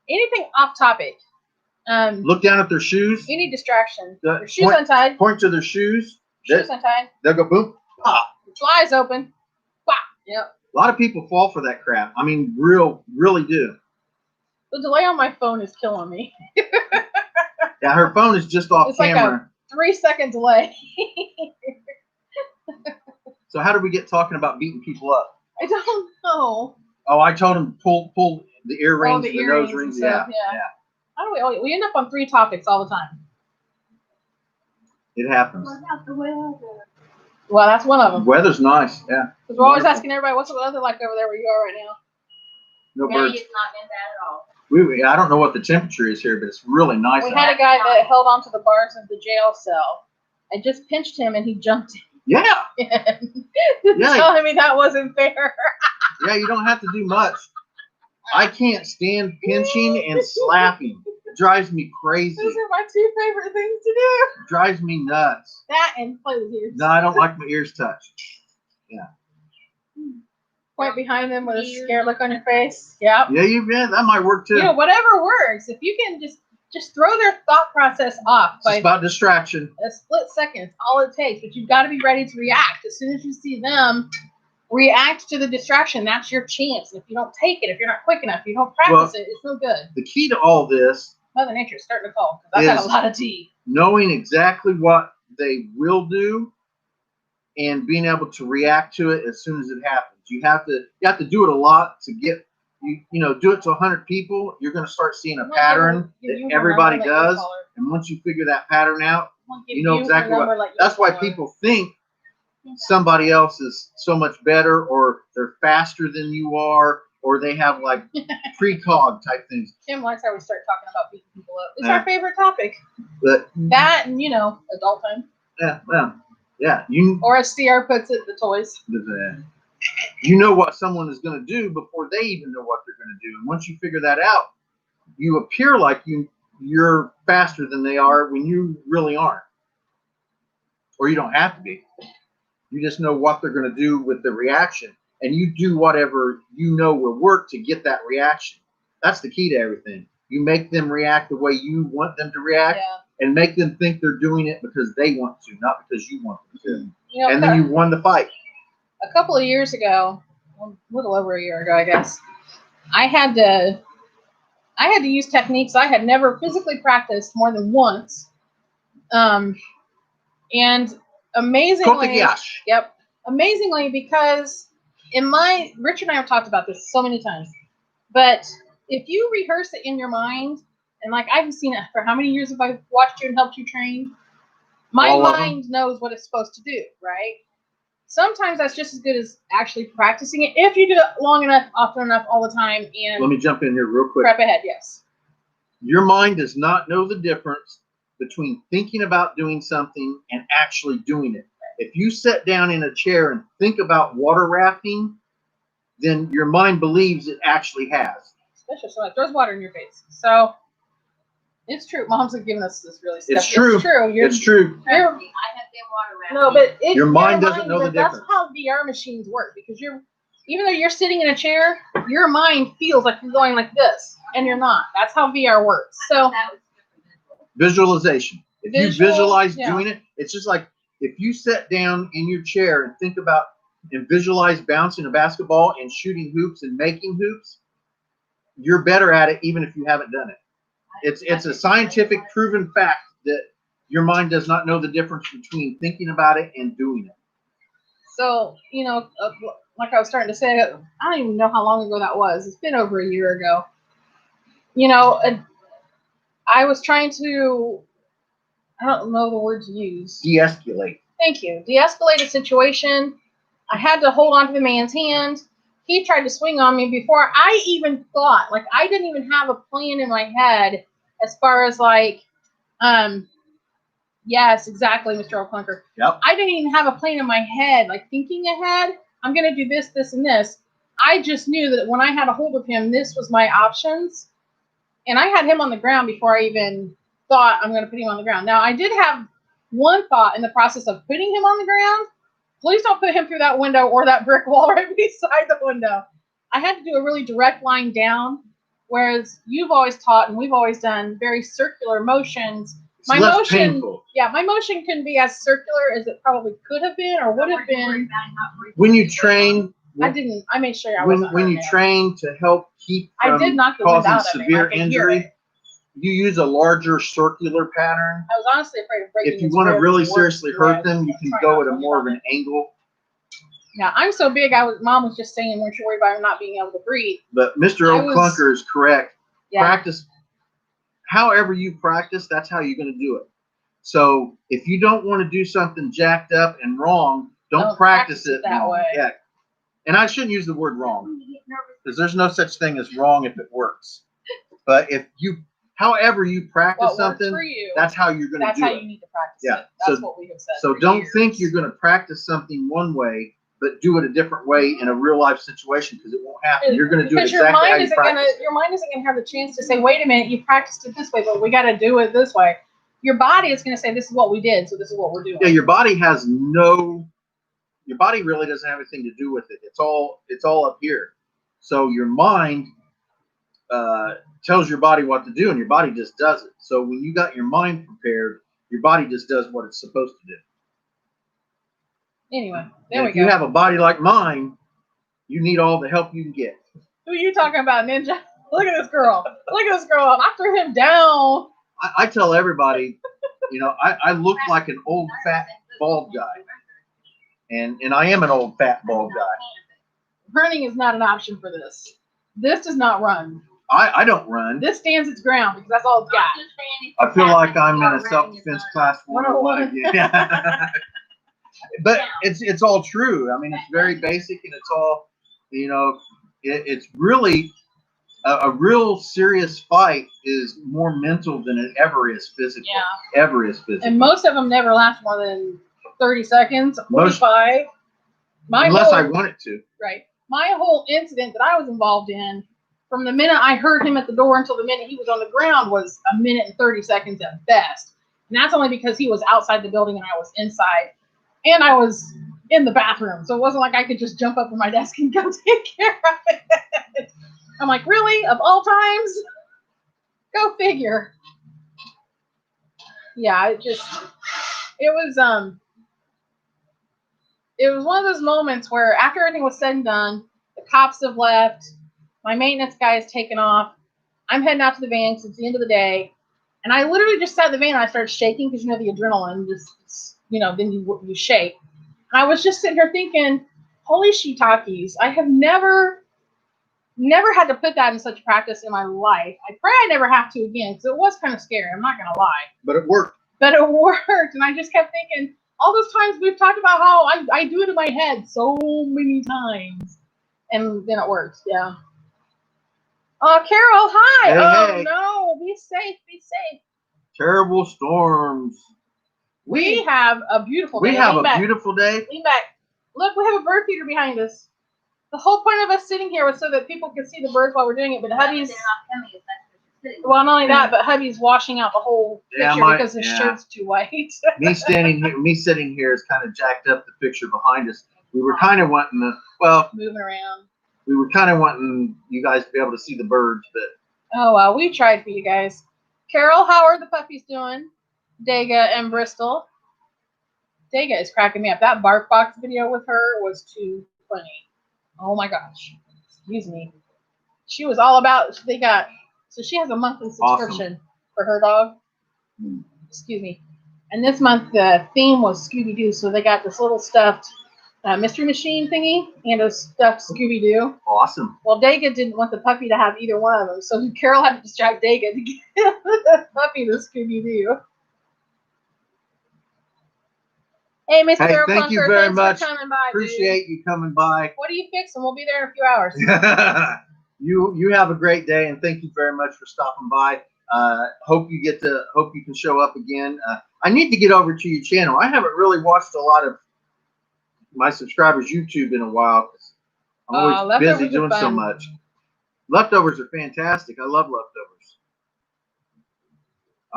Anything off topic. Look down at their shoes. Any distraction. Their shoes untied. Point to their shoes. Shoes untied. They'll go boom, pop. Flies open. Pop. Yep. A lot of people fall for that crap. I mean, really do. The delay on my phone is killing me. Yeah, her phone is just off camera. It's like a 3-second delay. So how did we get talking about beating people up? I don't know. Oh, I told him pull the earrings, the nose rings. Yeah. How do we end up on 3 topics all the time? It happens. What about the weather? Well, that's one of them. Weather's nice. Yeah. Because we're always asking everybody, what's the weather like over there where you are right now? No birds. It's not been bad at all. I don't know what the temperature is here, but it's really nice. We had a guy that held onto the bars of the jail cell. I just pinched him and he jumped in. Yeah. Telling me that wasn't fair. Yeah, you don't have to do much. I can't stand pinching and slapping. It drives me crazy. Those are my 2 favorite things to do. It drives me nuts. That and play with ears. No, I don't like my ears touched. Yeah. Point behind them with a scared look on your face. Yep. Yeah, that might work too. Whatever works. If you can just just throw their thought process off It's by about distraction. a split second. It's all it takes. But you've got to be ready to react. As soon as you see them react to the distraction, that's your chance. And if you don't take it, if you're not quick enough, if you don't practice it, it's no good. The key to all this, Mother Nature's starting to call because I've got a lot of tea. Knowing exactly what they will do and being able to react to it as soon as it happens. You have to do it a lot to get do it to 100 people. You're going to start seeing a pattern that everybody does, and once you figure that pattern out, you know exactly what. That's why people think somebody else is so much better, or they're faster than you are, or they have like precog type things. Kim likes how we start talking about beating people up. It's our favorite topic. But that and adult time. Yeah, well, yeah. Or as CR puts it, the toys. You know what someone is going to do before they even know what they're going to do, and once you figure that out, you appear like you're faster than they are when you really aren't, or you don't have to be. You just know what they're going to do with the reaction, and you do whatever you know will work to get that reaction. That's the key to everything. You make them react the way you want them to react, and make them think they're doing it because they want to, not because you want them to. And then you won the fight. A couple of years ago, a little over a year ago, I guess, I had to use techniques I had never physically practiced more than once. And amazingly, amazingly, because Richard and I have talked about this so many times, but if you rehearse it in your mind, and like I've seen it for how many years have I watched you and helped you train, my mind knows what it's supposed to do, right? Sometimes that's just as good as actually practicing it if you do it long enough, often enough, all the time. And let me jump in here real quick. Prep ahead, yes. Your mind does not know the difference between thinking about doing something and actually doing it. If you sit down in a chair and think about water rafting, then your mind believes it actually has. Especially so it throws water in your face. So it's true. Mom's giving us this really stuff. It's true. It's true. It's true. I have been water rafting. No, but your mind doesn't know the difference. That's how VR machines work, because even though you're sitting in a chair, your mind feels like you're going like this, and you're not. That's how VR works. So visualization. If you visualize doing it, it's just like if you sit down in your chair and think about and visualize bouncing a basketball and shooting hoops and making hoops, you're better at it even if you haven't done it. It's a scientific proven fact that your mind does not know the difference between thinking about it and doing it. So, like I was starting to say, I don't even know how long ago that was. It's been over a year ago. I was trying to, I don't know the word to use. De-escalate. Thank you. De-escalate a situation. I had to hold on to the man's hand. He tried to swing on me before I even thought. Like, I didn't even have a plan in my head as far as like, yes, exactly, Mr. O'Clunker. Yep. I didn't even have a plan in my head, like thinking ahead. I'm going to do this, this, and this. I just knew that when I had a hold of him, this was my options. And I had him on the ground before I even thought I'm going to put him on the ground. Now, I did have one thought in the process of putting him on the ground. Please don't put him through that window or that brick wall right beside the window. I had to do a really direct line down, whereas you've always taught and we've always done very circular motions. My motion can be as circular as it probably could have been or would have been. When you train, I made sure I wasn't. When you train to help keep from causing severe injury, you use a larger circular pattern. I was honestly afraid of breaking. If you want to really seriously hurt them, you can go at a more of an angle. Yeah, I'm so big. Mom was just saying, weren't you worried about him not being able to breathe? But Mr. O'Clunker is correct. Yeah. Practice. However you practice, that's how you're going to do it. So if you don't want to do something jacked up and wrong, don't practice it that way. Yeah. And I shouldn't use the word wrong, because there's no such thing as wrong if it works. But however you practice something, that's how you're going to do it. That's how you need to practice it. That's what we have said. So don't think you're going to practice something one way, but do it a different way in a real life situation, because it won't happen. You're going to do it exactly how you practice. Your mind isn't going to have the chance to say, wait a minute, you practiced it this way, but we got to do it this way. Your body is going to say, this is what we did, so this is what we're doing. Yeah, your body really doesn't have anything to do with it. It's all up here. So your mind tells your body what to do, and your body just does it. So when you got your mind prepared, your body just does what it's supposed to do. Anyway, there And we if go. you have a body like mine, you need all the help you can get. Who are you talking about, Ninja? Look at this girl. Look at this girl. I threw him down. I tell everybody, you know, I look like an old fat bald guy, and I am an old fat bald guy. Running is not an option for this. This does not run. I don't run. This stands its ground because that's all it's got. I feel like I'm in a self-defense class 101. Yeah. But it's all true. I mean, it's very basic, and it's all, you know, it's really a real serious fight is more mental than it ever is physical. Yeah. Ever is physical. And most of them never last more than 30 seconds, 45. Unless I want it to. Right. My whole incident that I was involved in, from the minute I heard him at the door until the minute he was on the ground, was a minute and 30 seconds at best. And that's only because he was outside the building and I was inside. And I was in the bathroom. So it wasn't like I could just jump up from my desk and go take care of it. I'm like, really? Of all times? Go figure. Yeah, it was one of those moments where after everything was said and done, the cops have left, my maintenance guy is taken off, I'm heading out to the van because it's the end of the day, and I literally just sat in the van and I started shaking because, you know, the adrenaline just, you know, then you shake. And I was just sitting here thinking, holy shiitakes, I have never had to put that in such practice in my life. I pray I never have to again because it was kind of scary, I'm not going to lie. But it worked. And I just kept thinking, all those times we've talked about how I do it in my head so many times. And then it works, yeah. Oh, Carol, hi. Hey, hey. No, be safe, be safe. Terrible storms. We have a beautiful day. We have a beautiful day. Lean back. Look, we have a bird feeder behind us. The whole point of us sitting here was so that people could see the birds while we're doing it, but hubby's... Well, not only that, but hubby's washing out the whole picture because his shirt's too white. Me sitting here is kind of jacked up the picture behind us. We were kind of wanting to, moving around. We were kind of wanting you guys to be able to see the birds, but... Oh, well, we tried for you guys. Carol, how are the puppies doing? Dega and Bristol. Dega is cracking me up. That bark box video with her was too funny. Oh my gosh. Excuse me. She was all about, so she has a monthly subscription for her dog. Excuse me. And this month the theme was Scooby-Doo, so they got this little stuffed mystery machine thingy and a stuffed Scooby-Doo. Awesome. Well, Dega didn't want the puppy to have either one of them, so Carol had to distract Dega to give the puppy the Scooby-Doo. Hey, Miss Carol, thank you very much. For coming by, Appreciate you coming by. What are you fixing? We'll be there in a few hours. You have a great day, and thank you very much for stopping by. Hope you can show up again. I need to get over to your channel. I haven't really watched a lot of my subscribers' YouTube in a while. I'm always busy doing so much. Leftovers are fantastic. I love leftovers.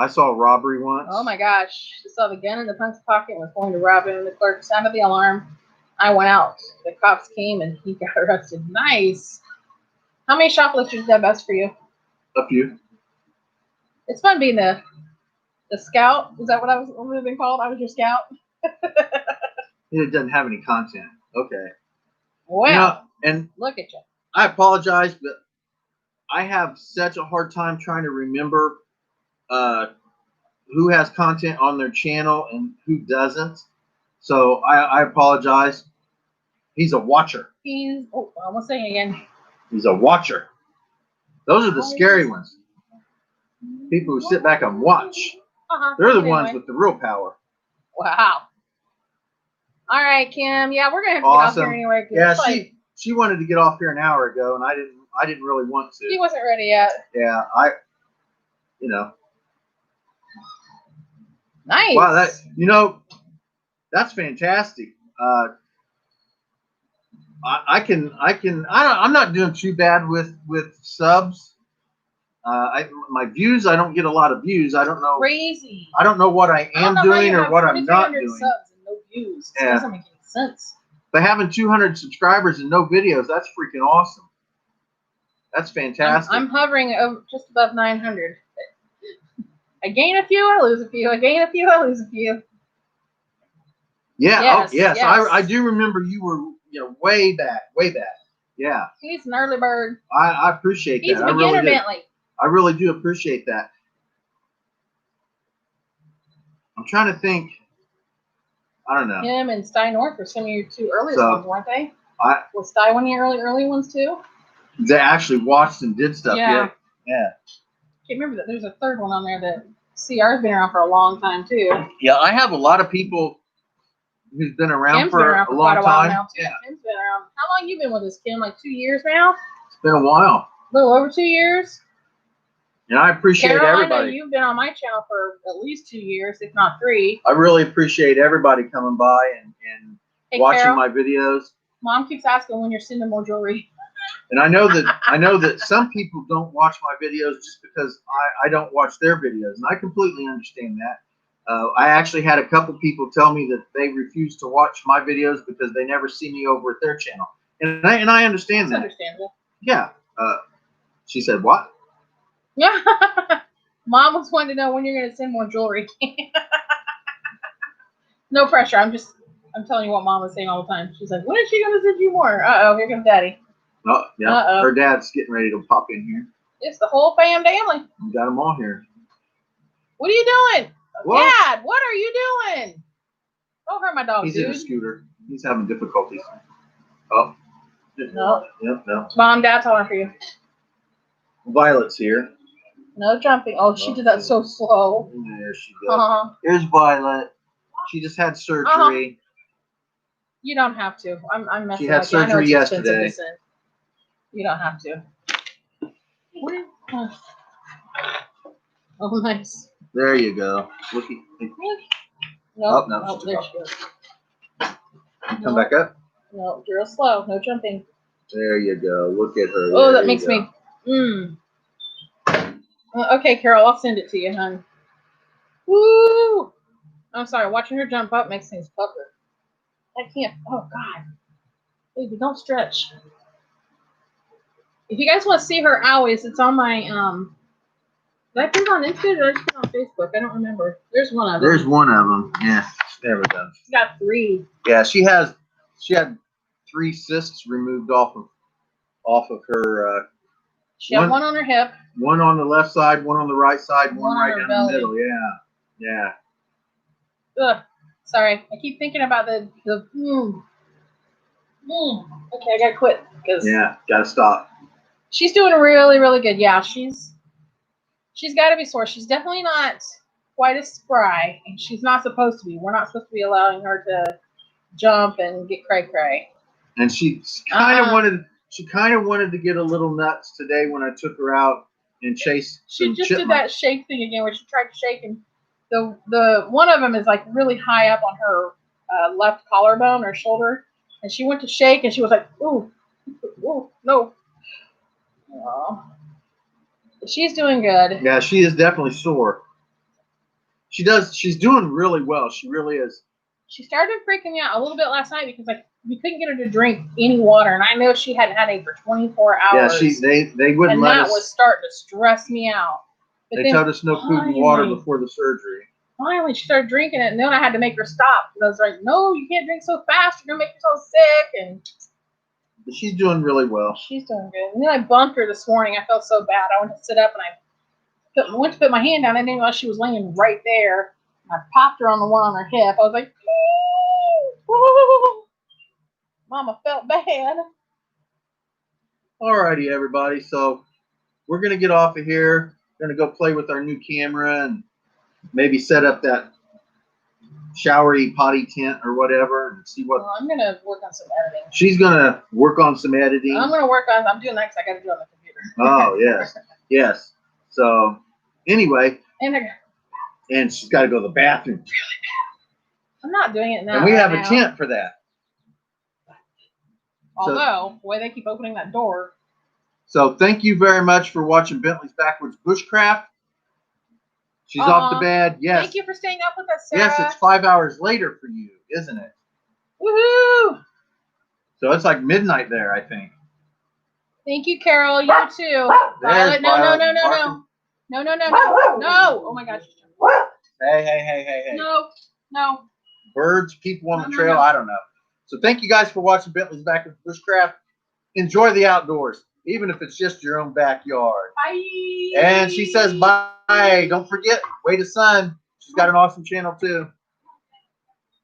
I saw a robbery once. Oh my gosh. I saw the gun in the punk's pocket and was going to rob him. The clerk sounded the alarm. I went out. The cops came and he got arrested. Nice. How many shoplifters is that best for you? A few. It's fun being the scout. Is that what I was been called? I was your scout. It doesn't have any content. Okay. Well, you know, and look at you. I apologize, but I have such a hard time trying to remember who has content on their channel and who doesn't. So I apologize. He's a watcher. I almost saying again. He's a watcher. Those are the scary ones. People who sit back and watch. They're the ones with the real power. Wow. All right, Kim. Yeah, we're gonna have to get off here anyway. Yeah, she wanted to get off here an hour ago, and I didn't really want to. He wasn't ready yet. Yeah, Nice. Wow, that's fantastic. I'm not doing too bad with subs. My views, I don't get a lot of views. I don't know. Crazy. I don't know what I am doing or what I'm not doing. Subs and no views. It doesn't make any sense. But having 200 subscribers and no videos, that's freaking awesome. That's fantastic. I'm hovering over just above 900. I gain a few, I lose a few. I gain a few, I lose a few. Yeah. Yes, yes. yes. I do remember you were way back. Yeah. He's an early bird. I appreciate that. He's a beginner Bentley. I really do appreciate that. I'm trying to think. I don't know. Him and Sty North were some of your two earliest ones, weren't they? Was Sty one of your early ones too? They actually watched and did stuff. Yeah. Can't remember that. There's a third one on there that CR's been around for a long time too. Yeah, I have a lot of people who's been around Kim's for been around for a long quite a while time. now too. Yeah. Kim's been around. How long you been with us, Kim? Like 2 years now? It's been a while. A little over 2 years. And I appreciate Carol, everybody. I know you've been on my channel for at least 2 years, if not 3. I really appreciate everybody coming by and Hey, watching Carol, my videos. Mom keeps asking when you're sending more jewelry. And I know that some people don't watch my videos just because I don't watch their videos, and I completely understand that. I actually had a couple people tell me that they refuse to watch my videos because they never see me over at their channel, and I understand That's that. understandable. Yeah. She said, "What?" Yeah. Mom was wanting to know when you're going to send more jewelry. No pressure. I'm telling you what Mom was saying all the time. She's like, when is she going to send you more? Uh-oh, here comes Daddy. Oh, yeah. Uh-oh. Her dad's getting ready to pop in here. It's the whole family. We got them all here. What are you doing? What? Dad, what are you doing? Don't hurt my dog, He's dude. in a scooter. He's having difficulties. Oh. No. Yep, no. Mom, Dad's calling for you. Violet's here. No jumping. Oh, she did that so slow. There she goes. Here's Violet. She just had surgery. You don't have to. I'm messing. She had with you. I know surgery it's expensive yesterday. to send. You don't have to. Oh, nice. There you go. Looky. Nope. No, Oh, there she goes. Come back up. No, real slow. No jumping. There you go. Look at her. Oh, that makes me. Okay, Carol, I'll send it to you, hon. Woo! I'm sorry. Watching her jump up makes things pucker. I can't. Oh God, baby, don't stretch. If you guys want to see her always, it's on my Did I put it on Instagram or did I just put it on Facebook? I don't remember. There's one of them. There's one of them. Yeah. There we go. She's got 3. Yeah, she had 3 cysts removed off of her. She had one on her hip. One on the left side, one on the right side, one right down belly. the middle. Yeah. Ugh. Sorry, I keep thinking about the. Okay, I gotta quit because. Yeah, gotta stop. She's doing really, really good. Yeah, she's got to be sore. She's definitely not quite as spry, and she's not supposed to be. We're not supposed to be allowing her to jump and get cray. And she kind of wanted. She kind of wanted to get a little nuts today when I took her out and chased. She just did that shake thing again, where she tried to shake, and the one of them is like really high up on her left collarbone or shoulder, and she went to shake, and she was like, "Ooh, no." Aww. She's doing good. Yeah, she is definitely sore. She's doing really well. She really is. She started freaking out a little bit last night because we couldn't get her to drink any water, and I know she hadn't had any for 24 hours. Yeah, they wouldn't let us. And that was starting to stress me out. But they told us no food and water before the surgery. Finally, she started drinking it, and then I had to make her stop. I was like, "No, you can't drink so fast. You're gonna make yourself sick." And but she's doing really well. She's doing good. And then I bumped her this morning. I felt so bad. I went to sit up, and I went to put my hand down. I didn't realize she was laying right there. I popped her on the one on her hip. I was like, "Ooh." Mama felt bad. Alrighty, everybody. So we're gonna get off of here. Gonna go play with our new camera and maybe set up that showery potty tent or whatever and see what. Well, I'm gonna work on some editing. She's gonna work on some editing. I'm doing that because I gotta do it on the computer. Oh yes. So anyway, and she's got to go to the bathroom. Really bad. I'm not doing it now. And we have a tent for that. Although, the way they keep opening that door. So thank you very much for watching Bentley's Backwoods Bushcraft. She's off to bed. Yes. Thank you for staying up with us, Sarah. Yes, it's 5 hours later for you, isn't it? Woohoo! So it's like midnight there, I think. Thank you, Carol. You too. There's Violet, no, no, Violet no, no, no. barking. No, no, no, no. No. Oh my gosh. Hey. No. No. Birds, people on No, the no, trail, no. I don't know. So thank you guys for watching Bentley's Back with Bushcraft. Enjoy the outdoors, even if it's just your own backyard. Bye. And she says bye. Don't forget, Way to Sun. She's got an awesome channel too.